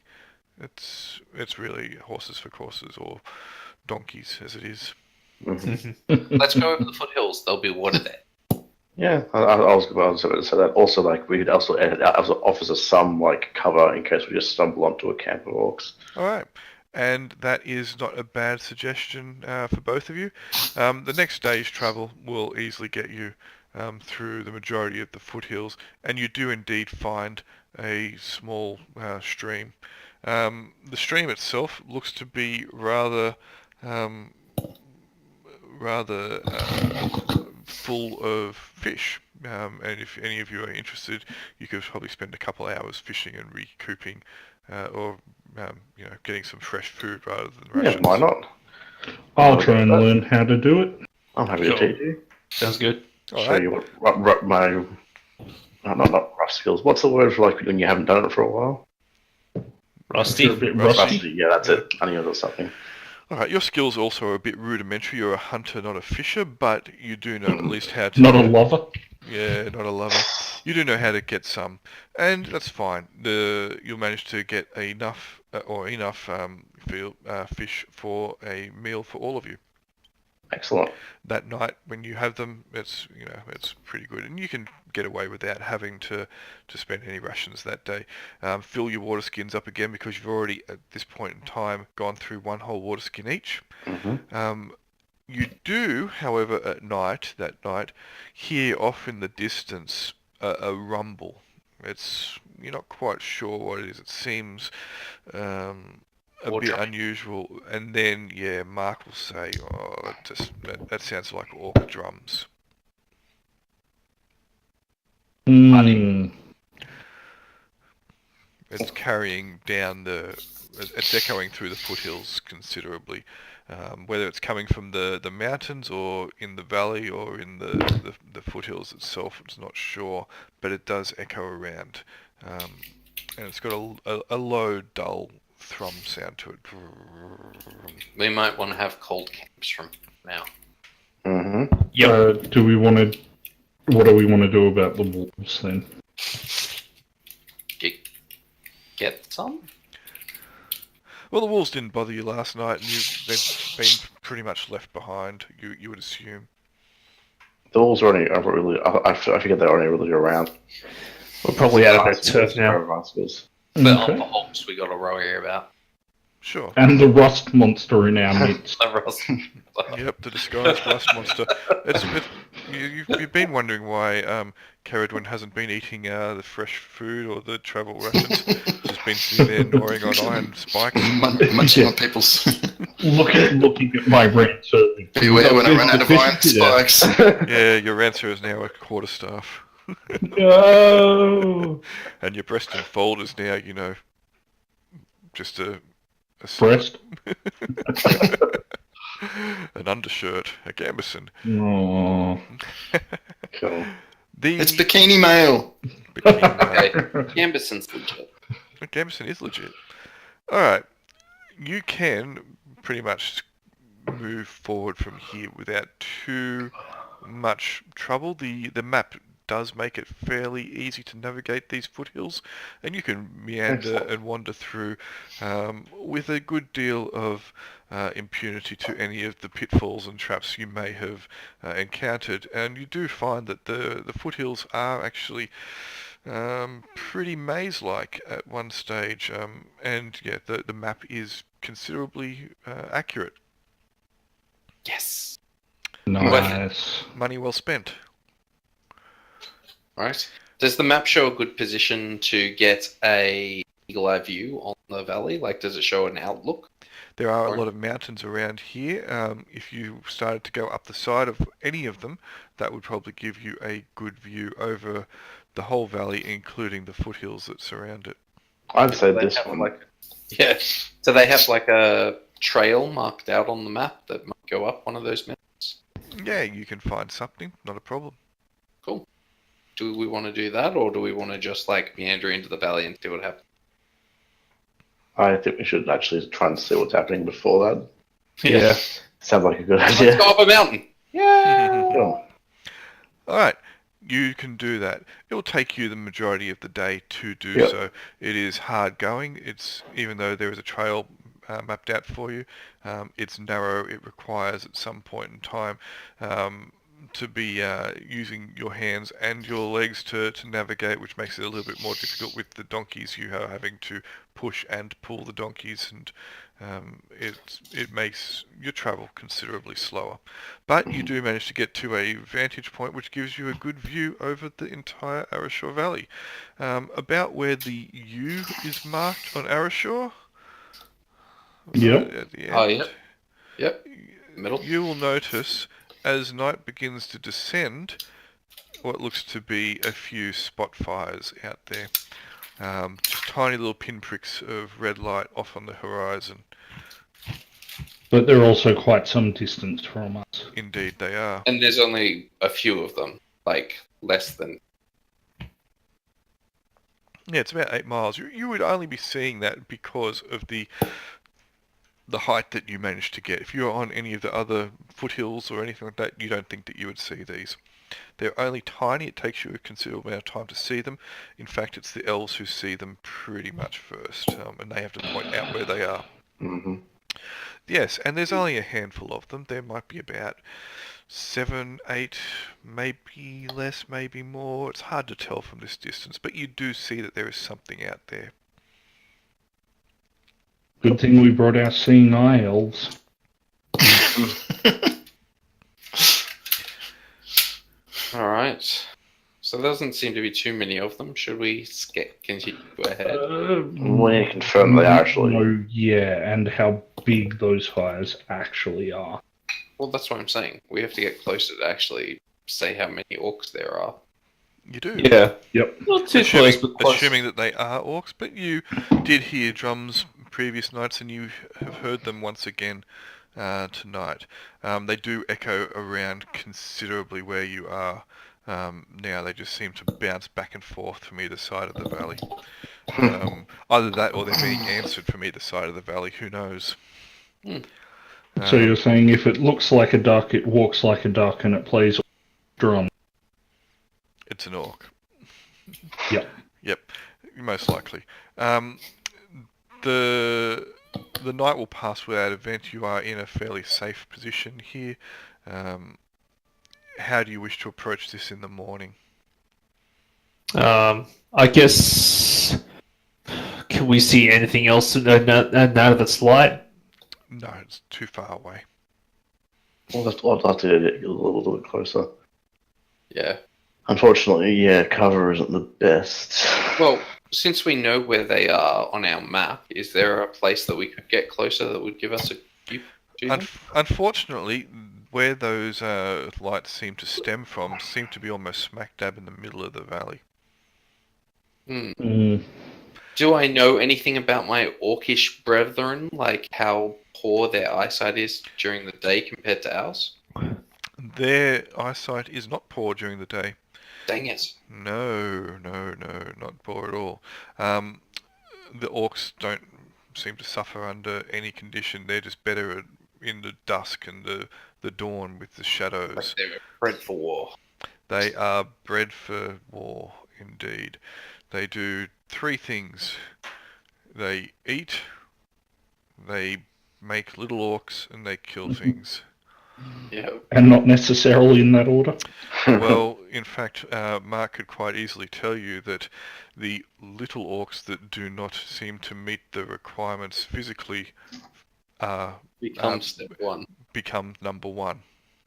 It's really horses for courses, or donkeys as it is. Mm-hmm. Let's go over the foothills. There'll be water there. Yeah, I was about to say that. Also, we could also offers us some cover in case we just stumble onto a camp of orcs. All right. And that is not a bad suggestion for both of you. The next day's travel will easily get you through the majority of the foothills, and you do indeed find a small stream. The stream itself looks to be rather full of fish, and if any of you are interested, you could probably spend a couple hours fishing and recouping, or getting some fresh food rather than rations. Yeah, why not? I'll try and learn how to do it. I'm happy to teach you. Sounds good. Show you what my not rough skills. What's the word for when you haven't done it for a while? Rusty. A bit rusty. Yeah, that's it. I knew there was something. Alright, your skills also are a bit rudimentary. You're a hunter, not a fisher, but you do know at least how to... Not a lover. Yeah, not a lover. You do know how to get some, and that's fine. You'll manage to get enough fish for a meal for all of you. Excellent. That night when you have them, it's pretty good, and you can get away without having to spend any rations that day. Fill your water skins up again because you've already at this point in time gone through one whole water skin each. Mm-hmm. You do, however, that night, hear off in the distance a rumble. You're not quite sure what it is. It seems a Or bit drumming. unusual, and then Mark will say, "Oh, that sounds like orc drums." It's carrying down it's echoing through the foothills considerably. Whether it's coming from the mountains or in the valley or in the foothills itself, it's not sure, but it does echo around. And it's got a low, dull thrum sound to it. We might want to have cold camps from now. Mm-hmm. Do we want to? What do we want to do about the wolves then? Get some? Well, the wolves didn't bother you last night, and they've been pretty much left behind, you would assume. The wolves are really. I forget they're only really around. We're probably out of that turf now. But on Okay. the hops we got to worry about. Sure. And the rust monster in our midst. Yep, the disguised rust monster. You've been wondering why Caradwin hasn't been eating the fresh food or the travel rations. Just been sitting there gnawing on iron spikes. Munching on people's. looking at my rent. So Beware when I run out of iron spikes. Yeah, your answer is now a quarterstaff. no. And your breast and fold is now, just a Breast. an undershirt, a gambeson. Oh. Cool. It's bikini male. Bikini Okay, male. Gambeson's legit. Gambeson is legit. Alright, you can pretty much move forward from here without too much trouble. The map does make it fairly easy to navigate these foothills, and you can meander and wander through with a good deal of impunity to any of the pitfalls and traps you may have encountered. And you do find that the foothills are actually pretty maze-like at one stage, and the map is considerably accurate. Yes. Nice. Money well spent. Right. Does the map show a good position to get a eagle-eye view on the valley? Like, does it show an outlook? There are a lot of mountains around here. If you started to go up the side of any of them, that would probably give you a good view over the whole valley, including the foothills that surround it. I'd say Do they this have, one. Yeah. Do they have like a trail marked out on the map that might go up one of those mountains? Yeah, you can find something, not a problem. Cool. Do we want to do that, or do we want to just like meander into the valley and see what happens? I think we should actually try and see what's happening before that. Yeah. Sounds like a good Let's idea. go up a mountain. Yeah. Cool. Alright, you can do that. It will take you the majority of the day to do Yep. so. It is hard going. Even though there is a trail mapped out for you, it's narrow. It requires at some point in time to be using your hands and your legs to navigate, which makes it a little bit more difficult with the donkeys. You are having to push and pull the donkeys, and it makes your travel considerably slower. But you do manage to get to a vantage point which gives you a good view over the entire Arashore Valley. About where the U is marked on Arashore. Yep. At the end, Oh, yep. Yep. Middle. you will notice as night begins to descend what looks to be a few spot fires out there. Just tiny little pinpricks of red light off on the horizon. But they're also quite some distance from us. Indeed they are. And there's only a few of them, like less than. Yeah, it's about 8 miles. You would only be seeing that because of the height that you managed to get. If you're on any of the other foothills or anything like that, you don't think that you would see these. They're only tiny. It takes you a considerable amount of time to see them. In fact, it's the elves who see them pretty much first, and they have to point out where they are. Mm-hmm. Yes, and there's only a handful of them. There might be about 7, 8, maybe less, maybe more. It's hard to tell from this distance, but you do see that there is something out there. Good thing we brought our seeing eye elves. Alright. So there doesn't seem to be too many of them. Should we continue to go ahead? We confirm they actually. No, yeah, and how big those fires actually are. Well, that's what I'm saying. We have to get closer to actually say how many orcs there are. You do. Yeah. Yep. Not too close, but close. Assuming that they are orcs, but you did hear drums previous nights and you have heard them once again tonight. They do echo around considerably where you are. Now they just seem to bounce back and forth from either side of the valley. Either that or they're being answered from either side of the valley, who knows. So you're saying if it looks like a duck, it walks like a duck, and it plays drum. It's an orc. Yep. Most likely. The night will pass without event. You are in a fairly safe position here. How do you wish to approach this in the morning? I guess. Can we see anything else now that it's light? No, it's too far away. I'd like to get a little bit closer. Yeah. Unfortunately, yeah, cover isn't the best. Well, since we know where they are on our map, is there a place that we could get closer that would give us a view? Unfortunately, where those lights seem to stem from seem to be almost smack dab in the middle of the valley. Do I know anything about my orcish brethren, like how poor their eyesight is during the day compared to ours? Their eyesight is not poor during the day. Dang it. No, not poor at all. The orcs don't seem to suffer under any condition. They're just better in the dusk and the dawn with the shadows. Like they were bred for war. They are bred for war, indeed. They do 3 things. They eat, they make little orcs, and they kill things. Yeah. And not necessarily in that order. Well, in fact, Mark could quite easily tell you that the little orcs that do not seem to meet the requirements physically Become step 1. become number 1.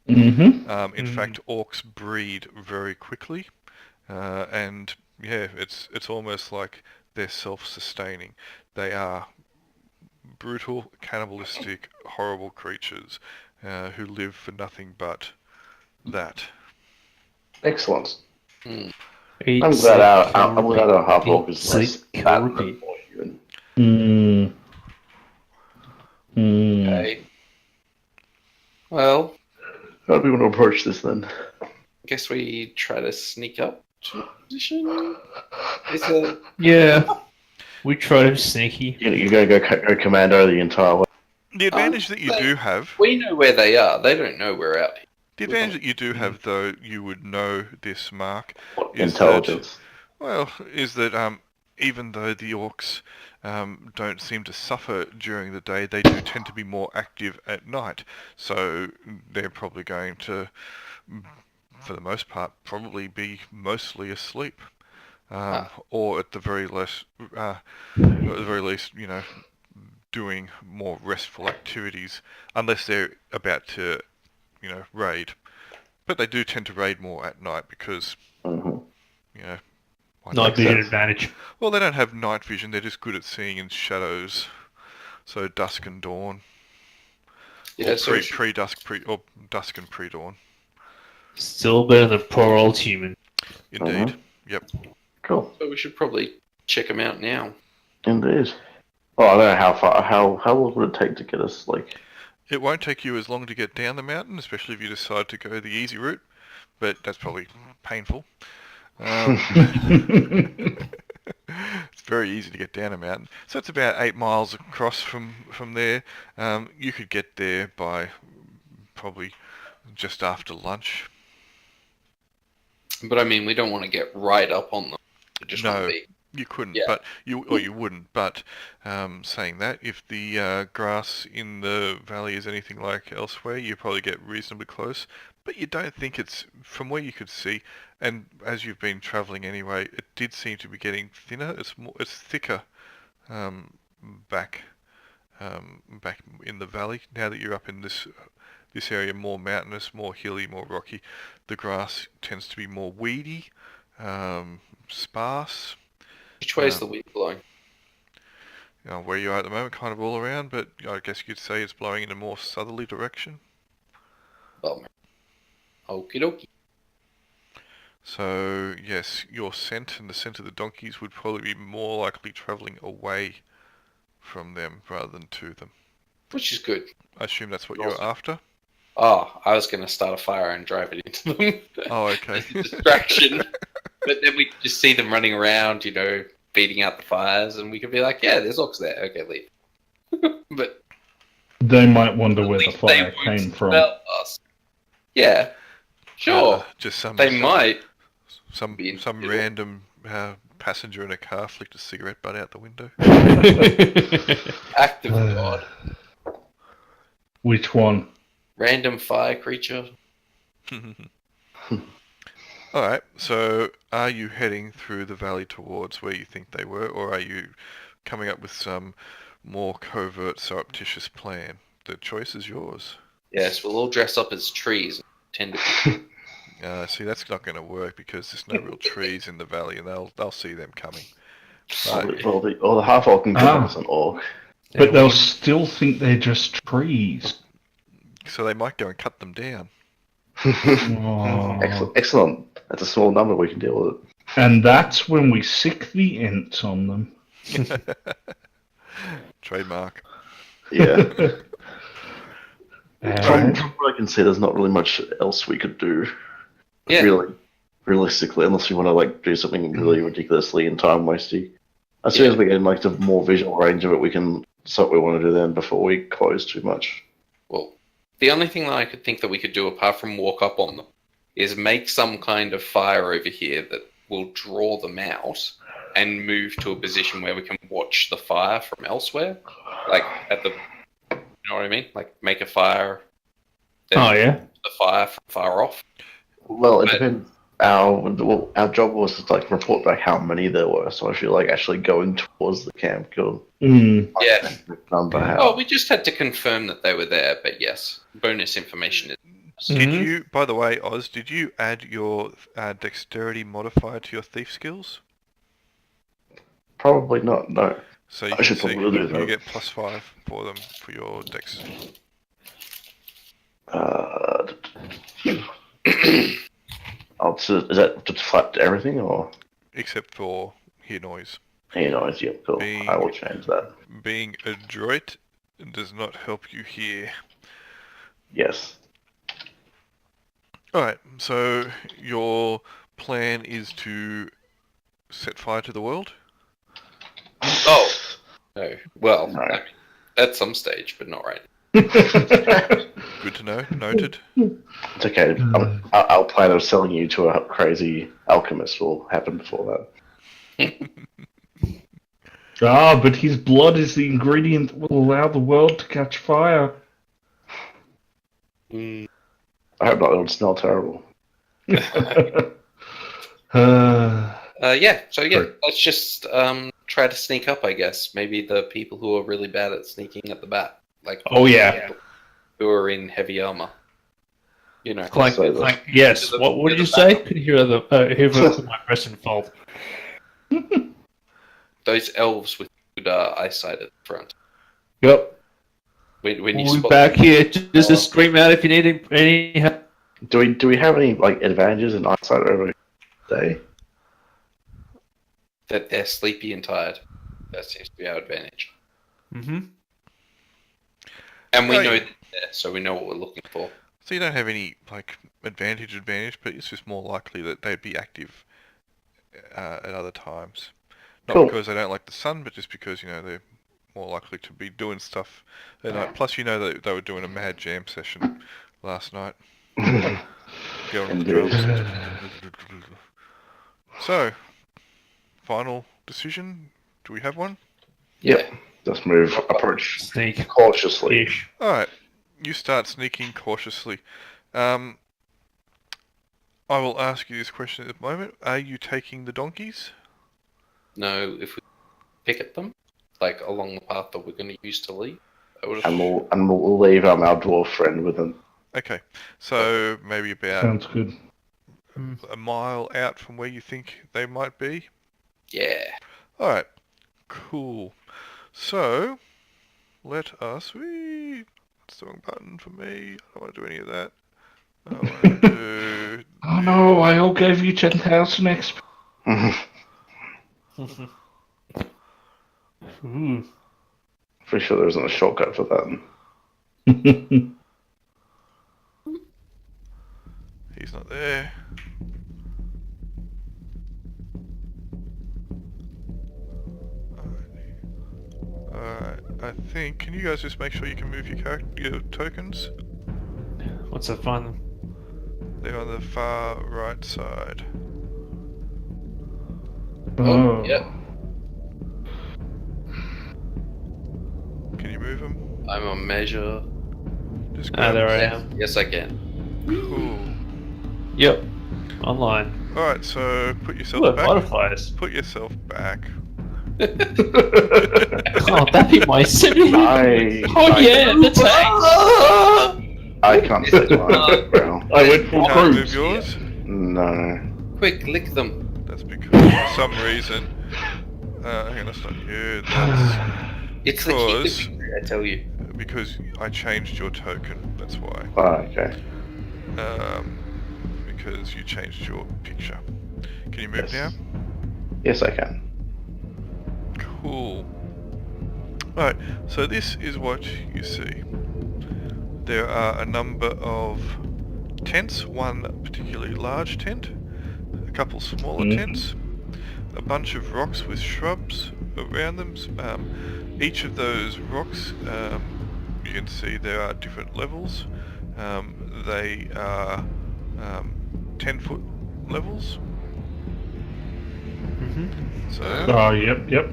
Mm-hmm. In fact, orcs breed very quickly, and yeah, it's almost like they're self-sustaining. They are brutal, cannibalistic, horrible creatures who live for nothing but that. Excellent. Eat, I'm glad our Half-Orc is sleep, less kill, bad than repeat. more human. Okay. Well, How do we want to approach this then? I guess we try to sneak up to a position. Is it? Yeah. We try to be sneaky. You're going to go commando the entire way. The advantage that you do have... We know where they are. They don't know we're out here. The advantage that you do have, though, you would know this, Mark, Intelligence. is that even though the orcs don't seem to suffer during the day, they do tend to be more active at night. So they're probably going to, for the most part, probably be mostly asleep, or at the very least, you know, doing more restful activities, unless they're about to, you know, raid. But they do tend to raid more at night because, you know... Night vision advantage. Well, they don't have night vision, they're just good at seeing in shadows. So dusk and dawn. Yeah, or pre-dusk, or dusk and pre-dawn. Still better than poor old human. Indeed. Yep. Cool. So we should probably check them out now. Indeed. Well, I don't know how far. How long would it take to get us? Like, It won't take you as long to get down the mountain, especially if you decide to go the easy route. But that's probably painful. It's very easy to get down a mountain. So it's about 8 miles across from there. You could get there by probably just after lunch. But I mean, we don't want to get right up on them. We just want to be You couldn't, Yeah. but you wouldn't. But saying that, if the grass in the valley is anything like elsewhere, you probably get reasonably close. But you don't think it's from where you could see, and as you've been travelling anyway, it did seem to be getting thinner. It's thicker back back in the valley. Now that you're up in this area, more mountainous, more hilly, more rocky, the grass tends to be more weedy, sparse. Which way is the wind blowing? Where you are at the moment, kind of all around, but I guess you could say it's blowing in a more southerly direction. Well, okie dokie. So, yes, your scent and the scent of the donkeys would probably be more likely travelling away from them rather than to them. Which is good. I assume that's what you're after? Oh, I was going to start a fire and drive it into them. Oh, okay. As a distraction. But then we just see them running around, beating out the fires, and we could be like, yeah, there's orcs there. Okay, leave. But They might wonder at where the least fire they won't came from. smell us. Yeah, sure. Just They might. Some be in the middle. random passenger in a car flicked a cigarette butt out the window. Act of God. Which one? Random fire creature. Alright, so are you heading through the valley towards where you think they were, or are you coming up with some more covert, surreptitious plan? The choice is yours. Yes, we'll all dress up as trees and pretend to be. See, that's not going to work because there's no real trees in the valley, and they'll see them coming. Well, the half-orc can come as an orc. But they'll still think they're just trees. So they might go and cut them down. Oh. Excellent. That's a small number. We can deal with it. And that's when we sick the ents on them. Trademark. Yeah. Alright. From what I can see, there's not really much else we could do. Yeah. Really, realistically, unless we want to do something really ridiculously and time wasting. As soon as we get the more visual range of it, we can decide what we want to do then before we close too much. Well, the only thing that I could think that we could do apart from walk up on them is make some kind of fire over here that will draw them out and move to a position where we can watch the fire from elsewhere. Like at the, you know what I mean? Like make a fire. Then Oh, yeah? the fire from far off. Well, it But- depends. Our job was to report back how many there were. So I feel like actually going towards the camp could Yeah. number how. Oh, we just had to confirm that they were there, but yes, bonus information is. Did you, by the way, Oz, did you add your dexterity modifier to your thief skills? Probably not. No. So you, I should probably do you that. get +5 for them for your dex. Is that just flat to everything or? Except for hear noise. Hey, noise. Yeah, cool. Being- I will change that. Being adroit does not help you hear. Yes. Alright, so your plan is to set fire to the world? Oh, no. Well, No. I mean, at some stage, but not right. Good to know. Noted. It's okay. Our plan of selling you to a crazy alchemist will happen before that. But his blood is the ingredient that will allow the world to catch fire. I hope not. It would smell terrible. So let's just try to sneak up, I guess. Maybe the people who are really bad at sneaking at the back. Like, Oh, yeah. who are in heavy armor. You know. Clank, So clank. Yes. What did you say? Could you hear whoever my pressing fault? Those elves with good eyesight at the front. Yep. When you We'll be spot back them, here. Just to scream out if you need any help. Do we have any advantages in eyesight over day? that they're sleepy and tired. That seems to be our advantage. Mm-hmm. And we Right. know they're there, so we know what we're looking for. So you don't have any advantage, but it's just more likely that they'd be active at other times. Not Cool. because they don't like the sun, but just because they're more likely to be doing stuff at night. Plus, that they were doing a mad jam session last night. Going on the drums. So, final decision? Do we have one? Yep. Just move, approach Sneak. cautiously. Ish. Alright, you start sneaking cautiously. I will ask you this question at the moment. Are you taking the donkeys? No, if we picket them, like along the path that we're going to use to leave, I would And we'll leave our dwarf friend with him. Okay, so maybe about Sounds good. a mile out from where you think they might be? Yeah. Alright, cool. So, let us... That's the wrong button for me. I don't want to do any of that. I want to do... Oh no, I all gave you 10,000 XP. Ooh. Pretty sure there isn't a shortcut for that. He's not there. Alright, I think... Can you guys just make sure you can move your tokens? What's that fun? They're on the far right side. Oh, yep. Can you move them? I'm on measure. Just Ah, grab there I Yes, am. yes, I can. Cool. Yep. Online. Alright, so put yourself Look, back. modifiers. Put yourself back. Oh, that'd be my city. Oh yeah, the tanks. I can't take mine. Well, I went for Can't move groups. yours? no. Quick, lick them. That's because for some reason... hang on, that's not you. That's It's the Because- key, I tell you. because I changed your token. That's why. Oh, okay. Because you changed your picture. Can you move Yes. now? Yes, I can. Cool. Alright, so this is what you see. There are a number of tents, one particularly large tent, a couple smaller tents, a bunch of rocks with shrubs around them. Each of those rocks, you can see there are different levels. They are 10-foot levels. So, Oh, yep. yep.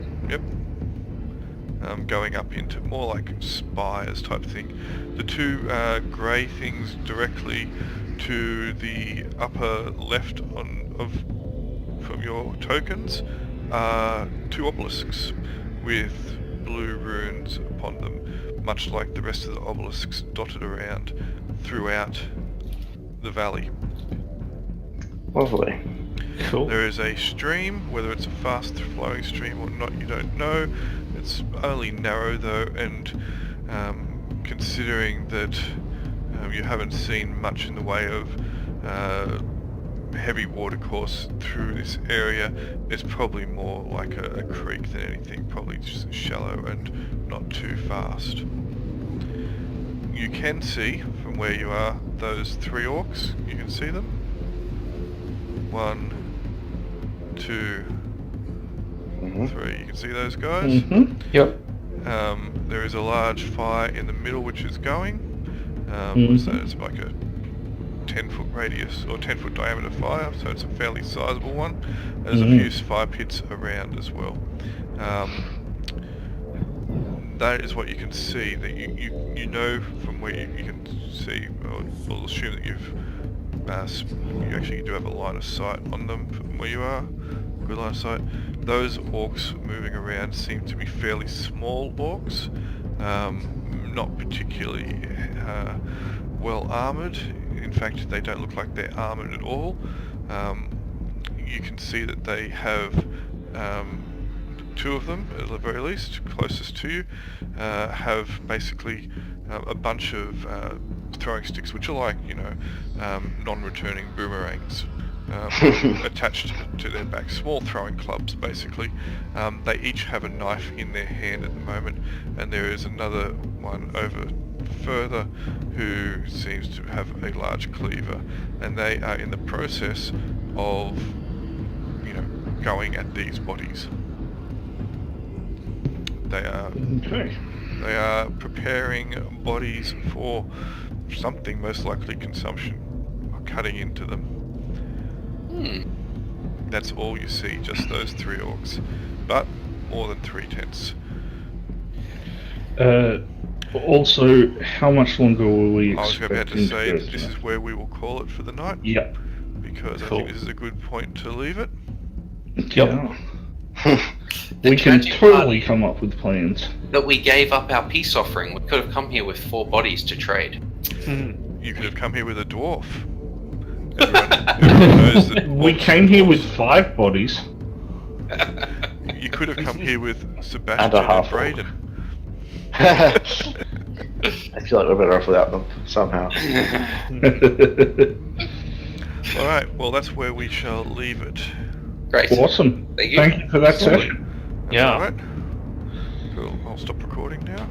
Going up into more like spires type thing. The two grey things directly to the upper left from your tokens are two obelisks with blue runes upon them, much like the rest of the obelisks dotted around throughout the valley. Lovely. Cool. There is a stream, whether it's a fast flowing stream or not you don't know. It's only narrow though, and considering that you haven't seen much in the way of heavy watercourse through this area, it's probably more like a creek than anything, probably just shallow and not too fast. You can see from where you are those three orcs. You can see them. 1, 2, 3. You can see those guys. Yep. There is a large fire in the middle which is going. So it's like a 10-foot radius or 10-foot diameter fire, so it's a fairly sizable one. There's a few fire pits around as well. That is what you can see. That you know from where you can see, or we'll assume that you actually do have a line of sight on them from where you are. Good line of sight. Those orcs moving around seem to be fairly small orcs, not particularly well armoured. In fact, they don't look like they're armoured at all. You can see that they have two of them, at the very least, closest to you, have basically a bunch of throwing sticks, which are like, non-returning boomerangs attached to their back. Small throwing clubs, basically. They each have a knife in their hand at the moment, and there is another one over further who seems to have a large cleaver, and they are in the process of, going at these bodies. They are preparing bodies for something, most likely consumption, or cutting into them. That's all you see, just those 3 orcs. But more than 3 tents. Also, how much longer will we I was expect about to him say go that this for? is where we will call it for the night, Yep. because I Cool. think this is a good point to leave it. Yeah. The We can tragic totally come up with plans. that we gave up our peace offering. We could have come here with 4 bodies to trade. You could have come here with a dwarf. Everyone knows that We orcs came and here dwarves- with 5 bodies. You could have come here with And Sebastian a and half-orc. Braden. I feel like we're better off without them somehow. Alright, well that's where we shall leave it. Great. Awesome. Thank you. Thank you for that session. Yeah. Alright. Cool, I'll stop recording now.